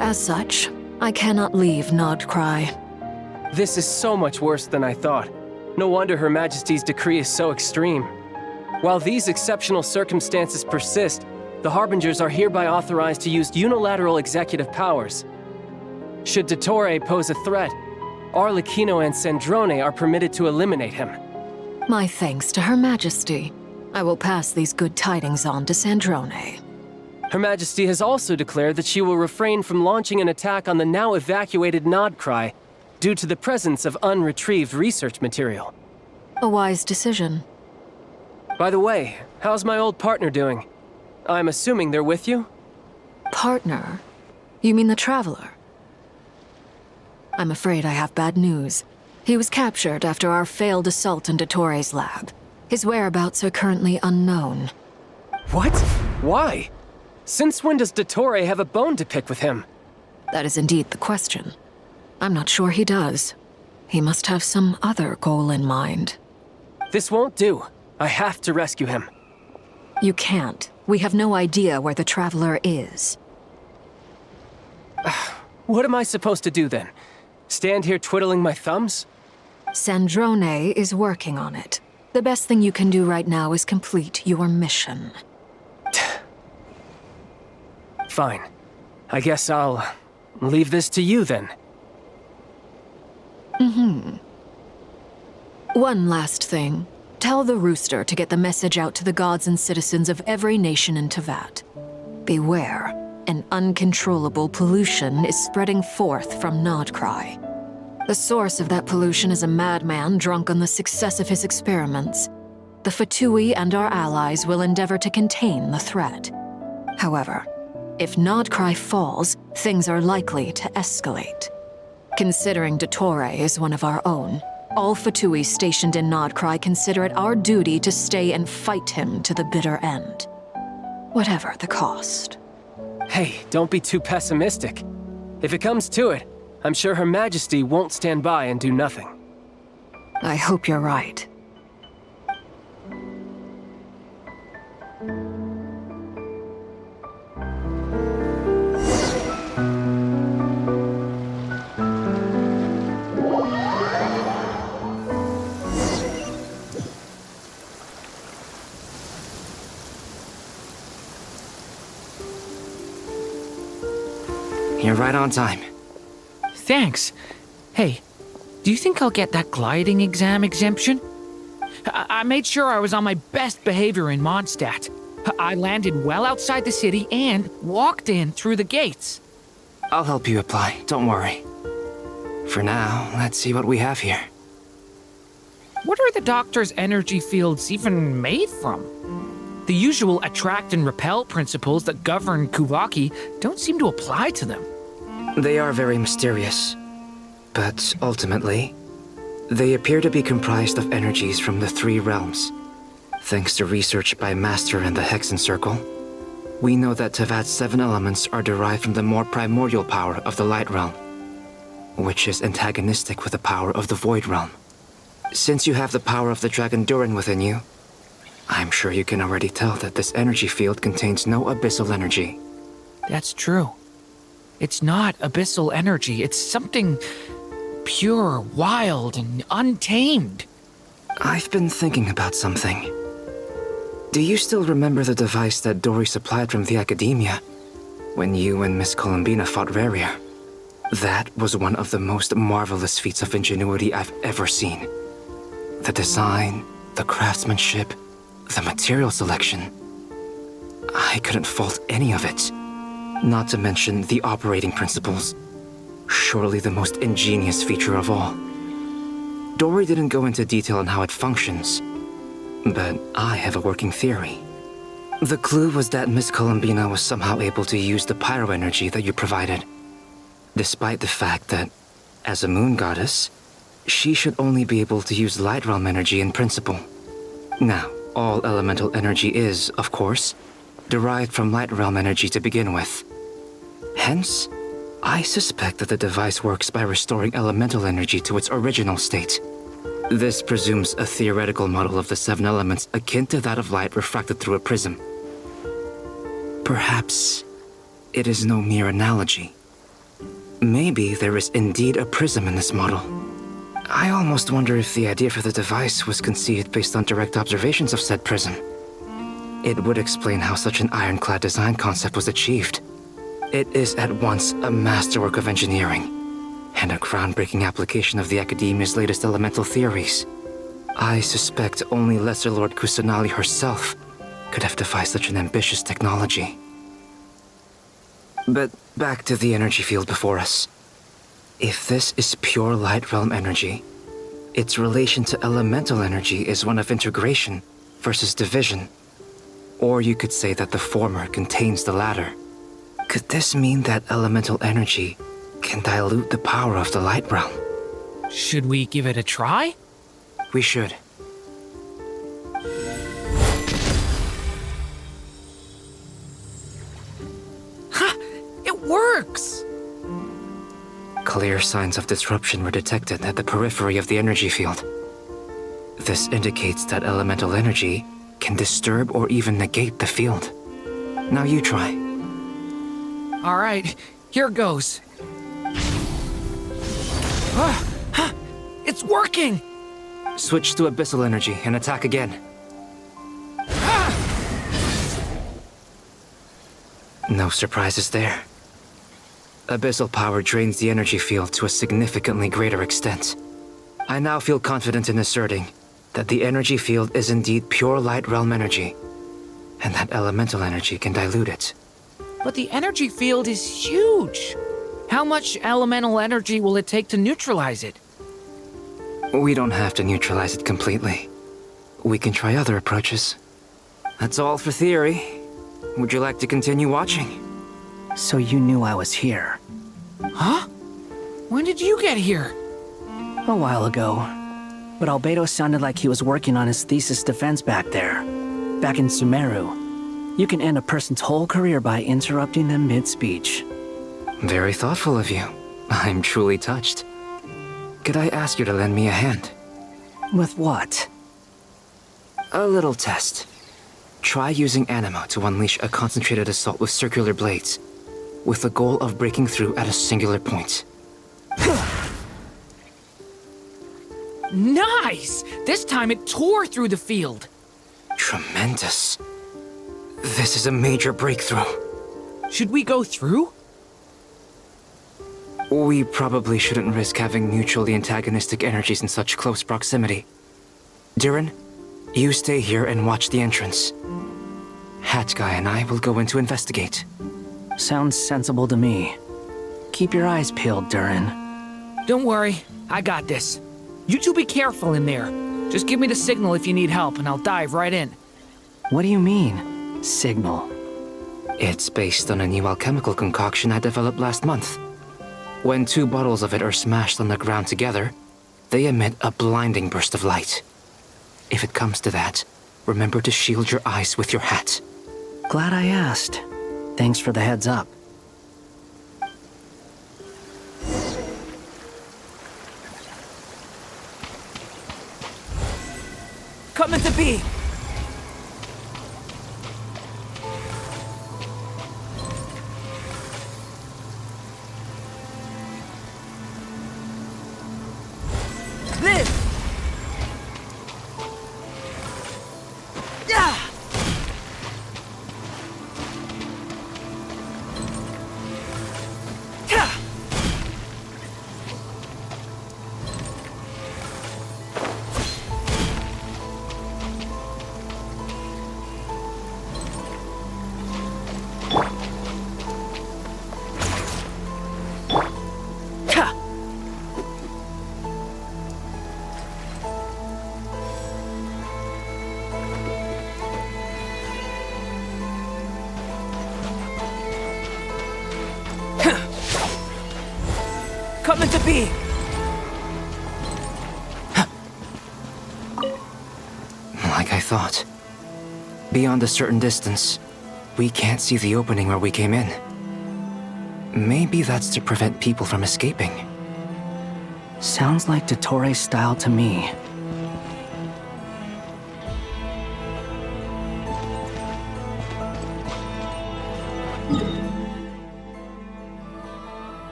As such, I cannot leave Nod-Krai. This is so much worse than I thought. No wonder Her Majesty's decree is so extreme. While these exceptional circumstances persist, the Harbingers are hereby authorized to use unilateral executive powers. Should Dottore pose a threat, Arlecchino and Sandrone are permitted to eliminate him. My thanks to Her Majesty. I will pass these good tidings on to Sandrone. Her Majesty has also declared that she will refrain from launching an attack on the now evacuated Nod-Krai due to the presence of unretrieved research material. A wise decision. By the way, how's my old partner doing? I'm assuming they're with you? Partner? You mean the Traveler? I'm afraid I have bad news. He was captured after our failed assault on Dottore's lab. His whereabouts are currently unknown. What? Why? Since when does Dottore have a bone to pick with him? That is indeed the question. I'm not sure he does. He must have some other goal in mind. This won't do. I have to rescue him. You can't. We have no idea where the Traveler is. What am I supposed to do then? Stand here twiddling my thumbs? Sandrone is working on it. The best thing you can do right now is complete your mission. Fine. I guess I'll leave this to you then. One last thing. Tell the Rooster to get the message out to the gods and citizens of every nation in Teyvat. Beware, an uncontrollable pollution is spreading forth from Nod-Krai. The source of that pollution is a madman drunk on the success of his experiments. The Fatui and our allies will endeavor to contain the threat. However, if Nod-Krai falls, things are likely to escalate. Considering Dottore is one of our own, all Fatui stationed in Nod-Krai consider it our duty to stay and fight him to the bitter end. Whatever the cost. Hey, don't be too pessimistic. If it comes to it, I'm sure Her Majesty won't stand by and do nothing. I hope you're right. You're right on time. Thanks. Hey, do you think I'll get that gliding exam exemption? I made sure I was on my best behavior in Mondstadt. I landed well outside the city and walked in through the gates. I'll help you apply, don't worry. For now, let's see what we have here. What are the Doctor's energy fields even made from? The usual attract and repel principles that govern Kuvaki don't seem to apply to them. They are very mysterious, but ultimately, they appear to be comprised of energies from the three realms. Thanks to research by Master in the Hexen Circle, we know that Teyvat's 7 elements are derived from the more primordial power of the Light Realm, which is antagonistic with the power of the Void Realm. Since you have the power of the Dragon Durin within you, I'm sure you can already tell that this energy field contains no abyssal energy. That's true. It's not abyssal energy. It's something pure, wild, and untamed. I've been thinking about something. Do you still remember the device that Dory supplied from the Academia when you and Miss Columbina fought Rarier? That was one of the most marvelous feats of ingenuity I've ever seen. The design, the craftsmanship, the material selection. I couldn't fault any of it. Not to mention the operating principles. Surely the most ingenious feature of all. Dory didn't go into detail on how it functions, but I have a working theory. The clue was that Miss Columbina was somehow able to use the pyro energy that you provided, despite the fact that, as a moon goddess, she should only be able to use light realm energy in principle. Now, all elemental energy is, of course, derived from light realm energy to begin with. Hence, I suspect that the device works by restoring elemental energy to its original state. This presumes a theoretical model of the 7 elements akin to that of light refracted through a prism. Perhaps it is no mere analogy. Maybe there is indeed a prism in this model. I almost wonder if the idea for the device was conceived based on direct observations of said prism. It would explain how such an ironclad design concept was achieved. It is at once a masterwork of engineering and a groundbreaking application of the Academia's latest elemental theories. I suspect only Lesser Lord Kusanali herself could have devised such an ambitious technology. But back to the energy field before us. If this is pure light realm energy, its relation to elemental energy is one of integration versus division. Or you could say that the former contains the latter. Could this mean that elemental energy can dilute the power of the light realm? Should we give it a try? We should. Clear signs of disruption were detected at the periphery of the energy field. This indicates that elemental energy can disturb or even negate the field. Now you try. All right, here goes. It's working! Switch to abyssal energy and attack again. No surprises there. Abyssal power drains the energy field to a significantly greater extent. I now feel confident in asserting that the energy field is indeed pure light realm energy, and that elemental energy can dilute it. But the energy field is huge. How much elemental energy will it take to neutralize it? We don't have to neutralize it completely. We can try other approaches. That's all for theory. Would you like to continue watching? So you knew I was here? Huh? When did you get here? A while ago. But Albedo sounded like he was working on his thesis defense back there. Back in Sumeru. You can end a person's whole career by interrupting them mid-speech. Very thoughtful of you. I'm truly touched. Could I ask you to lend me a hand? With what? A little test. Try using Animo to unleash a concentrated assault with circular blades, with the goal of breaking through at a singular point. Nice! This time it tore through the field. Tremendous. This is a major breakthrough. Should we go through? We probably shouldn't risk having mutually antagonistic energies in such close proximity. Durin, you stay here and watch the entrance. Hat Guy and I will go in to investigate. Sounds sensible to me. Keep your eyes peeled, Durin. Don't worry, I got this. You two be careful in there. Just give me the signal if you need help and I'll dive right in. What do you mean, signal? It's based on a new alchemical concoction I developed last month. When 2 bottles of it are smashed on the ground together, they emit a blinding burst of light. If it comes to that, remember to shield your eyes with your hat. Glad I asked. Thanks for the heads up. Coming to B! This! Yeah! Coming to B! Like I thought. Beyond a certain distance, we can't see the opening where we came in. Maybe that's to prevent people from escaping. Sounds like Dottore style to me.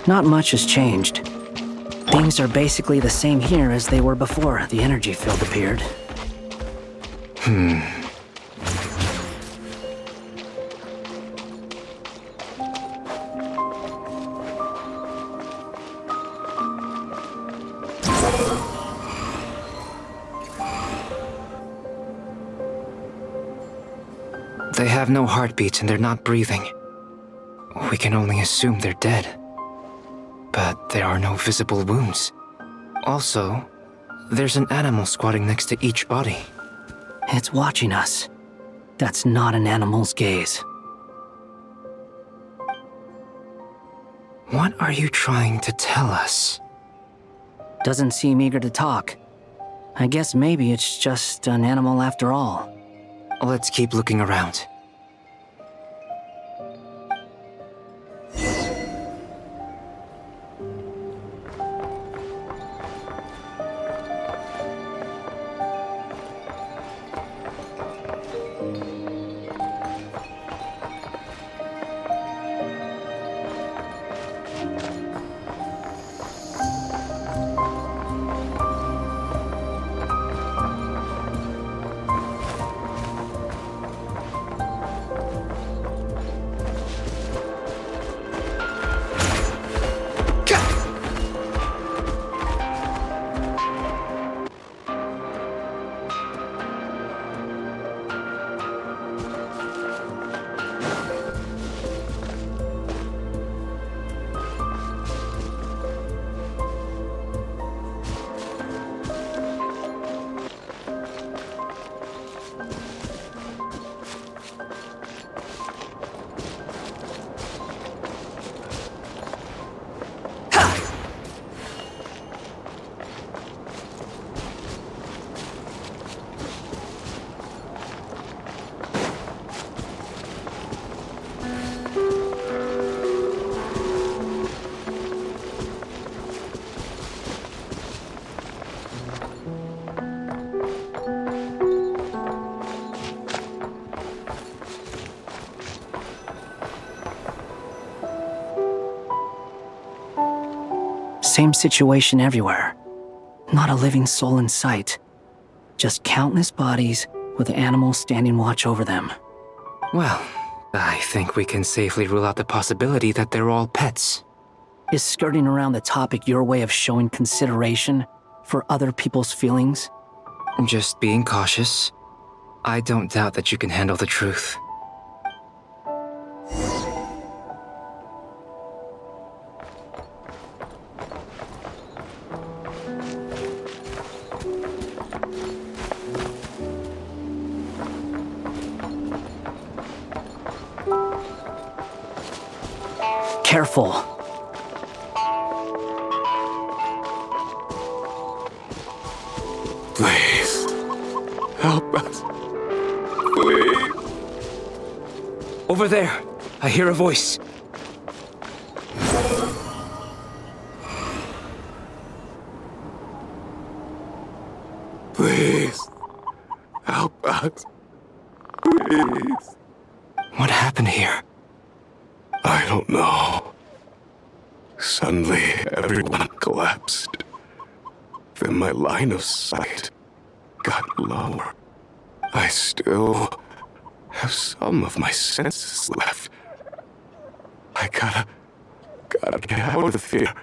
Not much has changed. Things are basically the same here as they were before the energy field appeared. They have no heartbeats and they're not breathing. We can only assume they're dead. But there are no visible wounds. Also, there's an animal squatting next to each body. It's watching us. That's not an animal's gaze. What are you trying to tell us? Doesn't seem eager to talk. I guess maybe it's just an animal after all. Let's keep looking around. Same situation everywhere. Not a living soul in sight. Just countless bodies with animals standing watch over them. Well, I think we can safely rule out the possibility that they're all pets. Is skirting around the topic your way of showing consideration for other people's feelings? Just being cautious. I don't doubt that you can handle the truth. Careful. Please, help us. Please. Over there, I hear a voice. Please, help us. Please. What happened here? I don't know. Suddenly, everyone collapsed. Then my line of sight got lower. I still have some of my senses left. I gotta get out of here.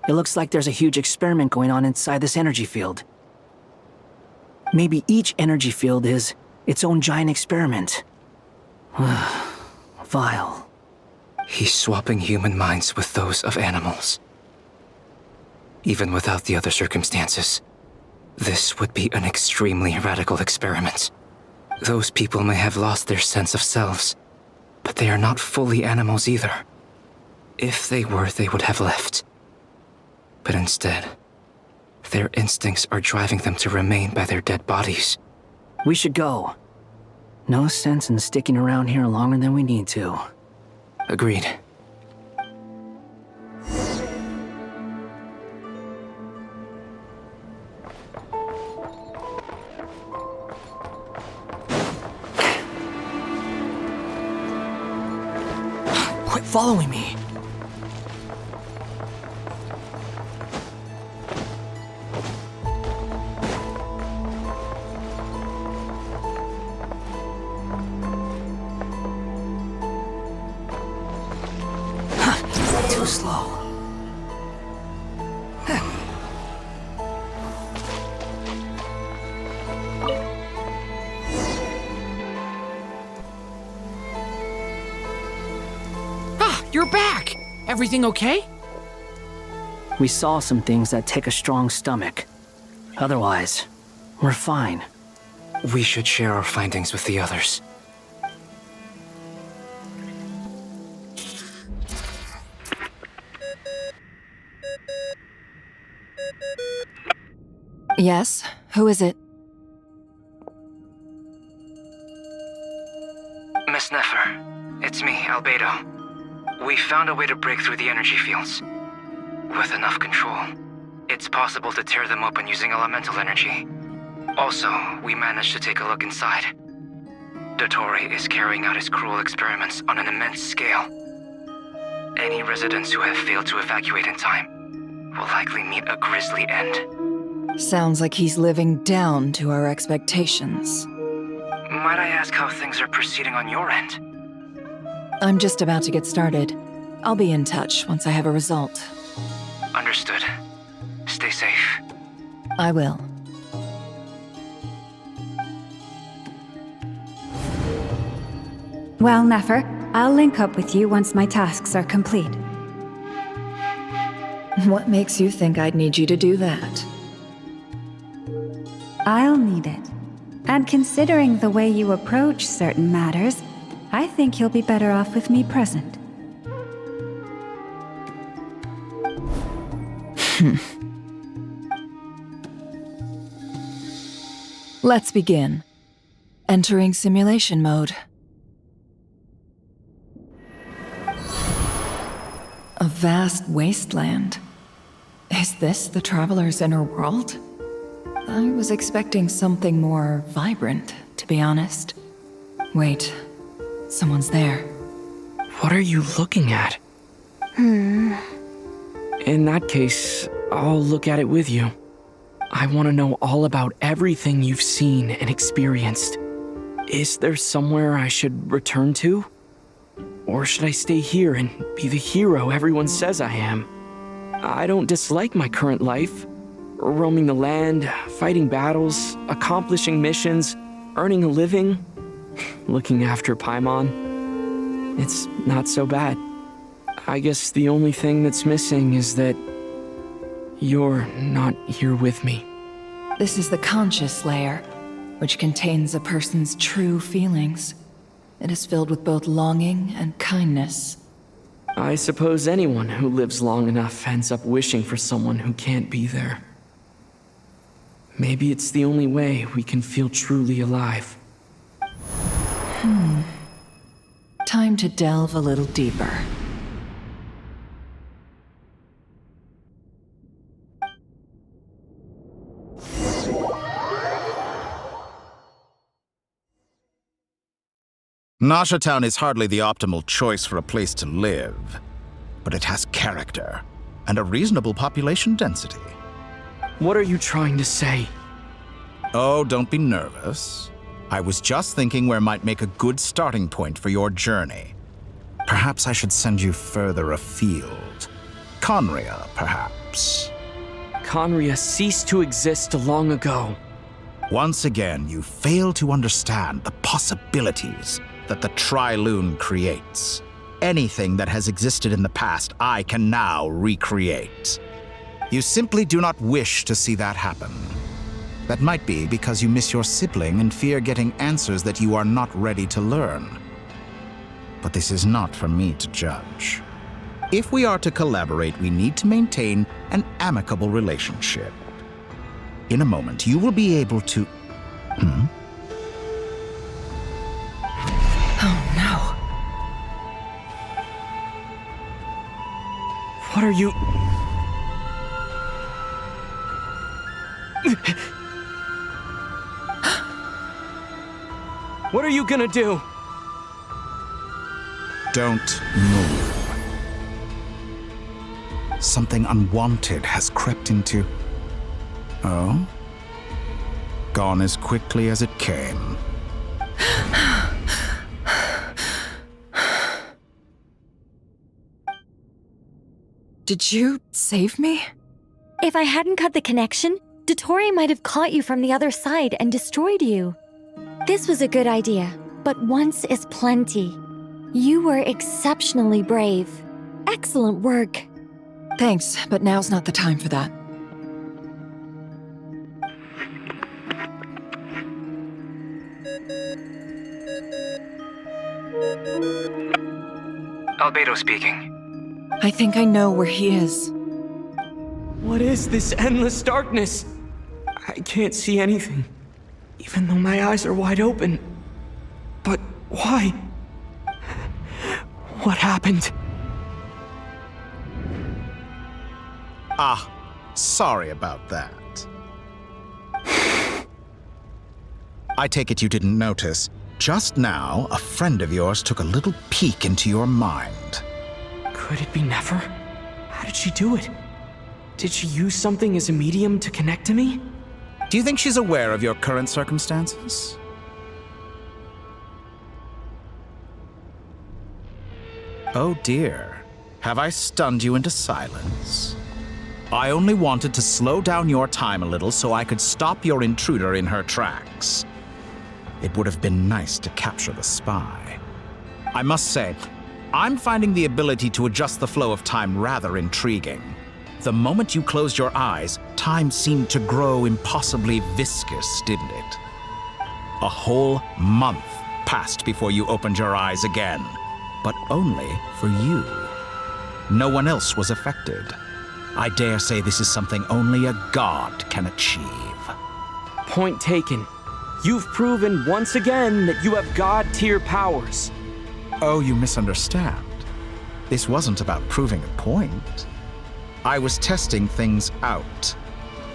It looks like there's a huge experiment going on inside this energy field. Maybe each energy field is its own giant experiment. Vile. He's swapping human minds with those of animals. Even without the other circumstances, this would be an extremely radical experiment. Those people may have lost their sense of selves, but they are not fully animals either. If they were, they would have left. But instead, their instincts are driving them to remain by their dead bodies. We should go. No sense in sticking around here longer than we need to. Agreed. Quit following me. so slow. You're back! Everything okay? We saw some things that take a strong stomach. Otherwise, we're fine. We should share our findings with the others. Yes? Who is it? Miss Nefer, it's me, Albedo. We found a way to break through the energy fields. With enough control, it's possible to tear them open using elemental energy. Also, we managed to take a look inside. Dottore is carrying out his cruel experiments on an immense scale. Any residents who have failed to evacuate in time will likely meet a grisly end. Sounds like he's living down to our expectations. Might I ask how things are proceeding on your end? I'm just about to get started. I'll be in touch once I have a result. Understood. Stay safe. I will. Well, Nefer, I'll link up with you once my tasks are complete. What makes you think I'd need you to do that? I'll need it. And considering the way you approach certain matters, I think you'll be better off with me present. Let's begin. Entering simulation mode. A vast wasteland. Is this the Traveler's inner world? I was expecting something more vibrant, to be honest. Wait, someone's there. What are you looking at? In that case, I'll look at it with you. I want to know all about everything you've seen and experienced. Is there somewhere I should return to? Or should I stay here and be the hero everyone says I am? I don't dislike my current life. Roaming the land, fighting battles, accomplishing missions, earning a living, looking after Paimon. It's not so bad. I guess the only thing that's missing is that you're not here with me. This is the conscious layer, which contains a person's true feelings. It is filled with both longing and kindness. I suppose anyone who lives long enough ends up wishing for someone who can't be there. Maybe it's the only way we can feel truly alive. Time to delve a little deeper. Nasha Town is hardly the optimal choice for a place to live, but it has character and a reasonable population density. What are you trying to say? Oh, don't be nervous. I was just thinking where might make a good starting point for your journey. Perhaps I should send you further afield. Conria, perhaps. Conria ceased to exist long ago. Once again, you fail to understand the possibilities that the Tri-Lune creates. Anything that has existed in the past, I can now recreate. You simply do not wish to see that happen. That might be because you miss your sibling and fear getting answers that you are not ready to learn. But this is not for me to judge. If we are to collaborate, we need to maintain an amicable relationship. In a moment, you will be able to... Oh no. What are you... What are you gonna do? Don't move. Something unwanted has crept into... Oh? Gone as quickly as it came. Did you save me? If I hadn't cut the connection, Dottore might have caught you from the other side and destroyed you. This was a good idea, but once is plenty. You were exceptionally brave. Excellent work. Thanks, but now's not the time for that. Albedo speaking. I think I know where he is. What is this endless darkness? I can't see anything, even though my eyes are wide open. But why? What happened? Ah, sorry about that. I take it you didn't notice. Just now, a friend of yours took a little peek into your mind. Could it be Nefer? How did she do it? Did she use something as a medium to connect to me? Do you think she's aware of your current circumstances? Oh dear. Have I stunned you into silence? I only wanted to slow down your time a little so I could stop your intruder in her tracks. It would have been nice to capture the spy. I must say, I'm finding the ability to adjust the flow of time rather intriguing. The moment you closed your eyes, time seemed to grow impossibly viscous, didn't it? A whole month passed before you opened your eyes again, but only for you. No one else was affected. I dare say this is something only a god can achieve. Point taken. You've proven once again that you have god-tier powers. Oh, you misunderstand. This wasn't about proving a point. I was testing things out.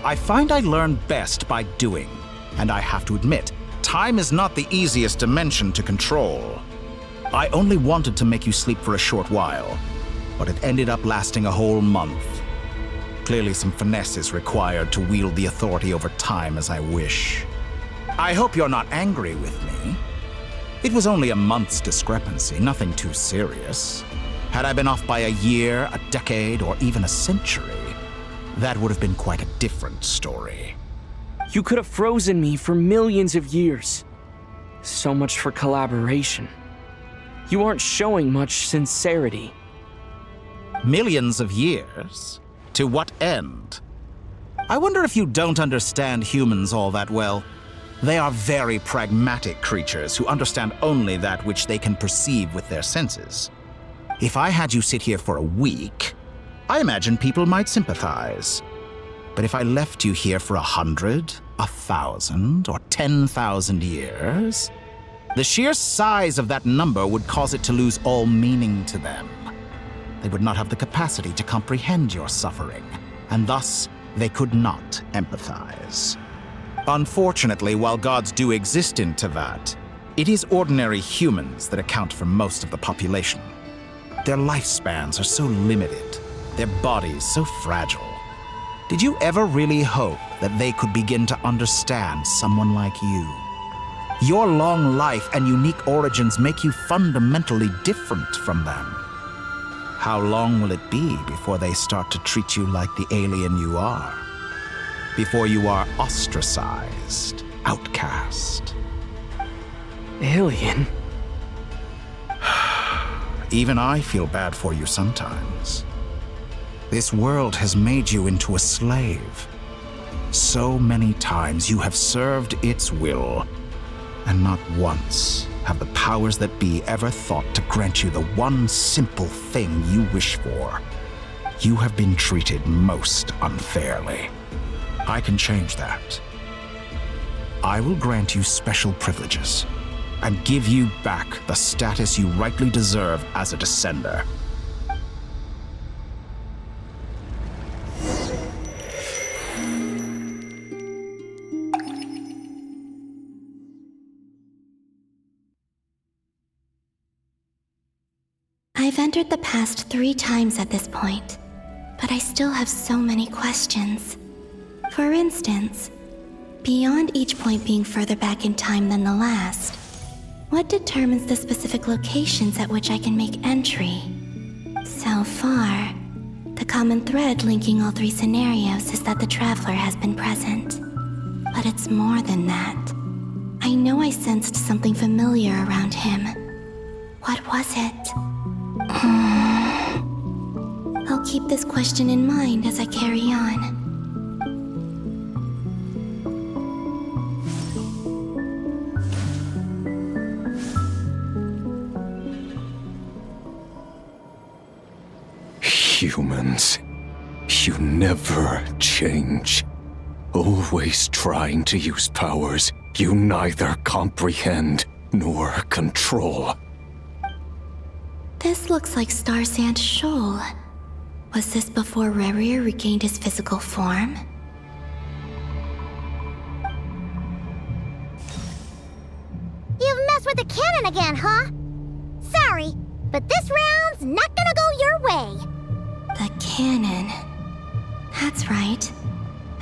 I find I learn best by doing, and I have to admit, time is not the easiest dimension to control. I only wanted to make you sleep for a short while, but it ended up lasting a whole month. Clearly some finesse is required to wield the authority over time as I wish. I hope you're not angry with me. It was only a month's discrepancy, nothing too serious. Had I been off by a year, a decade, or even a century, that would have been quite a different story. You could have frozen me for millions of years. So much for collaboration. You aren't showing much sincerity. Millions of years? To what end? I wonder if you don't understand humans all that well. They are very pragmatic creatures who understand only that which they can perceive with their senses. If I had you sit here for a week, I imagine people might sympathize. But if I left you here for 100, 1,000, or 10,000 years, the sheer size of that number would cause it to lose all meaning to them. They would not have the capacity to comprehend your suffering, and thus they could not empathize. Unfortunately, while gods do exist in Tevat, it is ordinary humans that account for most of the population. Their lifespans are so limited, their bodies so fragile. Did you ever really hope that they could begin to understand someone like you? Your long life and unique origins make you fundamentally different from them. How long will it be before they start to treat you like the alien you are? Before you are ostracized, outcast? Alien? Even I feel bad for you sometimes. This world has made you into a slave. So many times you have served its will, and not once have the powers that be ever thought to grant you the one simple thing you wish for. You have been treated most unfairly. I can change that. I will grant you special privileges and give you back the status you rightly deserve as a descender. I've entered the past 3 times at this point, but I still have so many questions. For instance, beyond each point being further back in time than the last, what determines the specific locations at which I can make entry? So far, the common thread linking all three scenarios is that the Traveler has been present. But it's more than that. I know I sensed something familiar around him. What was it? I'll keep this question in mind as I carry on. Humans, you never change. Always trying to use powers you neither comprehend nor control. This looks like Star Sand Shoal. Was this before Rerir regained his physical form? You've messed with the cannon again, huh? Sorry, but this round's not gonna go your way. The cannon. That's right.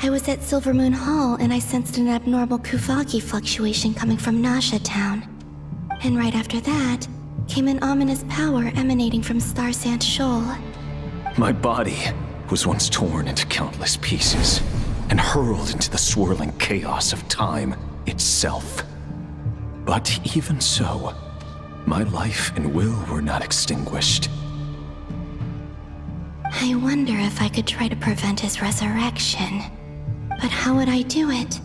I was at Silvermoon Hall and I sensed an abnormal Kuvaki fluctuation coming from Nasha Town. And right after that, came an ominous power emanating from Star Sand Shoal. My body was once torn into countless pieces and hurled into the swirling chaos of time itself. But even so, my life and will were not extinguished. I wonder if I could try to prevent his resurrection. But how would I do it?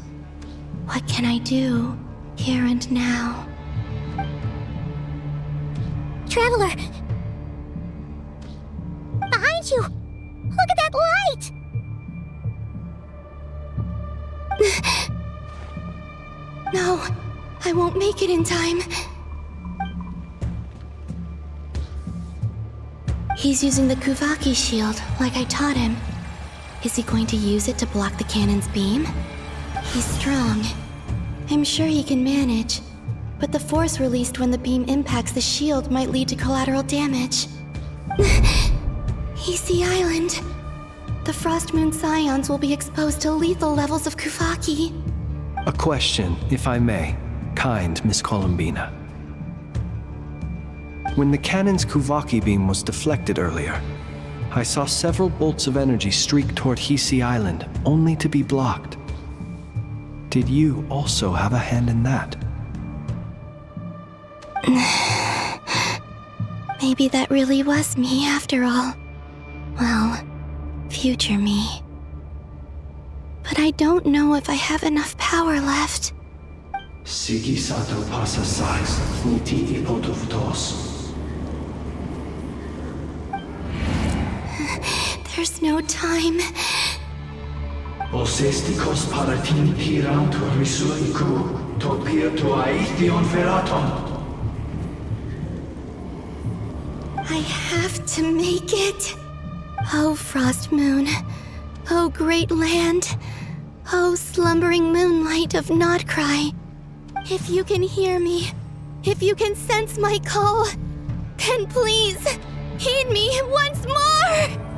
What can I do, here and now? Traveler! Behind you! Look at that light! No, I won't make it in time. He's using the Kuvaki shield, like I taught him. Is he going to use it to block the cannon's beam? He's strong. I'm sure he can manage. But the force released when the beam impacts the shield might lead to collateral damage. EC Island. The Frostmoon Scions will be exposed to lethal levels of Kuvaki. A question, if I may. Kind Miss Columbina. When the cannon's Kuvaki beam was deflected earlier, I saw several bolts of energy streak toward Hisi Island, only to be blocked. Did you also have a hand in that? Maybe that really was me after all. Well, future me. But I don't know if I have enough power left. Siki sato pasa sais, niti ipotuvtos. There's no time. Osestikos paratin piran to risuiku, to pia to aithion feraton. I have to make it. Oh, Frost Moon. Oh, great land. Oh, slumbering moonlight of Nod-Krai. If you can hear me, if you can sense my call, then please, heed me once more!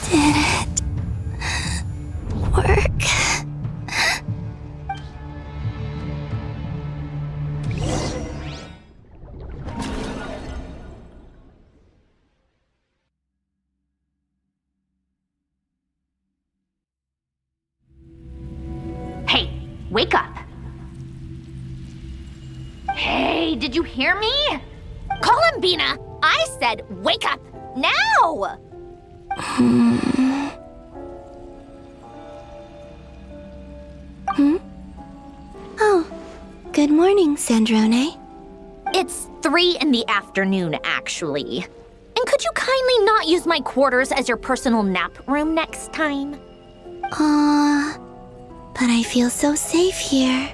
Did it work? Hey, wake up. Hey, did you hear me? Columbina, I said wake up now! Oh, good morning, Sandrone. It's 3 in the afternoon, actually. And could you kindly not use my quarters as your personal nap room next time? But I feel so safe here.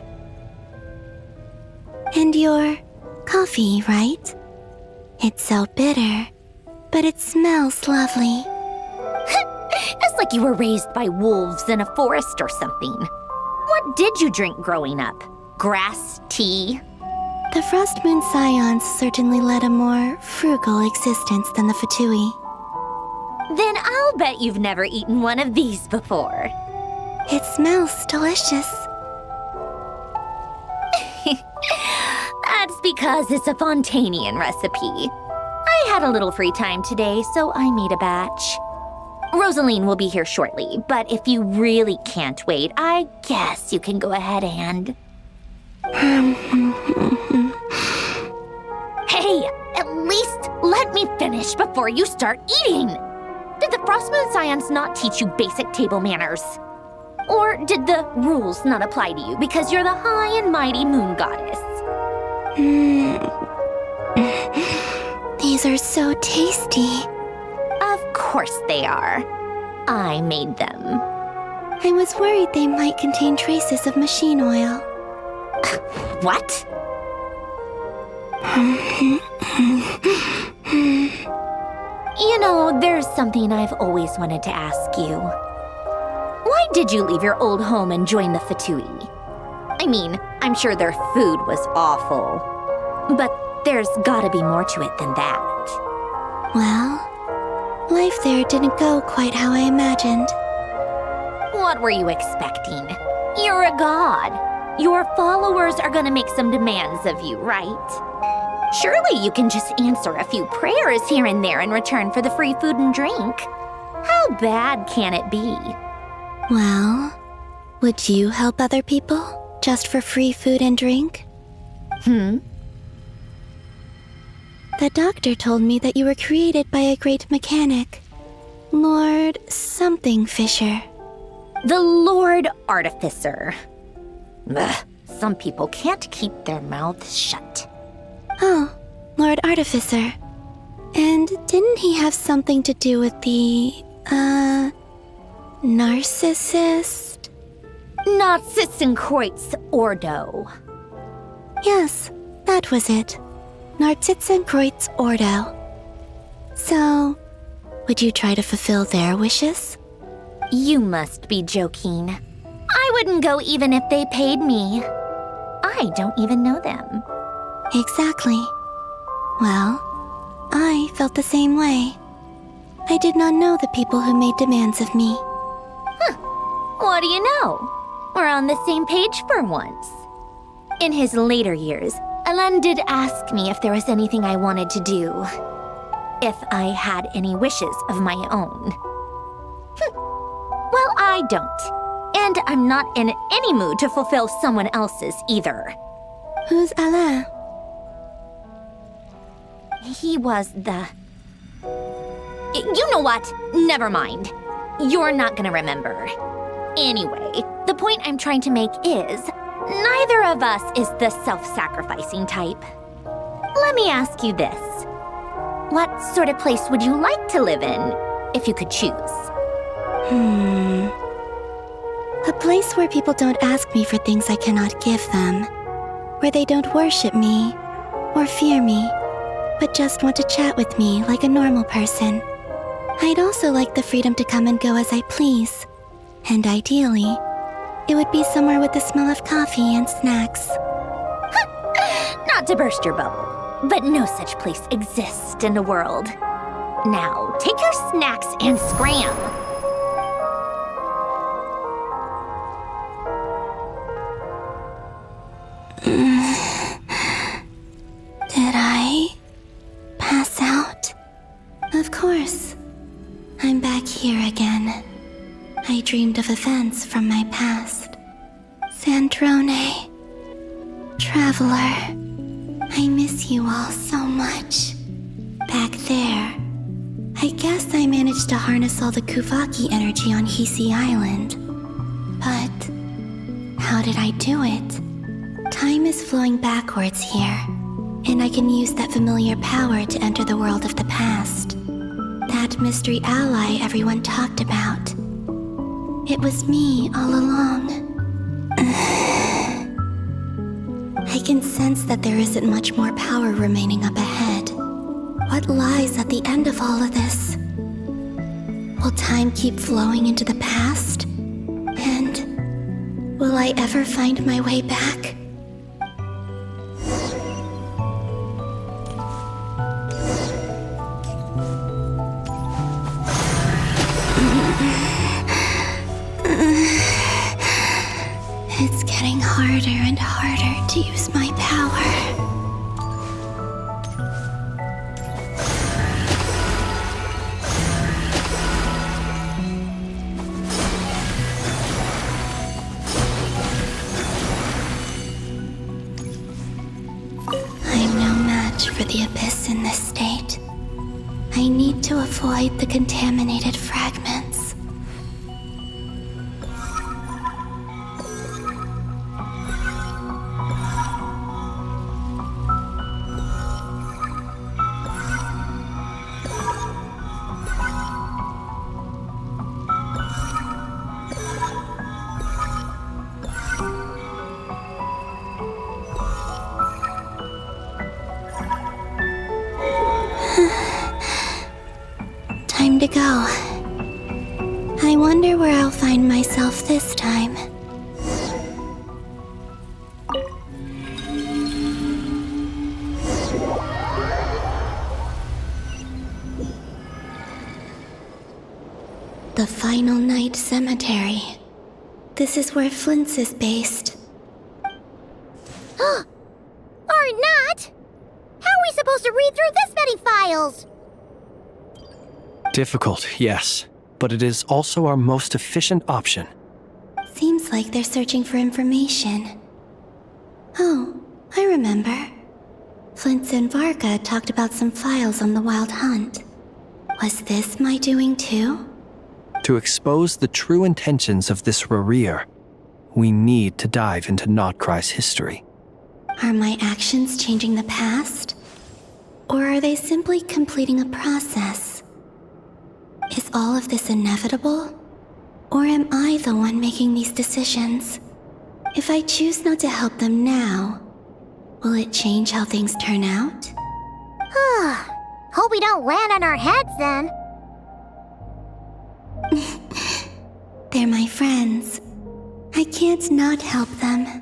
And your coffee, right? It's so bitter, but it smells lovely. It's like you were raised by wolves in a forest or something. What did you drink growing up? Grass tea? The Frostmoon Scions certainly led a more frugal existence than the Fatui. I'll bet you've never eaten one of these before. It smells delicious. That's because it's a Fontanian recipe. I had a little free time today, so I made a batch. Rosaline will be here shortly, but if you really can't wait, I guess you can go ahead and... Hey, at least let me finish before you start eating! Did the Frost Moon Scions not teach you basic table manners? Or did the rules not apply to you because you're the high and mighty moon goddess? These are so tasty. Of course they are. I made them. I was worried they might contain traces of machine oil. What? You know, there's something I've always wanted to ask you. Why did you leave your old home and join the Fatui? I mean, I'm sure their food was awful, but there's gotta be more to it than that. Well, life there didn't go quite how I imagined. What were you expecting? You're a god. Your followers are gonna make some demands of you, right? Surely you can just answer a few prayers here and there in return for the free food and drink. How bad can it be? Well, would you help other people just for free food and drink? Hmm? The doctor told me that you were created by a great mechanic, Lord something Fisher. The Lord Artificer. Ugh, some people can't keep their mouths shut. Oh, Lord Artificer. And didn't he have something to do with the, narcissist? Narcissenkreuz Ordo. Yes, that was it. Narcissenkreuz Ordo. So, would you try to fulfill their wishes? You must be joking. I wouldn't go even if they paid me. I don't even know them. Exactly. Well, I felt the same way. I did not know the people who made demands of me. Huh. What do you know? We're on the same page for once. In his later years, Alan did ask me if there was anything I wanted to do. If I had any wishes of my own. Well, I don't. And I'm not in any mood to fulfill someone else's either. Who's Alain? He was the... You know what? Never mind. You're not gonna remember. Anyway, the point I'm trying to make is, neither of us is the self-sacrificing type. Let me ask you this. What sort of place would you like to live in, if you could choose? A place where people don't ask me for things I cannot give them. Where they don't worship me, or fear me, but just want to chat with me like a normal person. I'd also like the freedom to come and go as I please. And ideally, it would be somewhere with the smell of coffee and snacks. Not to burst your bubble, but no such place exists in the world. Now, take your snacks and scram. Did I pass out? Of course. I'm back here again. I dreamed of events from my past. Sandrone. Traveler. I miss you all so much. Back there. I guess I managed to harness all the Kuvaki energy on Hisi Island. But how did I do it? Time is flowing backwards here, and I can use that familiar power to enter the world of the past. That mystery ally everyone talked about. It was me all along. I can sense that there isn't much more power remaining up ahead. What lies at the end of all of this? Will time keep flowing into the past? And will I ever find my way back? to use my power. I'm no match for the Abyss in this state. I need to avoid the contaminated fragments. Time to go. I wonder where I'll find myself this time. The Final Night Cemetery. This is where Flint's is based. Or not! How are we supposed to read through this many files? Difficult, yes, but it is also our most efficient option. Seems like they're searching for information. Oh, I remember. Flint and Varga talked about some files on the Wild Hunt. Was this my doing too? To expose the true intentions of this Rarir, we need to dive into Nod-Krai's history. Are my actions changing the past? Or are they simply completing a process? Is all of this inevitable? Or am I the one making these decisions? If I choose not to help them now, will it change how things turn out? Hope we don't land on our heads then. They're my friends. I can't not help them.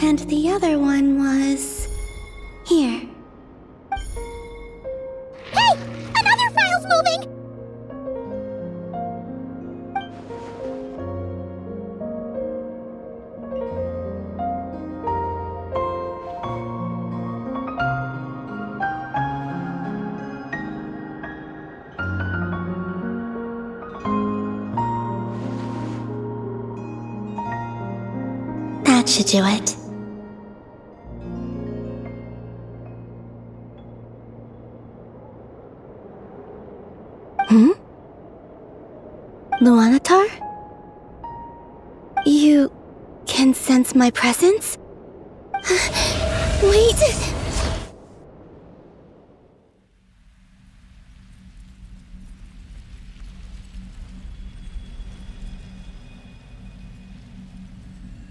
And the other one was... here. Hey! Another file's moving! That should do it. Luanatar? You can sense my presence? Wait!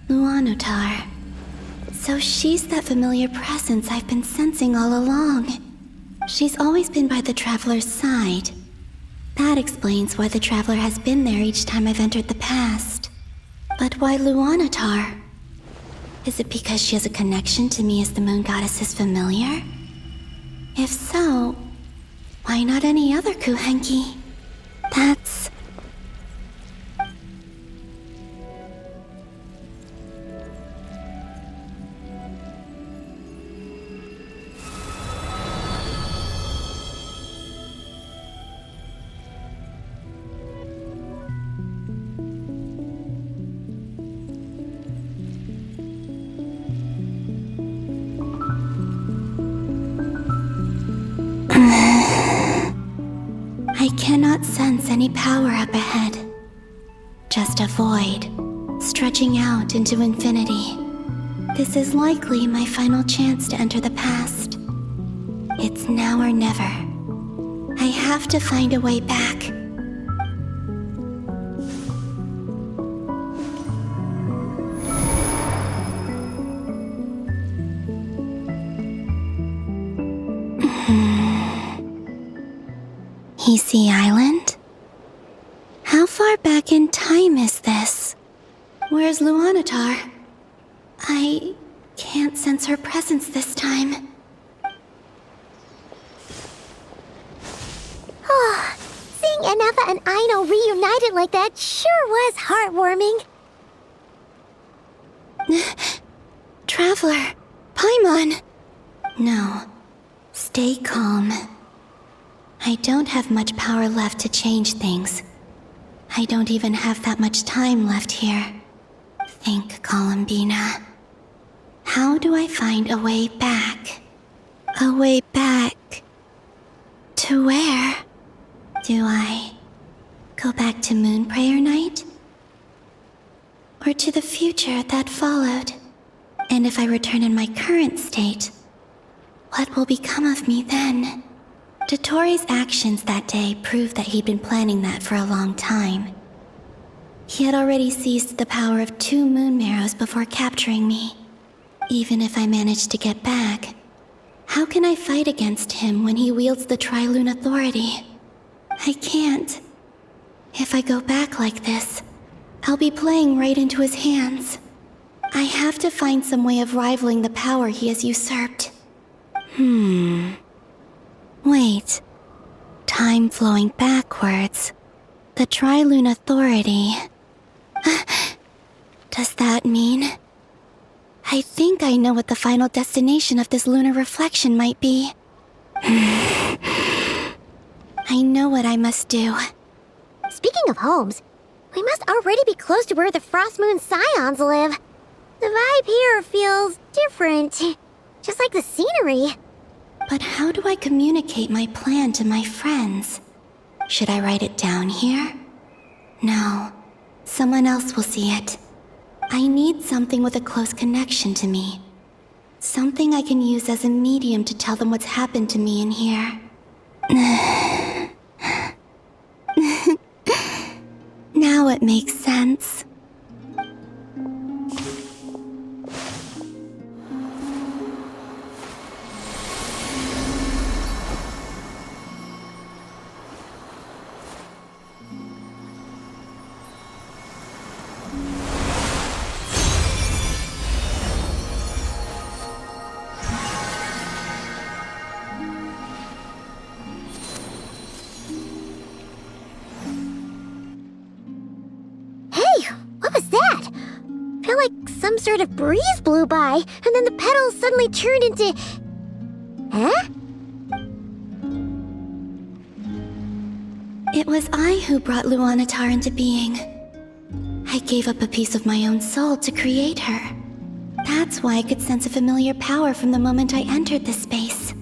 Luanatar. So she's that familiar presence I've been sensing all along. She's always been by the Traveler's side. That explains why the Traveler has been there each time I've entered the past. But why Luanatar? Is it because she has a connection to me as the Moon Goddess's familiar? If so, why not any other Kuhenki? That's... I cannot sense any power up ahead. Just a void, stretching out into infinity. This is likely my final chance to enter the past. It's now or never. I have to find a way back. Hisi Island? How far back in time is this? Where's Luanatar? I can't sense her presence this time. Anafa and Aino reunited like that sure was heartwarming. Traveler, Paimon. No, stay calm. I don't have much power left to change things. I don't even have that much time left here. Think, Columbina. How do I find a way back? A way back? To where? Do I go back to Moon Prayer Night? Or to the future that followed? And if I return in my current state, what will become of me then? Dottoro's actions that day proved that he'd been planning that for a long time. He had already seized the power of 2 moon marrows before capturing me. Even if I managed to get back, how can I fight against him when he wields the Tri-Lune Authority? I can't. If I go back like this, I'll be playing right into his hands. I have to find some way of rivaling the power he has usurped. Wait. Time flowing backwards. The Tri-Lune Authority. Does that mean? I think I know what the final destination of this lunar reflection might be. I know what I must do. Speaking of homes, we must already be close to where the Frost Moon Scions live. The vibe here feels different, just like the scenery. But how do I communicate my plan to my friends? Should I write it down here? No, someone else will see it. I need something with a close connection to me. Something I can use as a medium to tell them what's happened to me in here. Now it makes sense. Some sort of breeze blew by, and then the petals suddenly turned into... Huh? It was I who brought Luanatar into being. I gave up a piece of my own soul to create her. That's why I could sense a familiar power from the moment I entered this space.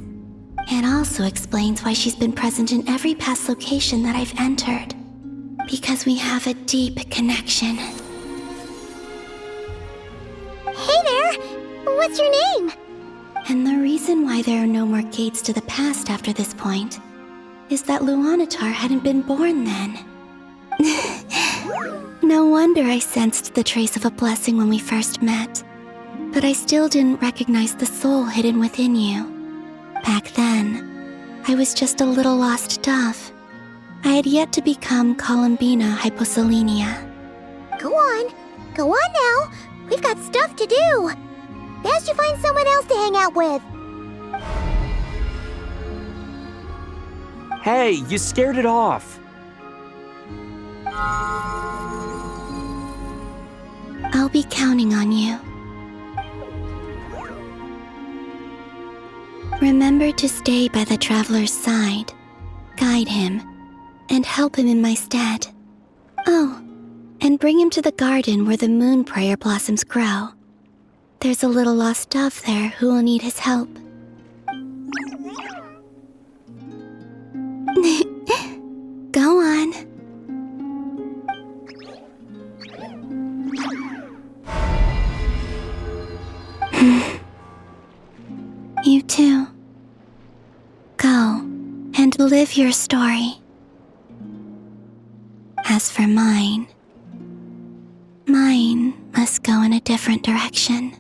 It also explains why she's been present in every past location that I've entered. Because we have a deep connection. Hey there! What's your name? And the reason why there are no more gates to the past after this point is that Luanatar hadn't been born then. No wonder I sensed the trace of a blessing when we first met. But I still didn't recognize the soul hidden within you. Back then, I was just a little lost dove. I had yet to become Columbina Hyposelenia. Go on now. We've got stuff to do. Best you find someone else to hang out with. Hey, you scared it off. I'll be counting on you. Remember to stay by the traveler's side, guide him, and help him in my stead. Oh, and bring him to the garden where the moon prayer blossoms grow. There's a little lost dove there who will need his help. Go on. You too. Go and live your story. As for mine must go in a different direction.